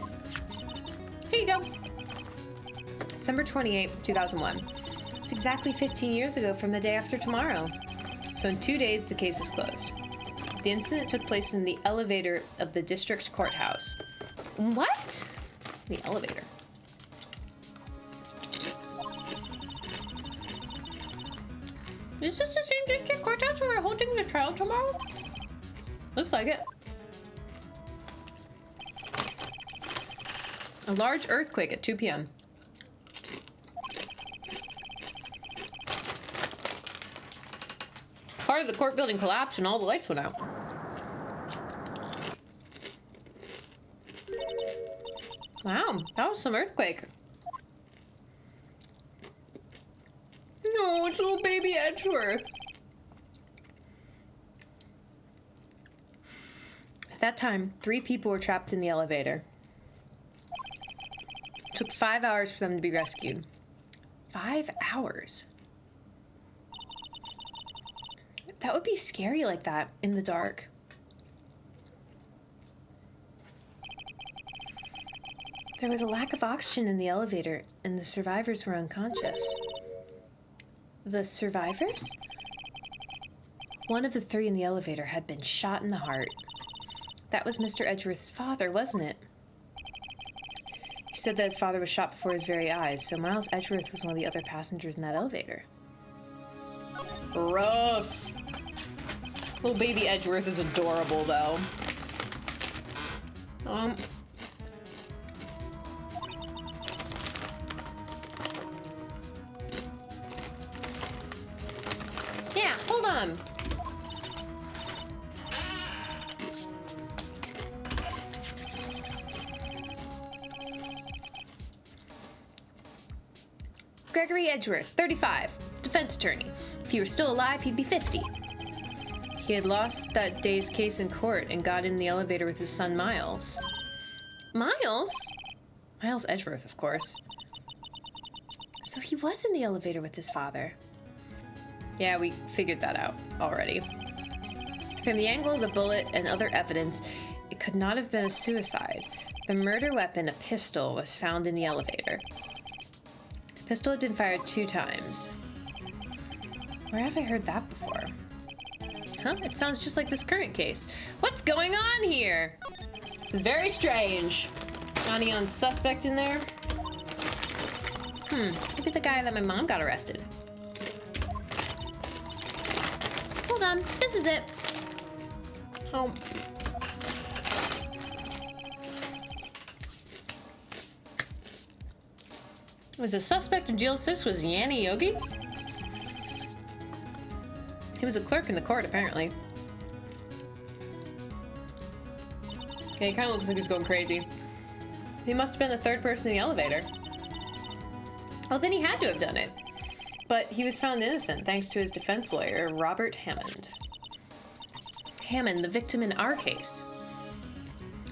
Here you go. December 28th, 2001. It's exactly 15 years ago from the day after tomorrow. So in 2 days, the case is closed. The incident took place in the elevator of the district courthouse. What? The elevator. Is this the same district courthouse where we're holding the trial tomorrow? Looks like it. A large earthquake at 2 p.m. Part of the court building collapsed and all the lights went out. Wow, that was some earthquake. No, it's little baby Edgeworth. At that time, 3 people were trapped in the elevator. It took 5 hours for them to be rescued. 5 hours? That would be scary like that, in the dark. There was a lack of oxygen in the elevator, and the survivors were unconscious. The survivors? One of the 3 in the elevator had been shot in the heart. That was Mr. Edgeworth's father, wasn't it? He said that his father was shot before his very eyes, so Miles Edgeworth was one of the other passengers in that elevator. Rough. Little baby Edgeworth is adorable, though. Yeah, hold on. Gregory Edgeworth, 35, defense attorney. If he were still alive, he'd be 50. He had lost that day's case in court and got in the elevator with his son, Miles. Miles? Miles Edgeworth, of course. So he was in the elevator with his father. Yeah, we figured that out already. From the angle of the bullet and other evidence, it could not have been a suicide. The murder weapon, a pistol, was found in the elevator. The pistol had been fired 2 times. Where have I heard that before? Huh? It sounds just like this current case. What's going on here? This is very strange. Any on suspect in there? Maybe the guy that my mom got arrested. Hold on, this is it. Oh. Was the suspect in Jail 6 was Yanni Yogi? He was a clerk in the court, apparently. Okay, he kind of looks like he's going crazy. He must have been the 3rd person in the elevator. Well, then he had to have done it. But he was found innocent thanks to his defense lawyer, Robert Hammond. Hammond, the victim in our case.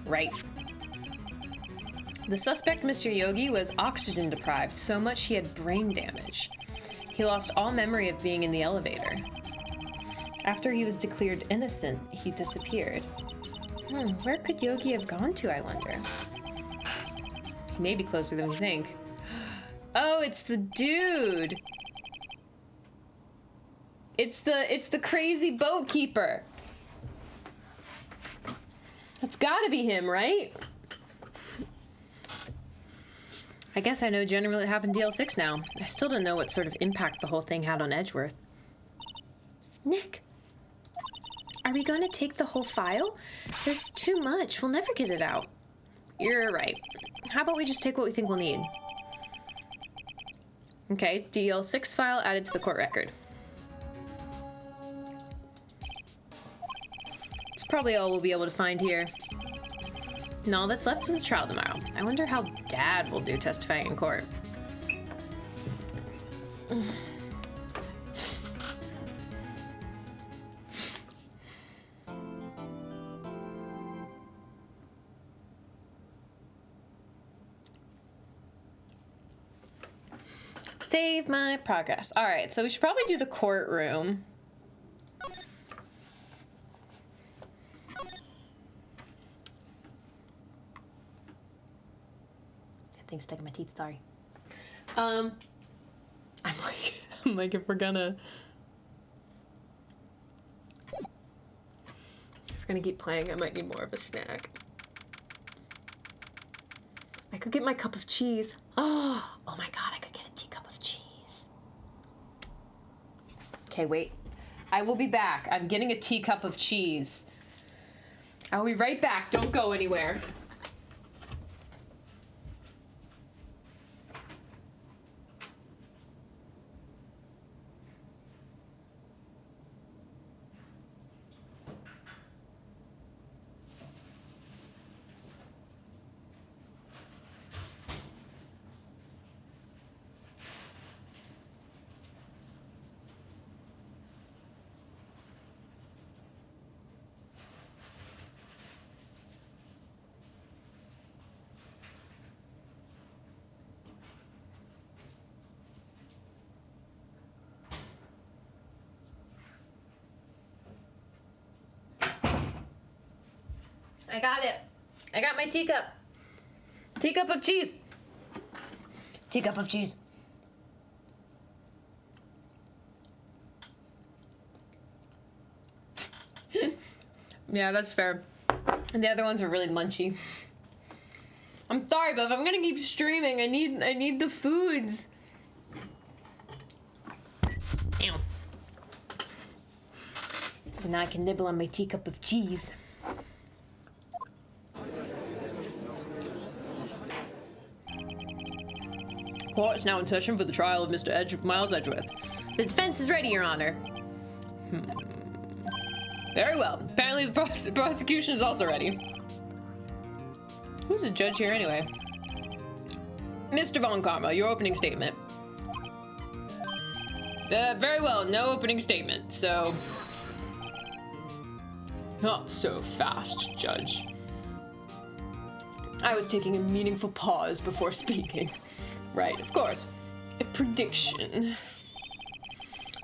Right. The suspect, Mr. Yogi, was oxygen deprived so much he had brain damage. He lost all memory of being in the elevator. After he was declared innocent, he disappeared. Where could Yogi have gone to, I wonder? He may be closer than we think. Oh, it's the dude! It's the crazy boat keeper. That's gotta be him, right? I guess I know generally what happened to DL6 now. I still don't know what sort of impact the whole thing had on Edgeworth. Nick, are we going to take the whole file? There's too much. We'll never get it out. You're right. How about we just take what we think we'll need? Okay, DL6 file added to the court record. It's probably all we'll be able to find here. And all that's left is the trial tomorrow. I wonder how Dad will do testifying in court. Save my progress. All right, so we should probably do the courtroom. That thing's stuck in my teeth. Sorry. I'm like, if we're gonna keep playing, I might need more of a snack. I could get my cup of cheese. Oh my god, I could get a teacup of cheese. Okay, wait. I will be back. I'm getting a teacup of cheese. I'll be right back. Don't go anywhere. I got it. I got my teacup. Teacup of cheese. Teacup of cheese. Yeah, that's fair. And the other ones are really munchy. I'm sorry, but if I'm gonna keep streaming, I need the foods. Ew. So now I can nibble on my teacup of cheese. Court is now in session for the trial of Mr. Miles Edgeworth. The defense is ready, Your Honor. Very well. Apparently the prosecution is also ready. Who's the judge here anyway? Mr. Von Karma, your opening statement. Very well, no opening statement, so... Not so fast, Judge. I was taking a meaningful pause before speaking. Right, of course. A prediction.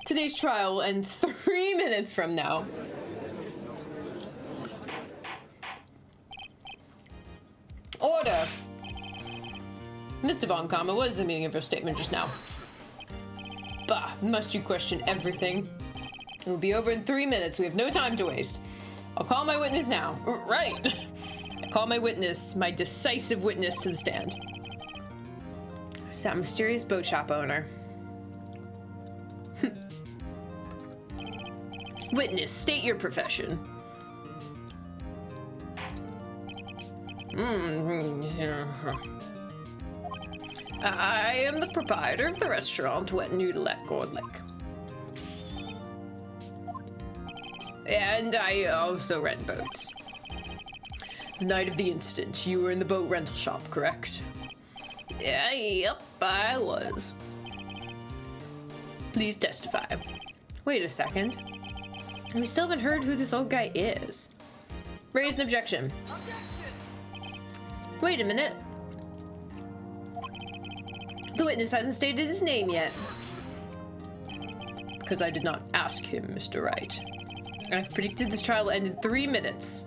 Today's trial will end 3 minutes from now. Order! Mr. Von Karma, what is the meaning of your statement just now? Bah, must you question everything? It will be over in 3 minutes. We have no time to waste. I'll call my witness now. Right! I call my witness, my decisive witness, to the stand. It's that mysterious boat shop owner. Witness, state your profession. I am the proprietor of the restaurant Wet Noodle at Gold Lake. And I also rent boats. The night of the incident, you were in the boat rental shop, correct? Yeah, yep, I was. Please testify. Wait a second. We still haven't heard who this old guy is. Raise an objection. Wait a minute. The witness hasn't stated his name yet. Because I did not ask him, Mr. Wright. I've predicted this trial will end in 3 minutes.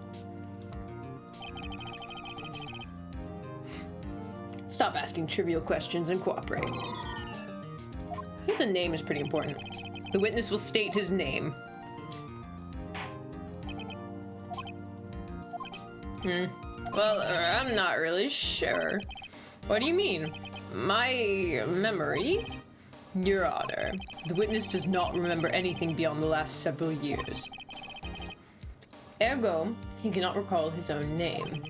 Stop asking trivial questions and cooperate. I think the name is pretty important. The witness will state his name. Well, I'm not really sure. What do you mean? My memory? Your Honor, the witness does not remember anything beyond the last several years. Ergo, he cannot recall his own name.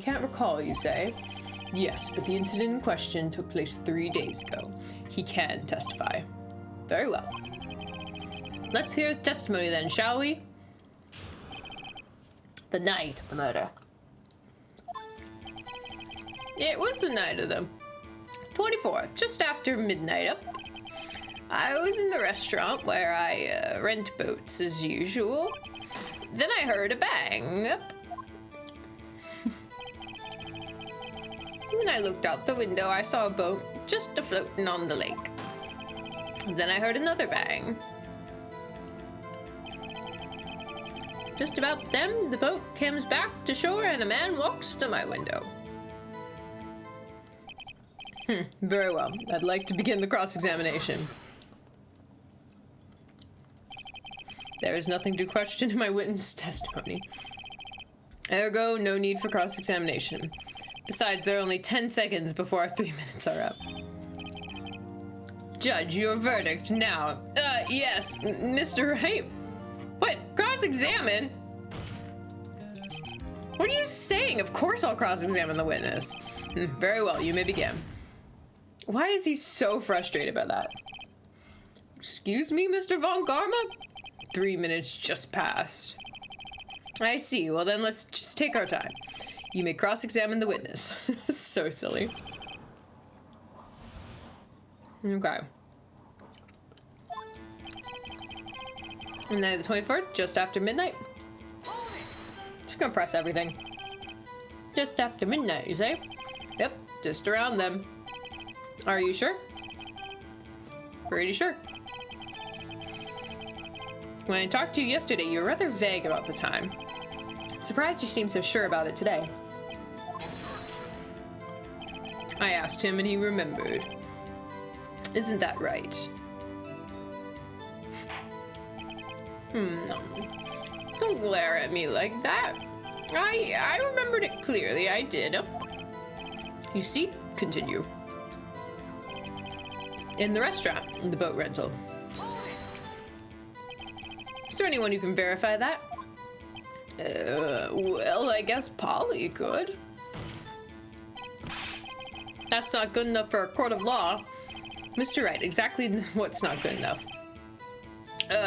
Can't recall, you say? Yes, but the incident in question took place 3 days ago. He can testify. Very well. Let's hear his testimony then, shall we? The night of the murder. It was the night of the 24th, just after midnight up. I was in the restaurant where I rent boats as usual. Then I heard a bang up. When I looked out the window, I saw a boat just a-floating on the lake. Then I heard another bang. Just about then, the boat comes back to shore and a man walks to my window. Very well. I'd like to begin the cross-examination. There is nothing to question in my witness testimony. Ergo, no need for cross-examination. Besides, there are only 10 seconds before our 3 minutes are up. Judge, your verdict now. Yes, Mr. Wright. What? Cross-examine? What are you saying? Of course I'll cross-examine the witness. Very well, you may begin. Why is he so frustrated by that? Excuse me, Mr. Von Karma? 3 minutes just passed. I see. Well, then let's just take our time. You may cross-examine the witness. So silly. Okay. And then the 24th, just after midnight. Just gonna press everything. Just after midnight, you say? Yep, just around then. Are you sure? Pretty sure. When I talked to you yesterday, you were rather vague about the time. I'm surprised you seem so sure about it today. I asked him and he remembered. Isn't that right? Don't glare at me like that. I remembered it clearly, I did. You see? Continue. In the restaurant, in the boat rental. Is there anyone who can verify that? Well, I guess Polly could. That's not good enough for a court of law. Mr. Wright, exactly what's not good enough?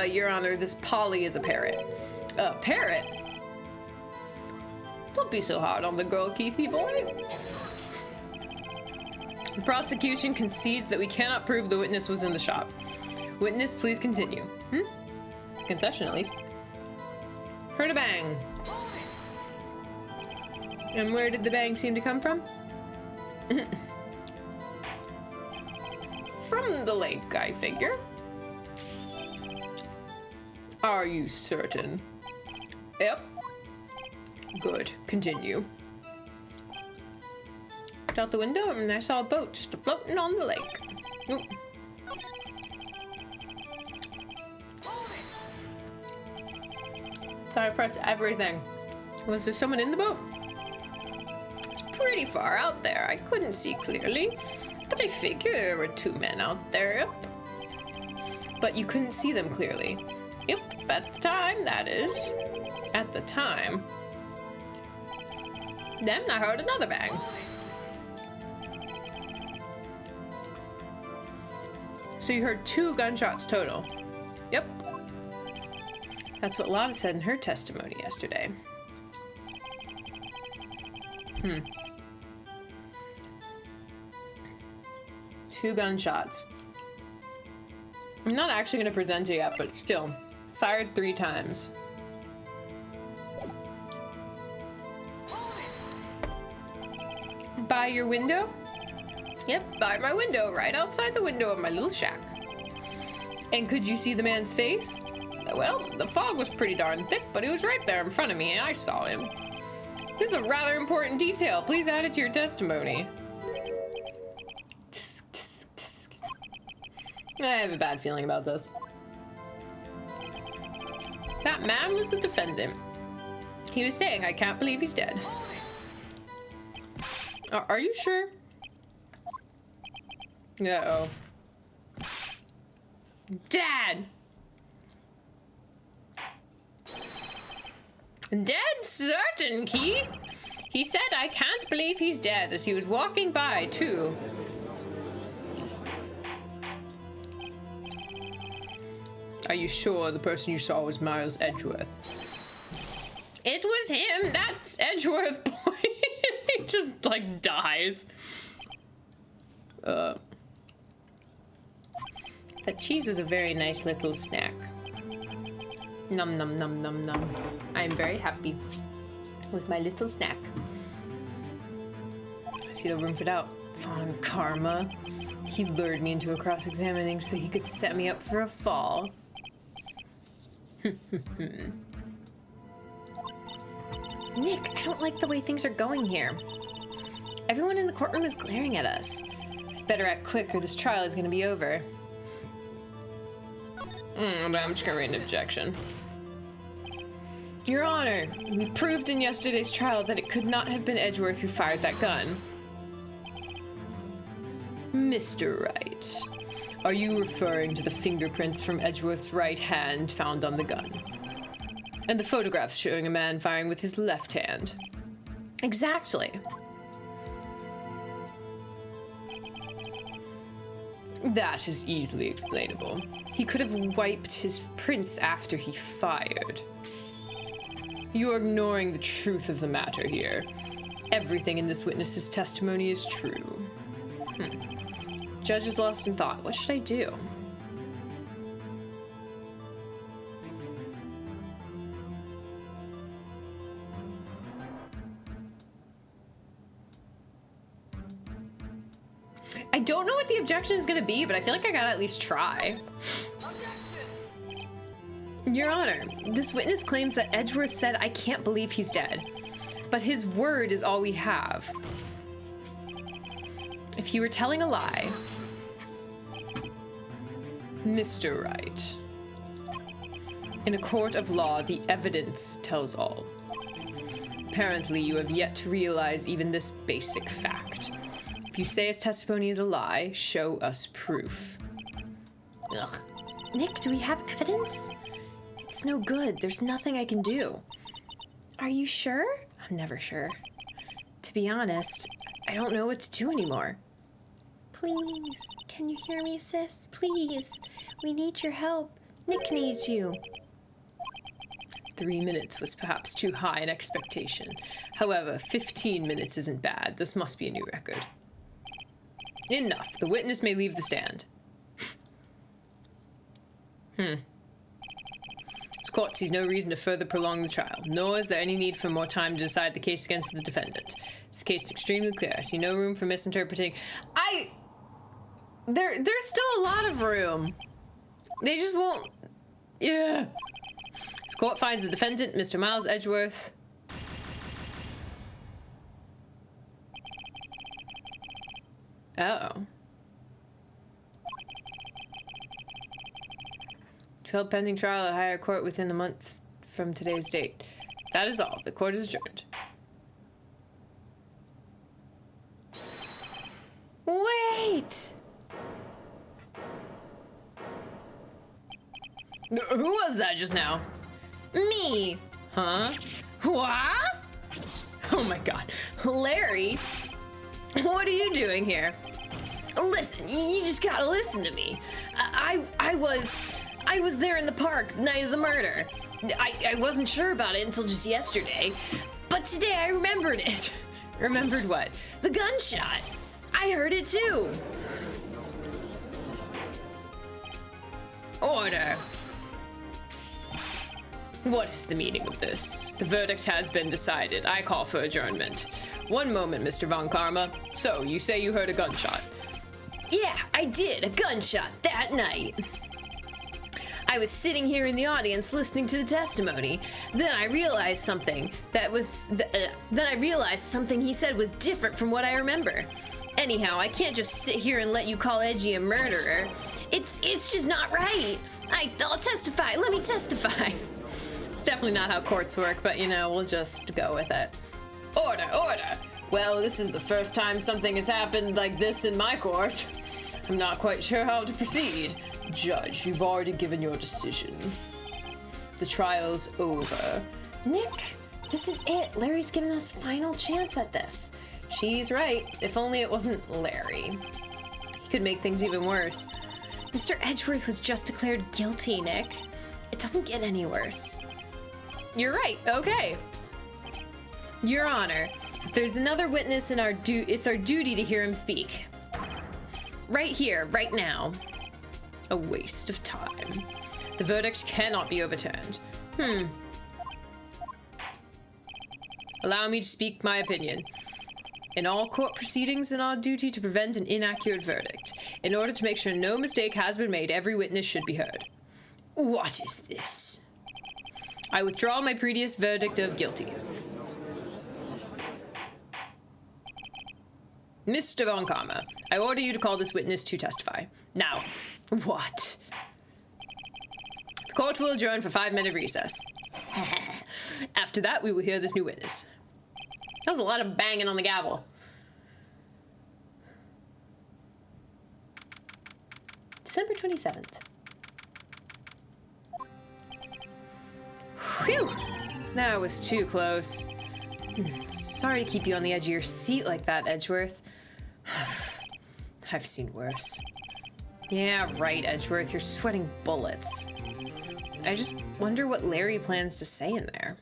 Your Honor, this Polly is a parrot. A parrot? Don't be so hard on the girl, Keithy boy. The prosecution concedes that we cannot prove the witness was in the shop. Witness, please continue. It's a concession, at least. Heard a bang. And where did the bang seem to come from? From the lake, I figure. Are you certain? Yep. Good. Continue. Looked out the window and I saw a boat just floating on the lake. Ooh. Thought I pressed everything. Was there someone in the boat? It's pretty far out there. I couldn't see clearly, but I figure there were 2 men out there. Yep. But you couldn't see them clearly. Yep, at the time, that is. At the time. Then I heard another bang. So you heard 2 gunshots total. Yep. That's what Lotta said in her testimony yesterday. 2 gunshots. I'm not actually going to present it yet, but still. Fired 3 times. By your window? Yep, by my window, right outside the window of my little shack. And could you see the man's face? Well, the fog was pretty darn thick, but he was right there in front of me, and I saw him. This is a rather important detail. Please add it to your testimony. Tisk, tisk, tisk. I have a bad feeling about this. That man was the defendant. He was saying, I can't believe he's dead. Are you sure? Uh-oh. Dad! Dead certain, Keith! He said, I can't believe he's dead, as he was walking by, too. Are you sure the person you saw was Miles Edgeworth? It was him! That's Edgeworth, boy! He just, like, dies. That cheese is a very nice little snack. Num num num num num. I am very happy with my little snack. I see no room for doubt. Von Karma. He lured me into a cross-examining so he could set me up for a fall. Nick, I don't like the way things are going here. Everyone in the courtroom is glaring at us. Better act quick or this trial is going to be over. I'm just going to read an objection. Your Honor, we proved in yesterday's trial that it could not have been Edgeworth who fired that gun. Mr. Wright, are you referring to the fingerprints from Edgeworth's right hand found on the gun? And the photographs showing a man firing with his left hand? Exactly. That is easily explainable. He could have wiped his prints after he fired. You're ignoring the truth of the matter here. Everything in this witness's testimony is true. Judge is lost in thought. What should I do? I don't know what the objection is going to be, but I feel like I gotta at least try. Your Honor, this witness claims that Edgeworth said, I can't believe he's dead. But his word is all we have. If you were telling a lie... Mr. Wright. In a court of law, the evidence tells all. Apparently, you have yet to realize even this basic fact. If you say his testimony is a lie, show us proof. Ugh. Nick, do we have evidence? It's no good. There's nothing I can do. Are you sure? I'm never sure. To be honest, I don't know what to do anymore. Please, can you hear me, sis? Please. We need your help. Nick needs you. 3 minutes was perhaps too high an expectation. However, 15 minutes isn't bad. This must be a new record. Enough. The witness may leave the stand. This court sees no reason to further prolong the trial, nor is there any need for more time to decide the case against the defendant. This case is extremely clear. I see no room for misinterpreting. There's still a lot of room. They just won't... Yeah. This court finds the defendant, Mr. Miles Edgeworth. Oh. Held pending trial at higher court within a month from today's date. That is all. The court is adjourned. Wait! Who was that just now? Me! Huh? What? Oh my god. Larry? What are you doing here? Listen, you just gotta listen to me. I was there in the park the night of the murder. I wasn't sure about it until just yesterday, but today I remembered it. Remembered what? The gunshot. I heard it too. Order. What is the meaning of this? The verdict has been decided. I call for adjournment. One moment, Mr. Von Karma. So, you say you heard a gunshot? Yeah, I did. A gunshot that night. I was sitting here in the audience listening to the testimony. Then I realized something he said was different from what I remember. Anyhow, I can't just sit here and let you call Edgy a murderer. It's just not right. I'll testify. Let me testify. It's definitely not how courts work, but you know, we'll just go with it. Order, order. Well, this is the first time something has happened like this in my court. I'm not quite sure how to proceed. Judge, you've already given your decision. The trial's over. Nick, this is it. Larry's given us final chance at this. She's right. If only it wasn't Larry. He could make things even worse. Mr. Edgeworth was just declared guilty, Nick. It doesn't get any worse. You're right. Okay. Your Honor, if there's another witness in it's our duty to hear him speak. Right here, right now. A waste of time. The verdict cannot be overturned. Allow me to speak my opinion. In all court proceedings, it's our duty to prevent an inaccurate verdict. In order to make sure no mistake has been made, every witness should be heard. What is this? I withdraw my previous verdict of guilty. Mr. Von Karma, I order you to call this witness to testify. Now. What? The court will adjourn for 5-minute recess. After that, we will hear this new witness. That was a lot of banging on the gavel. December 27th. Whew! That was too close. Sorry to keep you on the edge of your seat like that, Edgeworth. I've seen worse. Yeah, right, Edgeworth. You're sweating bullets. I just wonder what Larry plans to say in there.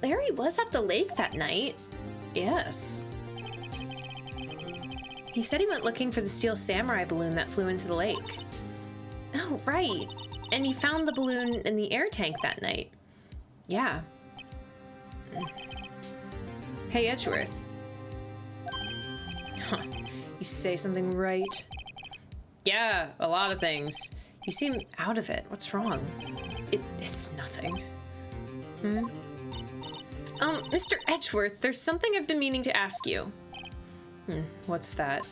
Larry was at the lake that night. Yes. He said he went looking for the steel samurai balloon that flew into the lake. Oh, right. And he found the balloon in the air tank that night. Yeah. Hey, Edgeworth. Huh. You say something right? Yeah, a lot of things. You seem out of it. What's wrong? It's nothing. Mr. Edgeworth, there's something I've been meaning to ask you. What's that?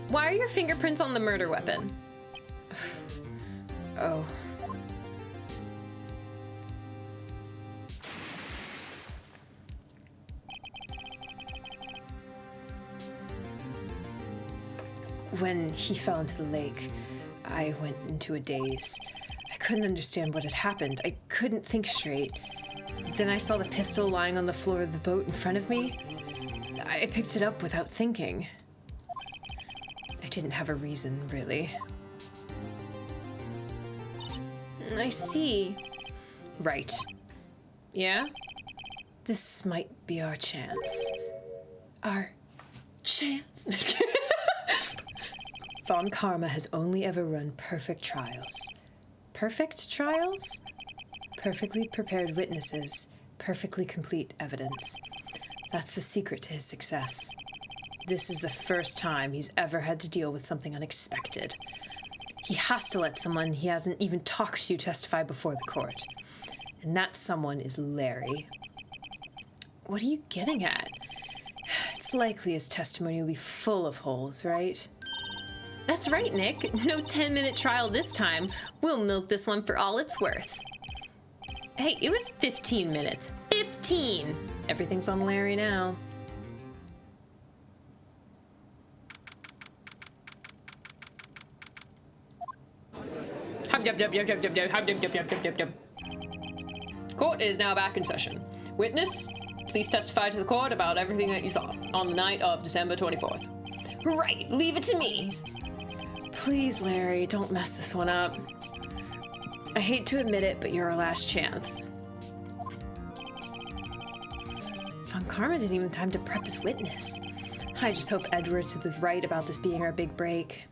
Why are your fingerprints on the murder weapon? Oh. When he fell into the lake, I went into a daze. I couldn't understand what had happened. I couldn't think straight. Then I saw the pistol lying on the floor of the boat in front of me. I picked it up without thinking. I didn't have a reason, really. I see. Right. Yeah? This might be our chance. Our chance? Von Karma has only ever run perfect trials. Perfect trials? Perfectly prepared witnesses, perfectly complete evidence. That's the secret to his success. This is the first time he's ever had to deal with something unexpected. He has to let someone he hasn't even talked to testify before the court. And that someone is Larry. What are you getting at? It's likely his testimony will be full of holes, right? That's right, Nick. No 10-minute trial this time. We'll milk this one for all it's worth. Hey, it was 15 minutes. 15! Everything's on Larry now. Court is now back in session. Witness, please testify to the court about everything that you saw on the night of December 24th. Right, leave it to me. Please, Larry, don't mess this one up. I hate to admit it, but you're our last chance. Von Karma didn't even have time to prep his witness. I just hope Edwards was right about this being our big break.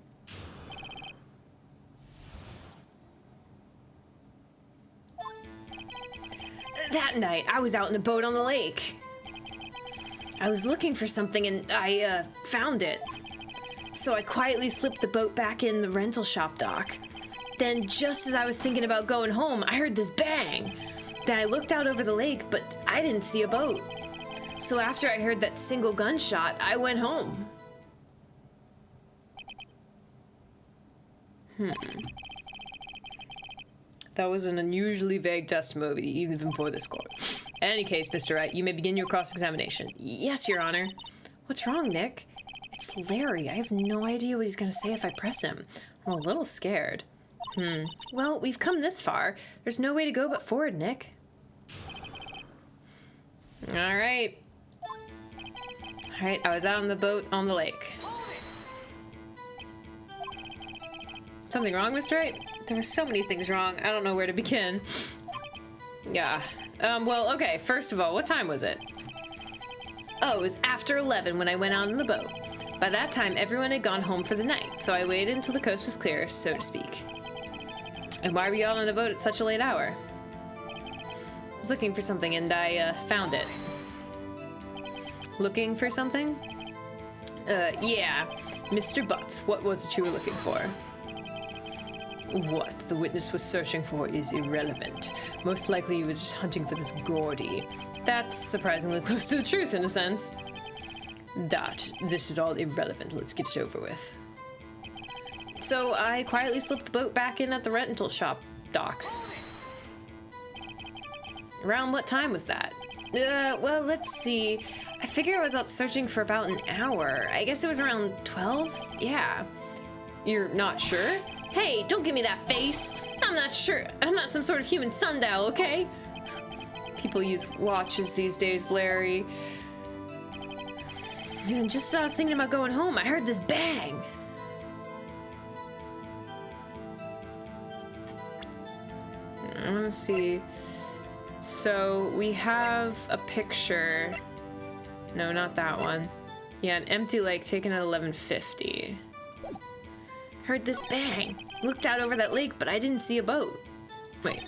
That night, I was out in a boat on the lake. I was looking for something and I found it. So I quietly slipped the boat back in the rental shop dock. Then just as I was thinking about going home, I heard this bang. Then I looked out over the lake, but I didn't see a boat. So after I heard that single gunshot, I went home. That was an unusually vague testimony, even for this court. In any case, Mr. Wright, you may begin your cross-examination. Yes, Your Honor. What's wrong, Nick? It's Larry. I have no idea what he's going to say if I press him. I'm a little scared. Well, we've come this far. There's no way to go but forward, Nick. All right. All right, I was out on the boat on the lake. Something wrong, Mr. Wright? There were so many things wrong. I don't know where to begin. Yeah. Well, okay. First of all, what time was it? Oh, it was after 11 when I went out on the boat. By that time, everyone had gone home for the night, so I waited until the coast was clear, so to speak. And why were you out on a boat at such a late hour? I was looking for something and I found it. Looking for something? Yeah. Mr. Butts, what was it you were looking for? What the witness was searching for is irrelevant. Most likely he was just hunting for this Gordy. That's surprisingly close to the truth in a sense. This is all irrelevant. Let's get it over with. So I quietly slipped the boat back in at the rental shop dock. Around what time was that? Well, let's see. I figure I was out searching for about an hour. I guess it was around 12? Yeah. You're not sure? Hey, don't give me that face. I'm not sure. I'm not some sort of human sundial, okay? People use watches these days, Larry. And just as I was thinking about going home, I heard this bang. I want to see. So we have a picture. No, not that one. Yeah, an empty lake taken at 11:50. Heard this bang. Looked out over that lake, but I didn't see a boat. Wait.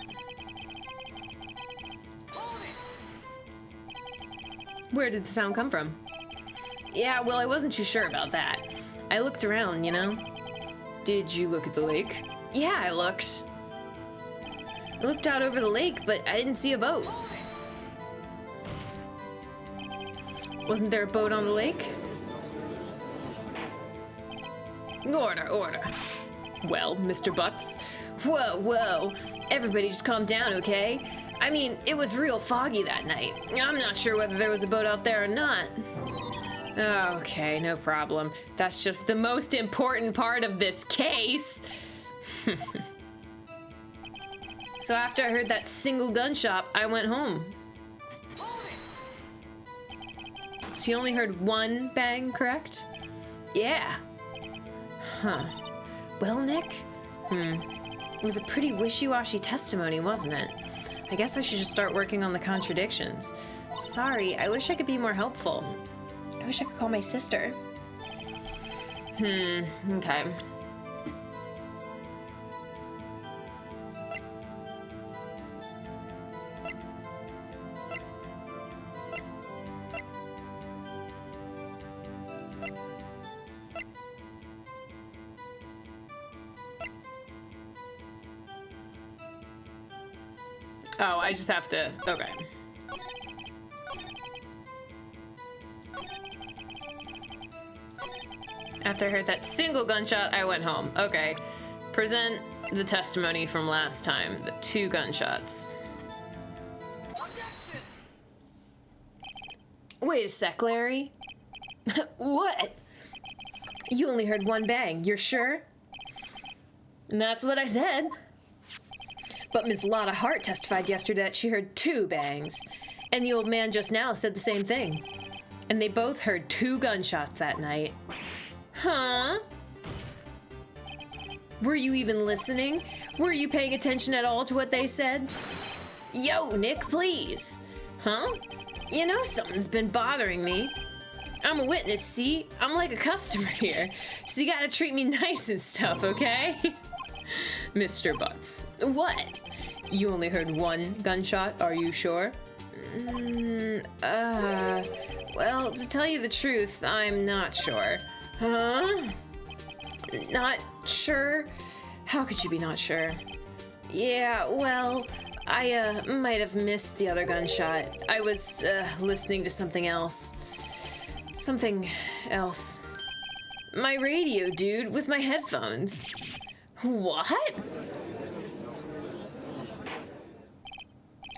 Where did the sound come from? Yeah, well, I wasn't too sure about that. I looked around, you know. Did you look at the lake? Yeah, I looked. I looked out over the lake, but I didn't see a boat. Wasn't there a boat on the lake? Order, order. Well, Mr. Butts. Whoa, whoa. Everybody just calm down, okay? I mean, it was real foggy that night. I'm not sure whether there was a boat out there or not. Okay, no problem. That's just the most important part of this case. So after I heard that single gunshot, I went home. So you only heard one bang, correct? Yeah. Huh. Well, Nick? It was a pretty wishy-washy testimony, wasn't it? I guess I should just start working on the contradictions. Sorry, I wish I could be more helpful. I wish I could call my sister. Okay. Oh, I just have to, okay. After I heard that single gunshot, I went home. Okay. Present the testimony from last time, the 2 gunshots. Wait a sec, Larry. What? You only heard 1 bang, you're sure? And that's what I said. But Ms. Lotta Hart testified yesterday that she heard 2 bangs. And the old man just now said the same thing. And they both heard 2 gunshots that night. Huh? Were you even listening? Were you paying attention at all to what they said? Yo, Nick, please. Huh? You know something's been bothering me. I'm a witness, see? I'm like a customer here. So you gotta treat me nice and stuff, okay? Mr. Butts. What? You only heard 1 gunshot, are you sure? Well, to tell you the truth, I'm not sure. Huh? Not sure? How could you be not sure? Yeah, well, I, might have missed the other gunshot. I was, listening to something else. Something else. My radio, dude, with my headphones. What?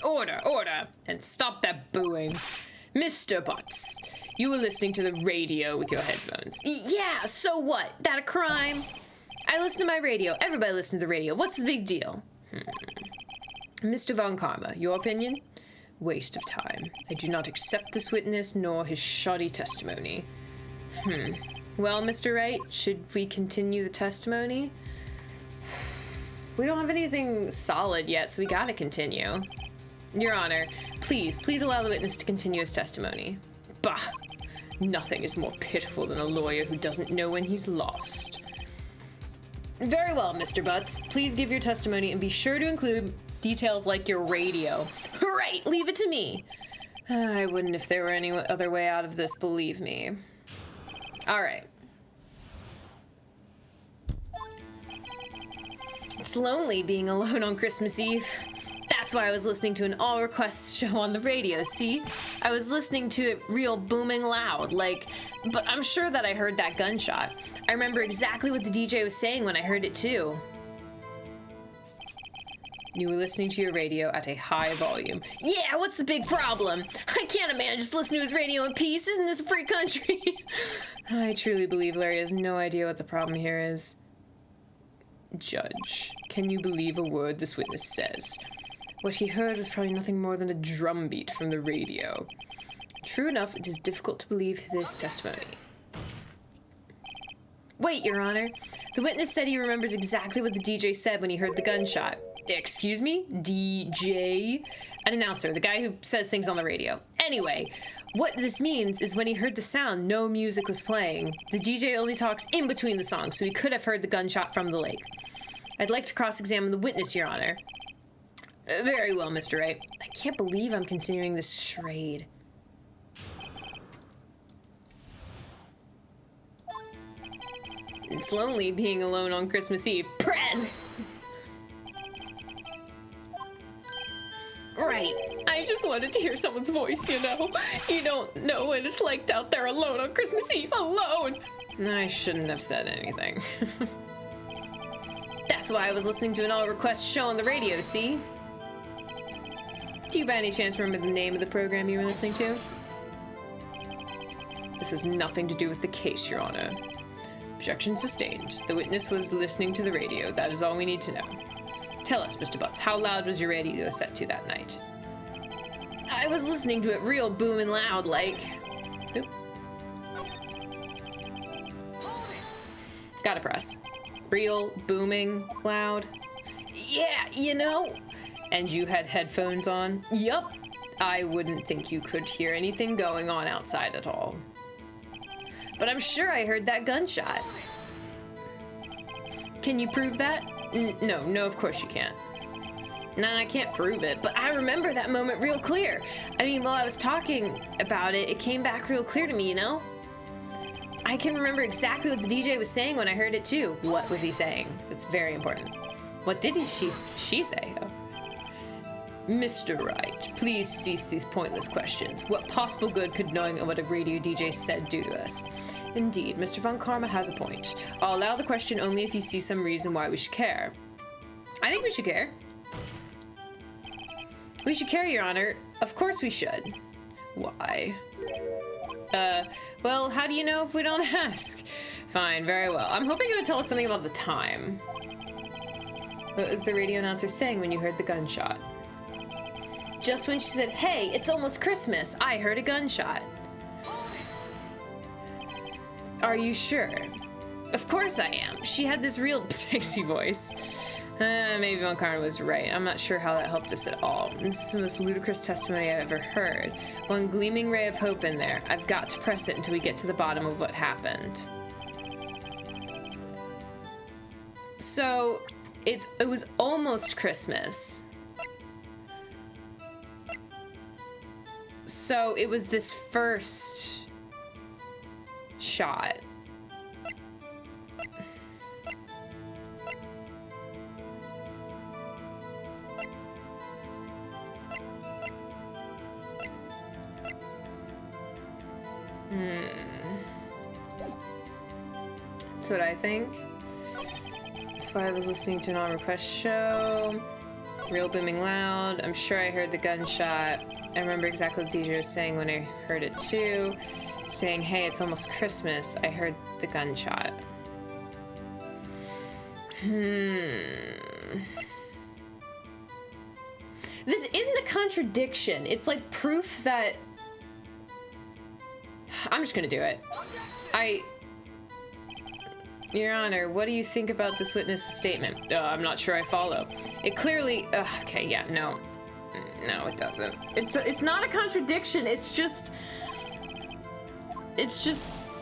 Order, order, and stop that booing. Mr. Butts, you were listening to the radio with your headphones. Yeah, so what? That a crime? I listen to my radio. Everybody listens to the radio. What's the big deal? Mr. Von Karma, your opinion? Waste of time. I do not accept this witness nor his shoddy testimony. Well, Mr. Wright, should we continue the testimony? We don't have anything solid yet, so we gotta continue. Your Honor, please allow the witness to continue his testimony. Bah! Nothing is more pitiful than a lawyer who doesn't know when he's lost. Very well, Mr. Butts. Please give your testimony and be sure to include details like your radio. Right, leave it to me. I wouldn't if there were any other way out of this, believe me. All right. It's lonely being alone on Christmas Eve. That's why I was listening to an all requests show on the radio, see? I was listening to it real booming loud, like, but I'm sure that I heard that gunshot. I remember exactly what the DJ was saying when I heard it too. You were listening to your radio at a high volume. Yeah, what's the big problem? I can't a man just listen to his radio in peace? Isn't this a free country? I truly believe Larry has no idea what the problem here is. Judge, can you believe a word this witness says? What he heard was probably nothing more than a drumbeat from the radio. True enough, it is difficult to believe this testimony. Wait, Your Honor. The witness said he remembers exactly what the DJ said when he heard the gunshot. Excuse me? DJ? An announcer, the guy who says things on the radio. Anyway, what this means is when he heard the sound, no music was playing. The DJ only talks in between the songs, so he could have heard the gunshot from the lake. I'd like to cross-examine the witness, Your Honor. Very well, Mr. Wright. I can't believe I'm continuing this charade. It's lonely being alone on Christmas Eve. Prez! Right. I just wanted to hear someone's voice, you know? You don't know what it's like out there alone on Christmas Eve. Alone! I shouldn't have said anything. That's why I was listening to an all-request show on the radio, see? Do you by any chance remember the name of the program you were listening to? This has nothing to do with the case, Your Honor. Objection sustained. The witness was listening to the radio. That is all we need to know. Tell us, Mr. Butts, how loud was your radio set to that night? I was listening to it real booming loud, like... Oop. Gotta press. Real booming loud? Yeah, you know. And you had headphones on? Yup. I wouldn't think you could hear anything going on outside at all. But I'm sure I heard that gunshot. Can you prove that? No, of course you can't. Nah, I can't prove it, but I remember that moment real clear. I mean, while I was talking about it, it came back real clear to me, you know? I can remember exactly what the DJ was saying when I heard it too. What was he saying? That's very important. What did she say? Oh. Mr. Wright, please cease these pointless questions. What possible good could knowing what a radio DJ said do to us? Indeed, Mr. Von Karma has a point. I'll allow the question only if you see some reason why we should care. I think we should care. We should care, Your Honor. Of course we should. Why? Well, how do you know if we don't ask? Fine, very well. I'm hoping you would tell us something about the time. What was the radio announcer saying when you heard the gunshot? Just when she said, hey, it's almost Christmas, I heard a gunshot. Are you sure? Of course I am. She had this real sexy voice. Maybe Von Karma was right. I'm not sure how that helped us at all. This is the most ludicrous testimony I've ever heard. One gleaming ray of hope in there. I've got to press it until we get to the bottom of what happened. So, it was almost Christmas. So, it was this first shot. That's what I think. That's why I was listening to an on-request show. Real booming loud. I'm sure I heard the gunshot. I remember exactly what the DJ was saying when I heard it too. Saying, hey, it's almost Christmas. I heard the gunshot. This isn't a contradiction. It's like proof that... I'm just gonna do it. Your Honor, what do you think about this witness's statement? I'm not sure I follow. It clearly... okay, yeah, no. No, it doesn't. It's not a contradiction. It's just,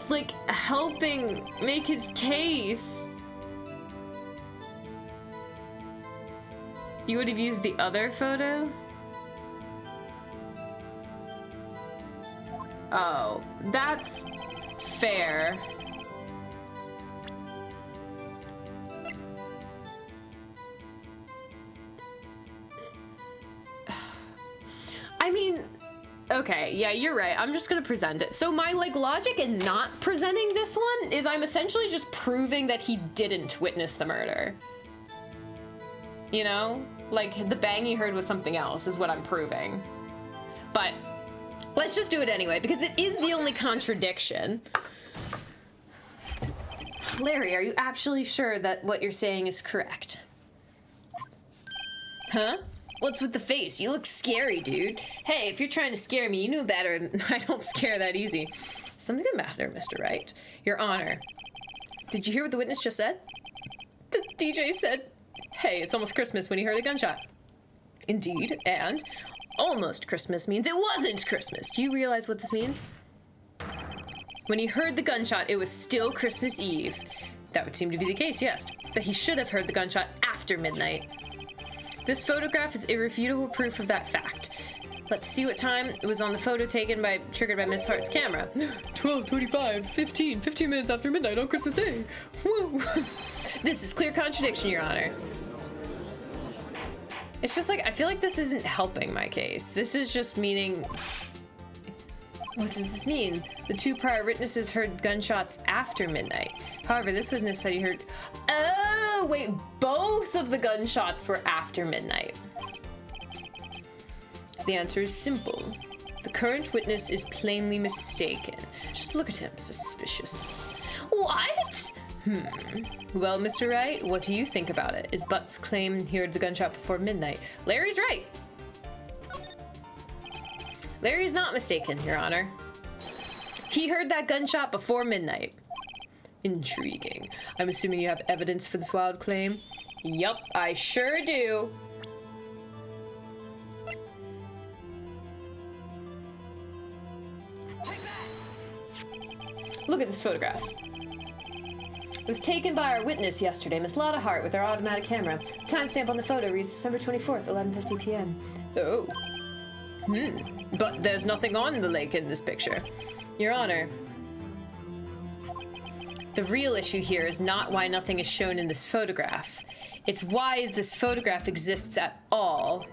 like, helping make his case. You would have used the other photo? Oh, that's fair. I mean, okay, yeah, you're right. I'm just gonna present it. So my, like, logic in not presenting this one is I'm essentially just proving that he didn't witness the murder. You know? Like, the bang he heard was something else is what I'm proving. But let's just do it anyway, because it is the only contradiction. Larry, are you actually sure that what you're saying is correct? Huh? What's with the face? You look scary, dude. Hey, if you're trying to scare me, you knew better. I don't scare that easy. Something the matter, Mr. Wright? Your Honor. Did you hear what the witness just said? The DJ said, hey, it's almost Christmas when he heard a gunshot. Indeed, and almost Christmas means it wasn't Christmas. Do you realize what this means? When he heard the gunshot, it was still Christmas Eve. That would seem to be the case, yes. But he should have heard the gunshot after midnight. This photograph is irrefutable proof of that fact. Let's see what time it was on the photo triggered by Miss Hart's camera. 12:25, 15 minutes after midnight on Christmas Day. Woo. This is clear contradiction, Your Honor. It's just like, I feel like this isn't helping my case. This is just meaning... What does this mean? The 2 prior witnesses heard gunshots after midnight. However, this witness said he heard... Oh, wait, both of the gunshots were after midnight. The answer is simple. The current witness is plainly mistaken. Just look at him, suspicious. What? Well, Mr. Wright, what do you think about it? Is Butts' claim he heard the gunshot before midnight? Larry's right. Larry's not mistaken, Your Honor. He heard that gunshot before midnight. Intriguing. I'm assuming you have evidence for this wild claim? Yup, I sure do. Look at this photograph. It was taken by our witness yesterday, Miss Lotta Hart, with our automatic camera. The timestamp on the photo reads December 24th, 11:50 p.m. Oh. But there's nothing on the lake in this picture. Your Honor, the real issue here is not why nothing is shown in this photograph. It's why this photograph exists at all.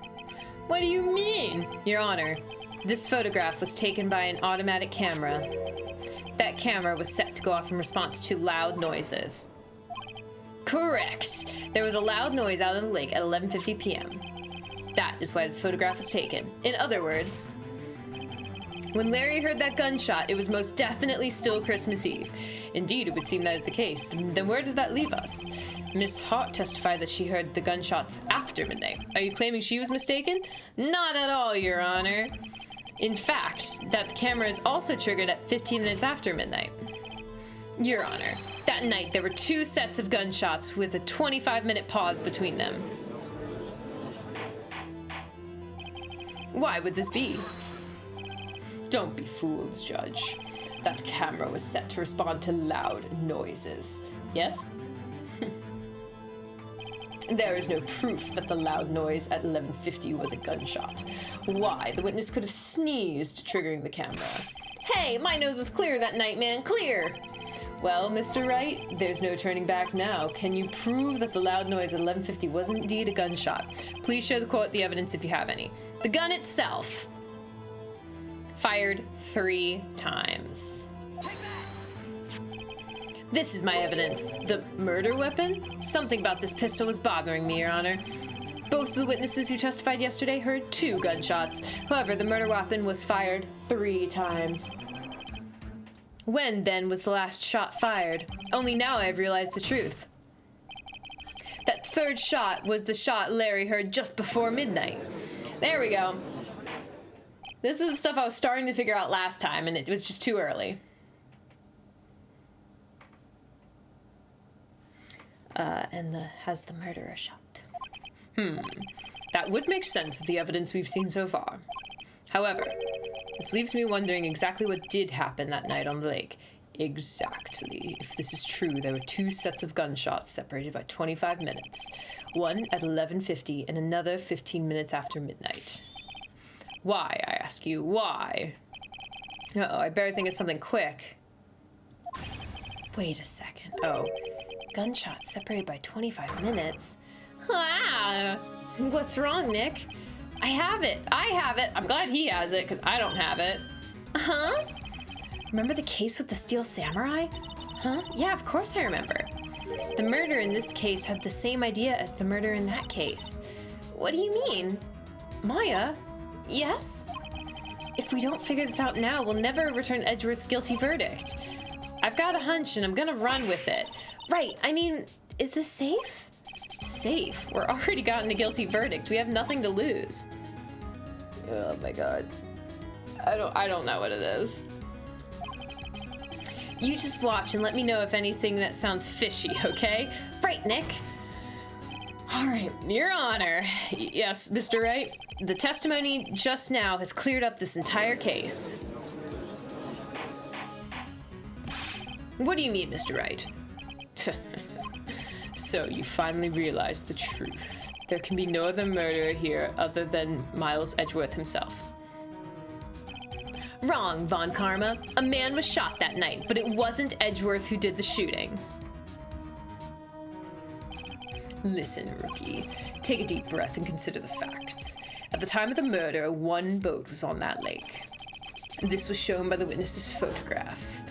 What do you mean? Your Honor, this photograph was taken by an automatic camera. That camera was set to go off in response to loud noises. Correct. There was a loud noise out on the lake at 11:50 p.m. That is why this photograph was taken. In other words, when Larry heard that gunshot, it was most definitely still Christmas Eve. Indeed, it would seem that is the case. Then where does that leave us? Miss Hart testified that she heard the gunshots after midnight. Are you claiming she was mistaken? Not at all, Your Honor. In fact, that the camera is also triggered at 15 minutes after midnight. Your Honor, that night there were 2 sets of gunshots with a 25-minute pause between them. Why would this be? Don't be fools, Judge. That camera was set to respond to loud noises. Yes? There is no proof that the loud noise at 11:50 was a gunshot. Why? The witness could have sneezed, triggering the camera. Hey, my nose was clear that night, man. Clear! Well, Mr. Wright, there's no turning back now. Can you prove that the loud noise at 11:50 was indeed a gunshot? Please show the evidence if you have any. The gun itself fired 3 times. This is my evidence. The murder weapon? Something about this pistol was bothering me, Your Honor. Both the witnesses who testified yesterday heard 2 gunshots. However, the murder weapon was fired 3 times. When, then, was the last shot fired? Only now I've realized the truth. That 3rd shot was the shot Larry heard just before midnight. There we go. This is the stuff I was starting to figure out last time, and it was just too early. And has the murderer shot? That would make sense of the evidence we've seen so far. However, this leaves me wondering exactly what did happen that night on the lake. Exactly. If this is true, there were 2 sets of gunshots separated by 25 minutes. One at 11:50 and another 15 minutes after midnight. Why, I ask you, why? Uh-oh, I better think of something quick. Wait a second. Oh, gunshots separated by 25 minutes? Ah! What's wrong, Nick? I have it. I'm glad he has it, because I don't have it. Huh? Remember the case with the steel samurai? Huh? Yeah, of course I remember. The murder in this case had the same idea as the murder in that case. What do you mean? Maya? Yes? If we don't figure this out now, we'll never return Edgeworth's guilty verdict. I've got a hunch and I'm gonna run with it. Right, I mean, is this safe? Safe? We're already gotten a guilty verdict. We have nothing to lose. Oh my god. I don't know what it is. You just watch and let me know if anything that sounds fishy, okay? Right, Nick? All right, Your Honor. Yes, Mr. Wright? The testimony just now has cleared up this entire case. What do you mean, Mr. Wright? So you finally realized the truth. There can be no other murderer here other than Miles Edgeworth himself. Wrong, Von Karma. A man was shot that night, but it wasn't Edgeworth who did the shooting. Listen, rookie. Take a deep breath and consider the facts. At the time of the murder, 1 boat was on that lake. This was shown by the witness's photograph.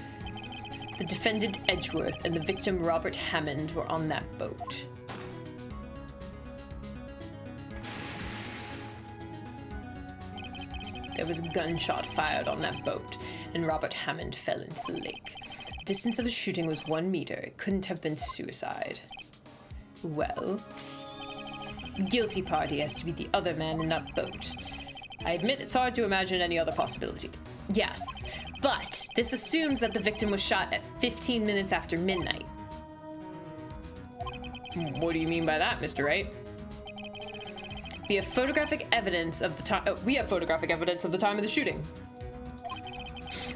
The defendant Edgeworth and the victim Robert Hammond were on that boat. There was a gunshot fired on that boat, and Robert Hammond fell into the lake. The distance of the shooting was 1 meter. It couldn't have been suicide. Well, the guilty party has to be the other man in that boat. I admit it's hard to imagine any other possibility. Yes, but this assumes that the victim was shot at 15 minutes after midnight. What do you mean by that, Mr. Wright? We have photographic evidence of the time. We have photographic evidence of the time of the shooting.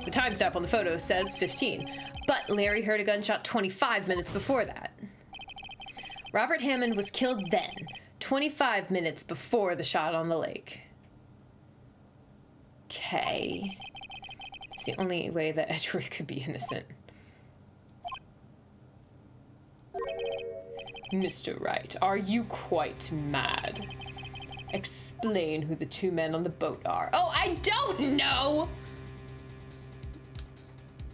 The timestamp on the photo says 15, but Larry heard a gunshot 25 minutes before that. Robert Hammond was killed then, 25 minutes before the shot on the lake. Okay. It's the only way that Edgeworth could be innocent. Mr. Wright, are you quite mad? Explain who the two men on the boat are. Oh, I don't know!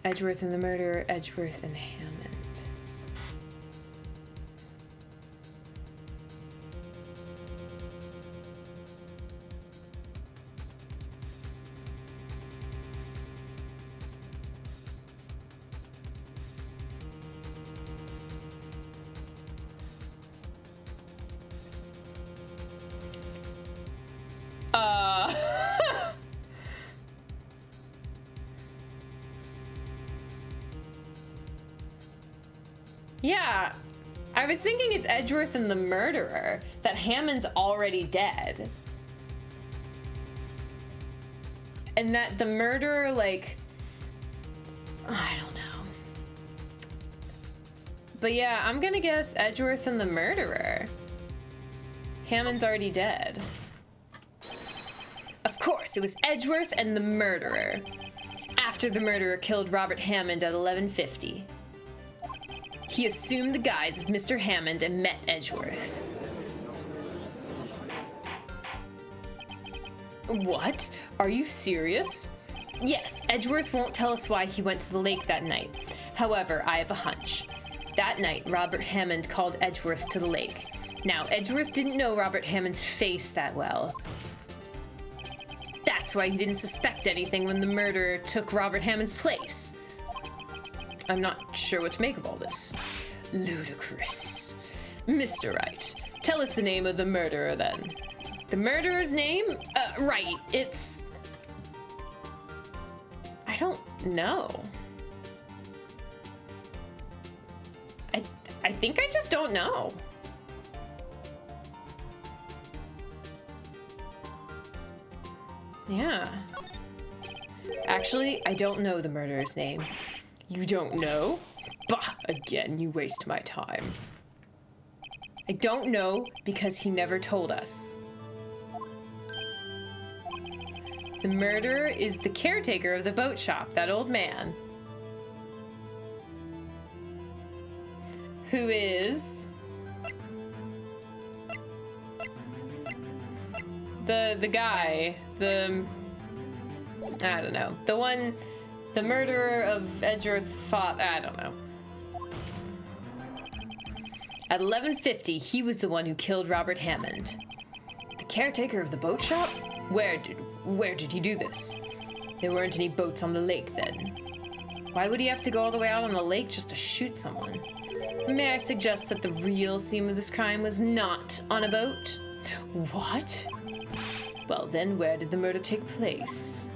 Edgeworth and the murderer, Edgeworth and Hammond. Yeah, I was thinking it's Edgeworth and the murderer, that Hammond's already dead. And that the murderer, like, I don't know. But yeah, I'm gonna guess Edgeworth and the murderer. Hammond's already dead. Of course, it was Edgeworth and the murderer. After the murderer killed Robert Hammond at 11:50. He assumed the guise of Mr. Hammond and met Edgeworth. What? Are you serious? Yes, Edgeworth won't tell us why he went to the lake that night. However, I have a hunch. That night, Robert Hammond called Edgeworth to the lake. Now, Edgeworth didn't know Robert Hammond's face that well. That's why he didn't suspect anything when the murderer took Robert Hammond's place. I'm not sure what to make of all this. Ludicrous. Mr. Wright, tell us the name of the murderer then. The murderer's name? Right, it's... I don't know. I think I just don't know. Yeah. Actually, I don't know the murderer's name. You don't know? Bah, again, you waste my time. I don't know because he never told us. The murderer is the caretaker of the boat shop, that old man. Who is... The guy, I don't know. The one... The murderer of Edgeworth's father, I don't know. At 11:50, he was the one who killed Robert Hammond. The caretaker of the boat shop? Where did he do this? There weren't any boats on the lake then. Why would he have to go all the way out on the lake just to shoot someone? May I suggest that the real scene of this crime was not on a boat? What? Well then, where did the murder take place?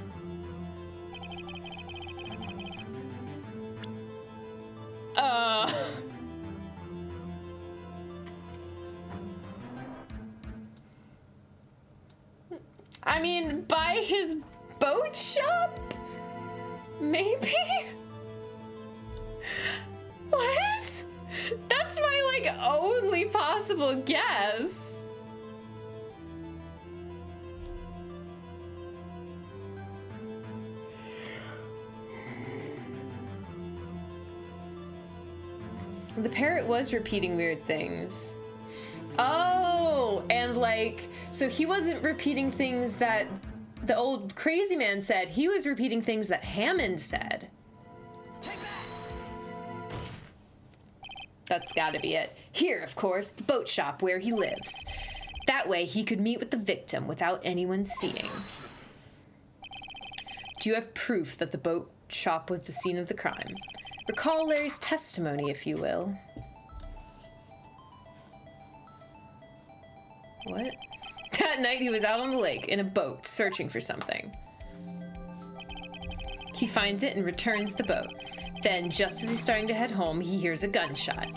I mean, by his boat shop? Maybe? What? That's my, like, only possible guess. The parrot was repeating weird things. Oh, and like, so he wasn't repeating things that The old crazy man said he was repeating things that Hammond said. That's gotta be it. Here, of course, the boat shop where he lives. That way he could meet with the victim without anyone seeing. Do you have proof that the boat shop was the scene of the crime? Recall Larry's testimony, if you will. What? That night he was out on the lake in a boat searching for something. He finds it and returns the boat. Then, just as he's starting to head home, he hears a gunshot.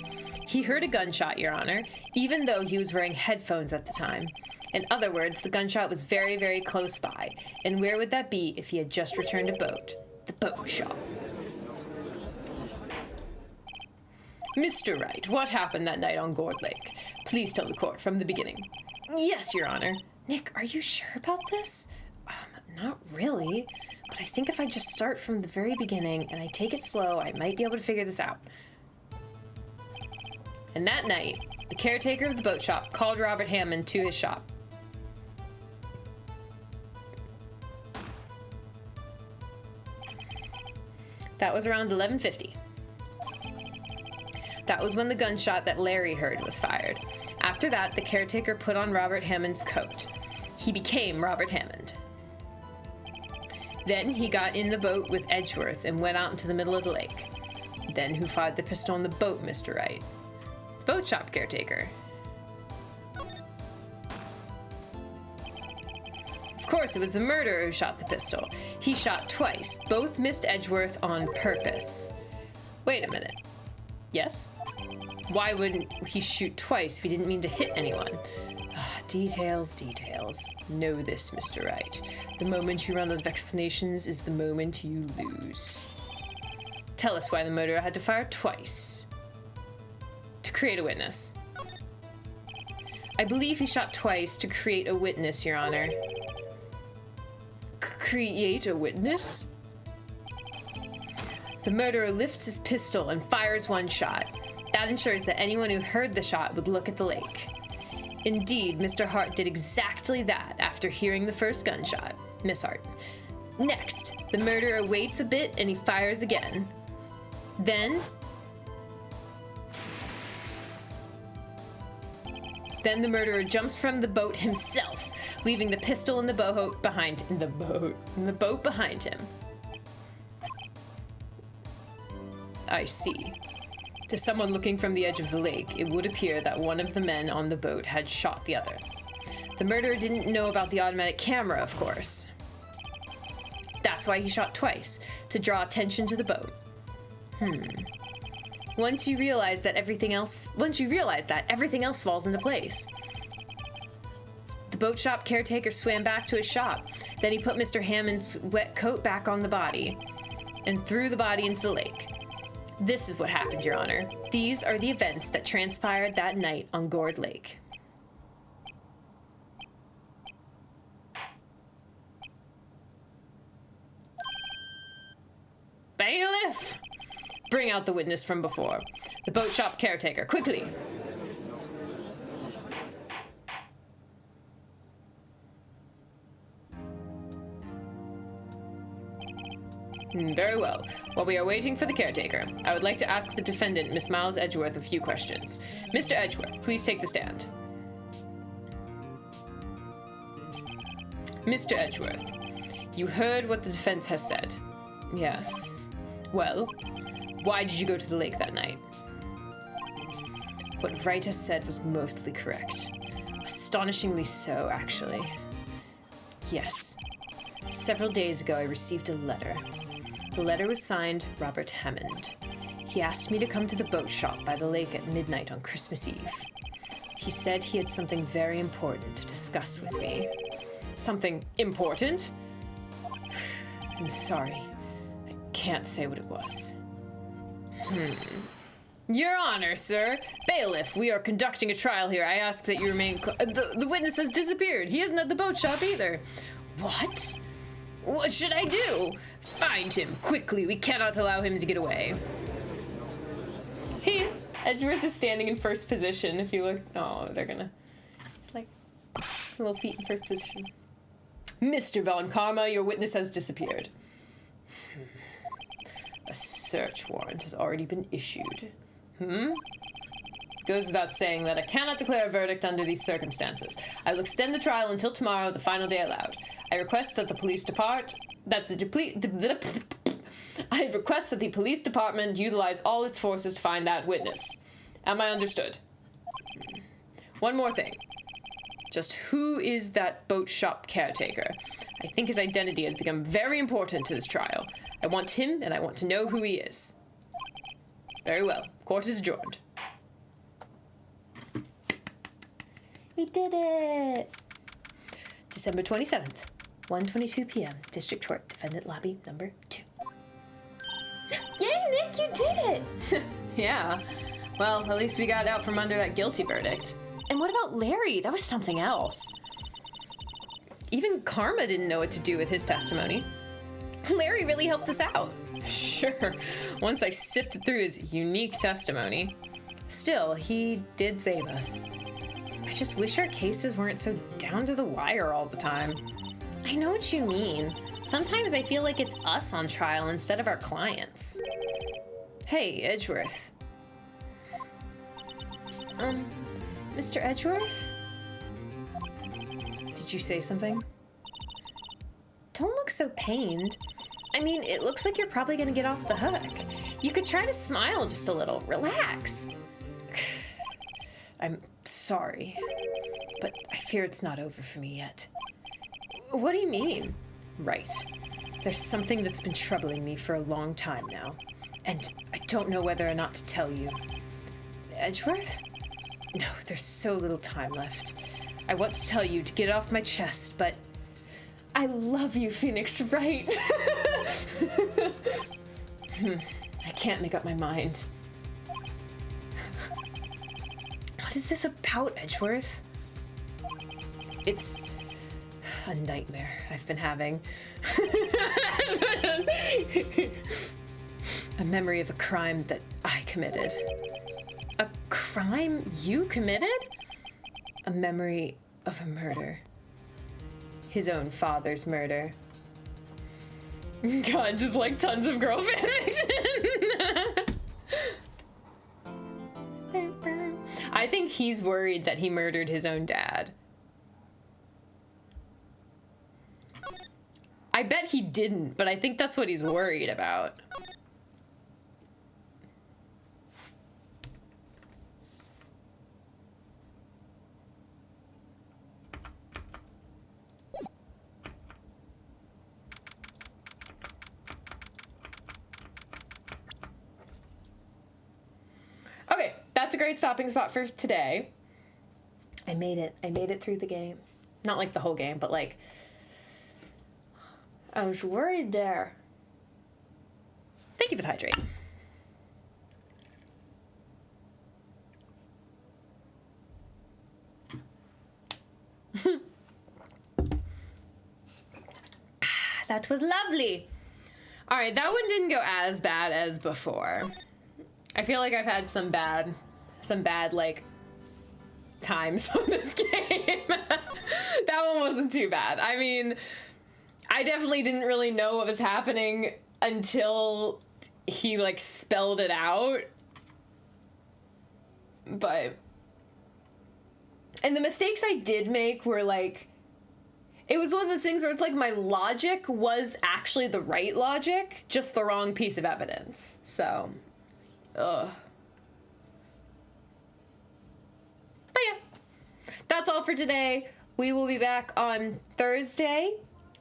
He heard a gunshot, Your Honor, even though he was wearing headphones at the time. In other words, the gunshot was very, very close by. And where would that be if he had just returned a boat? The boat shop. Mr. Wright, what happened that night on Gourd Lake? Please tell the court from the beginning. Yes, Your Honor. Nick, are you sure about this? Not really. But I think if I just start from the very beginning and I take it slow, I might be able to figure this out. And that night, the caretaker of the boat shop called Robert Hammond to his shop. That was around 11:50. That was when the gunshot that Larry heard was fired. After that, the caretaker put on Robert Hammond's coat. He became Robert Hammond. Then he got in the boat with Edgeworth and went out into the middle of the lake. Then who fired the pistol on the boat, Mr. Wright? The boat shop caretaker. Of course, it was the murderer who shot the pistol. He shot twice. Both missed Edgeworth on purpose. Wait a minute. Yes? Why wouldn't he shoot twice if he didn't mean to hit anyone? Details, details. Know this, Mr. Wright. The moment you run out of explanations is the moment you lose. Tell us why the murderer had to fire twice. To create a witness. I believe he shot twice to create a witness, Your Honor. Create a witness? The murderer lifts his pistol and fires one shot. That ensures that anyone who heard the shot would look at the lake. Indeed, Mr. Hart did exactly that after hearing the first gunshot. Miss Hart. Next, the murderer waits a bit and he fires again. Then the murderer jumps from the boat himself, leaving the pistol in the boat behind him. I see. To someone looking from the edge of the lake, it would appear that one of the men on the boat had shot the other. The murderer didn't know about the automatic camera, of course. That's why he shot twice, to draw attention to the boat. Once you realize that, everything else falls into place. The boat shop caretaker swam back to his shop. Then he put Mr. Hammond's wet coat back on the body and threw the body into the lake. This is what happened, Your Honor. These are the events that transpired that night on Gourd Lake. Bailiff! Bring out the witness from before. The boat shop caretaker, quickly! Very well. While we are waiting for the caretaker, I would like to ask the defendant, Miss Miles Edgeworth, a few questions. Mr. Edgeworth, please take the stand. Mr. Edgeworth, you heard what the defense has said. Yes. Well, why did you go to the lake that night? What Wright has said was mostly correct. Astonishingly so, actually. Yes. Several days ago, I received a letter. The letter was signed Robert Hammond. He asked me to come to the boat shop by the lake at midnight on Christmas Eve. He said he had something very important to discuss with me. Something important? I'm sorry. I can't say what it was. Your Honor, sir. Bailiff, we are conducting a trial here. I ask that you remain... The witness has disappeared. He isn't at the boat shop either. What? What should I do? Find him, quickly. We cannot allow him to get away. Hey, Edgeworth is standing in first position. If you look... Oh, they're gonna... It's like... Little feet in first position. Mr. Von Karma, your witness has disappeared. A search warrant has already been issued. Goes without saying that I cannot declare a verdict under these circumstances. I will extend the trial until tomorrow, the final day allowed. I request that the police department utilize all its forces to find that witness. Am I understood? One more thing. Just who is that boat shop caretaker? I think his identity has become very important to this trial. I want him, and I want to know who he is. Very well. Court is adjourned. We did it! December 27th, 1:22 p.m. District Court, Defendant Lobby number 2. Yay, Nick, you did it! Yeah. Well, at least we got out from under that guilty verdict. And what about Larry? That was something else. Even Karma didn't know what to do with his testimony. Larry really helped us out. Sure, once I sifted through his unique testimony. Still, he did save us. I just wish our cases weren't so down to the wire all the time. I know what you mean. Sometimes I feel like it's us on trial instead of our clients. Hey, Edgeworth. Mr. Edgeworth? Did you say something? Don't look so pained. I mean, it looks like you're probably gonna get off the hook. You could try to smile just a little. Relax. I'm sorry, but I fear it's not over for me yet. What do you mean? Right. There's something that's been troubling me for a long time now, and I don't know whether or not to tell you. Edgeworth? No, there's so little time left. I want to tell you to get it off my chest, but I love you, Phoenix Wright. I can't make up my mind. What is this about, Edgeworth? It's a nightmare I've been having. A memory of a crime that I committed. A crime you committed? A memory of a murder. His own father's murder. God, just like tons of girl fanfiction. I think he's worried that he murdered his own dad. I bet he didn't, but I think that's what he's worried about. Okay, that's a great stopping spot for today. I made it. I made it through the game. Not like the whole game, but like, I was worried there. Thank you for the hydrate. That was lovely. All right, that one didn't go as bad as before. I feel like I've had some bad like times on this game. That one wasn't too bad. I mean, I definitely didn't really know what was happening until he like spelled it out. But, and the mistakes I did make were like, it was one of those things where it's like my logic was actually the right logic, just the wrong piece of evidence. So, ugh. But yeah, that's all for today. We will be back on Thursday,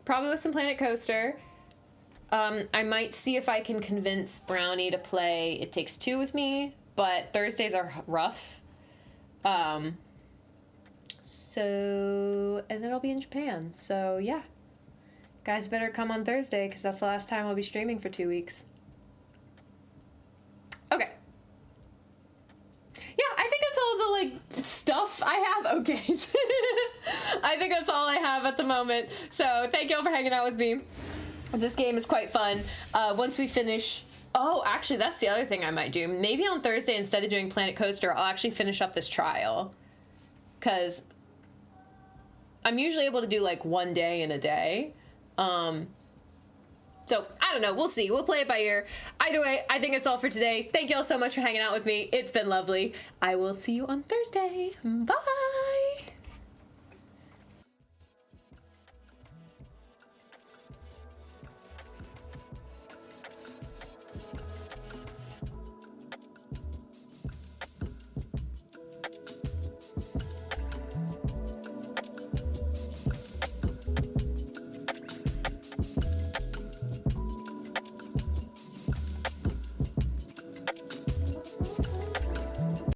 probably with some Planet Coaster. I might see if I can convince Brownie to play It Takes Two with me, but Thursdays are rough. So, and then I'll be in Japan. So yeah, guys better come on Thursday because that's the last time I'll be streaming for 2 weeks. Okay. Yeah, I think that's all the like stuff I have. Okay. I think that's all I have at the moment. So thank you all for hanging out with me. This game is quite fun. Once we finish, oh, actually that's the other thing I might do. Maybe on Thursday, instead of doing Planet Coaster, I'll actually finish up this trial. Cause I'm usually able to do like one day in a day. So, I don't know. We'll see. We'll play it by ear. Either way, I think it's all for today. Thank you all so much for hanging out with me. It's been lovely. I will see you on Thursday. Bye!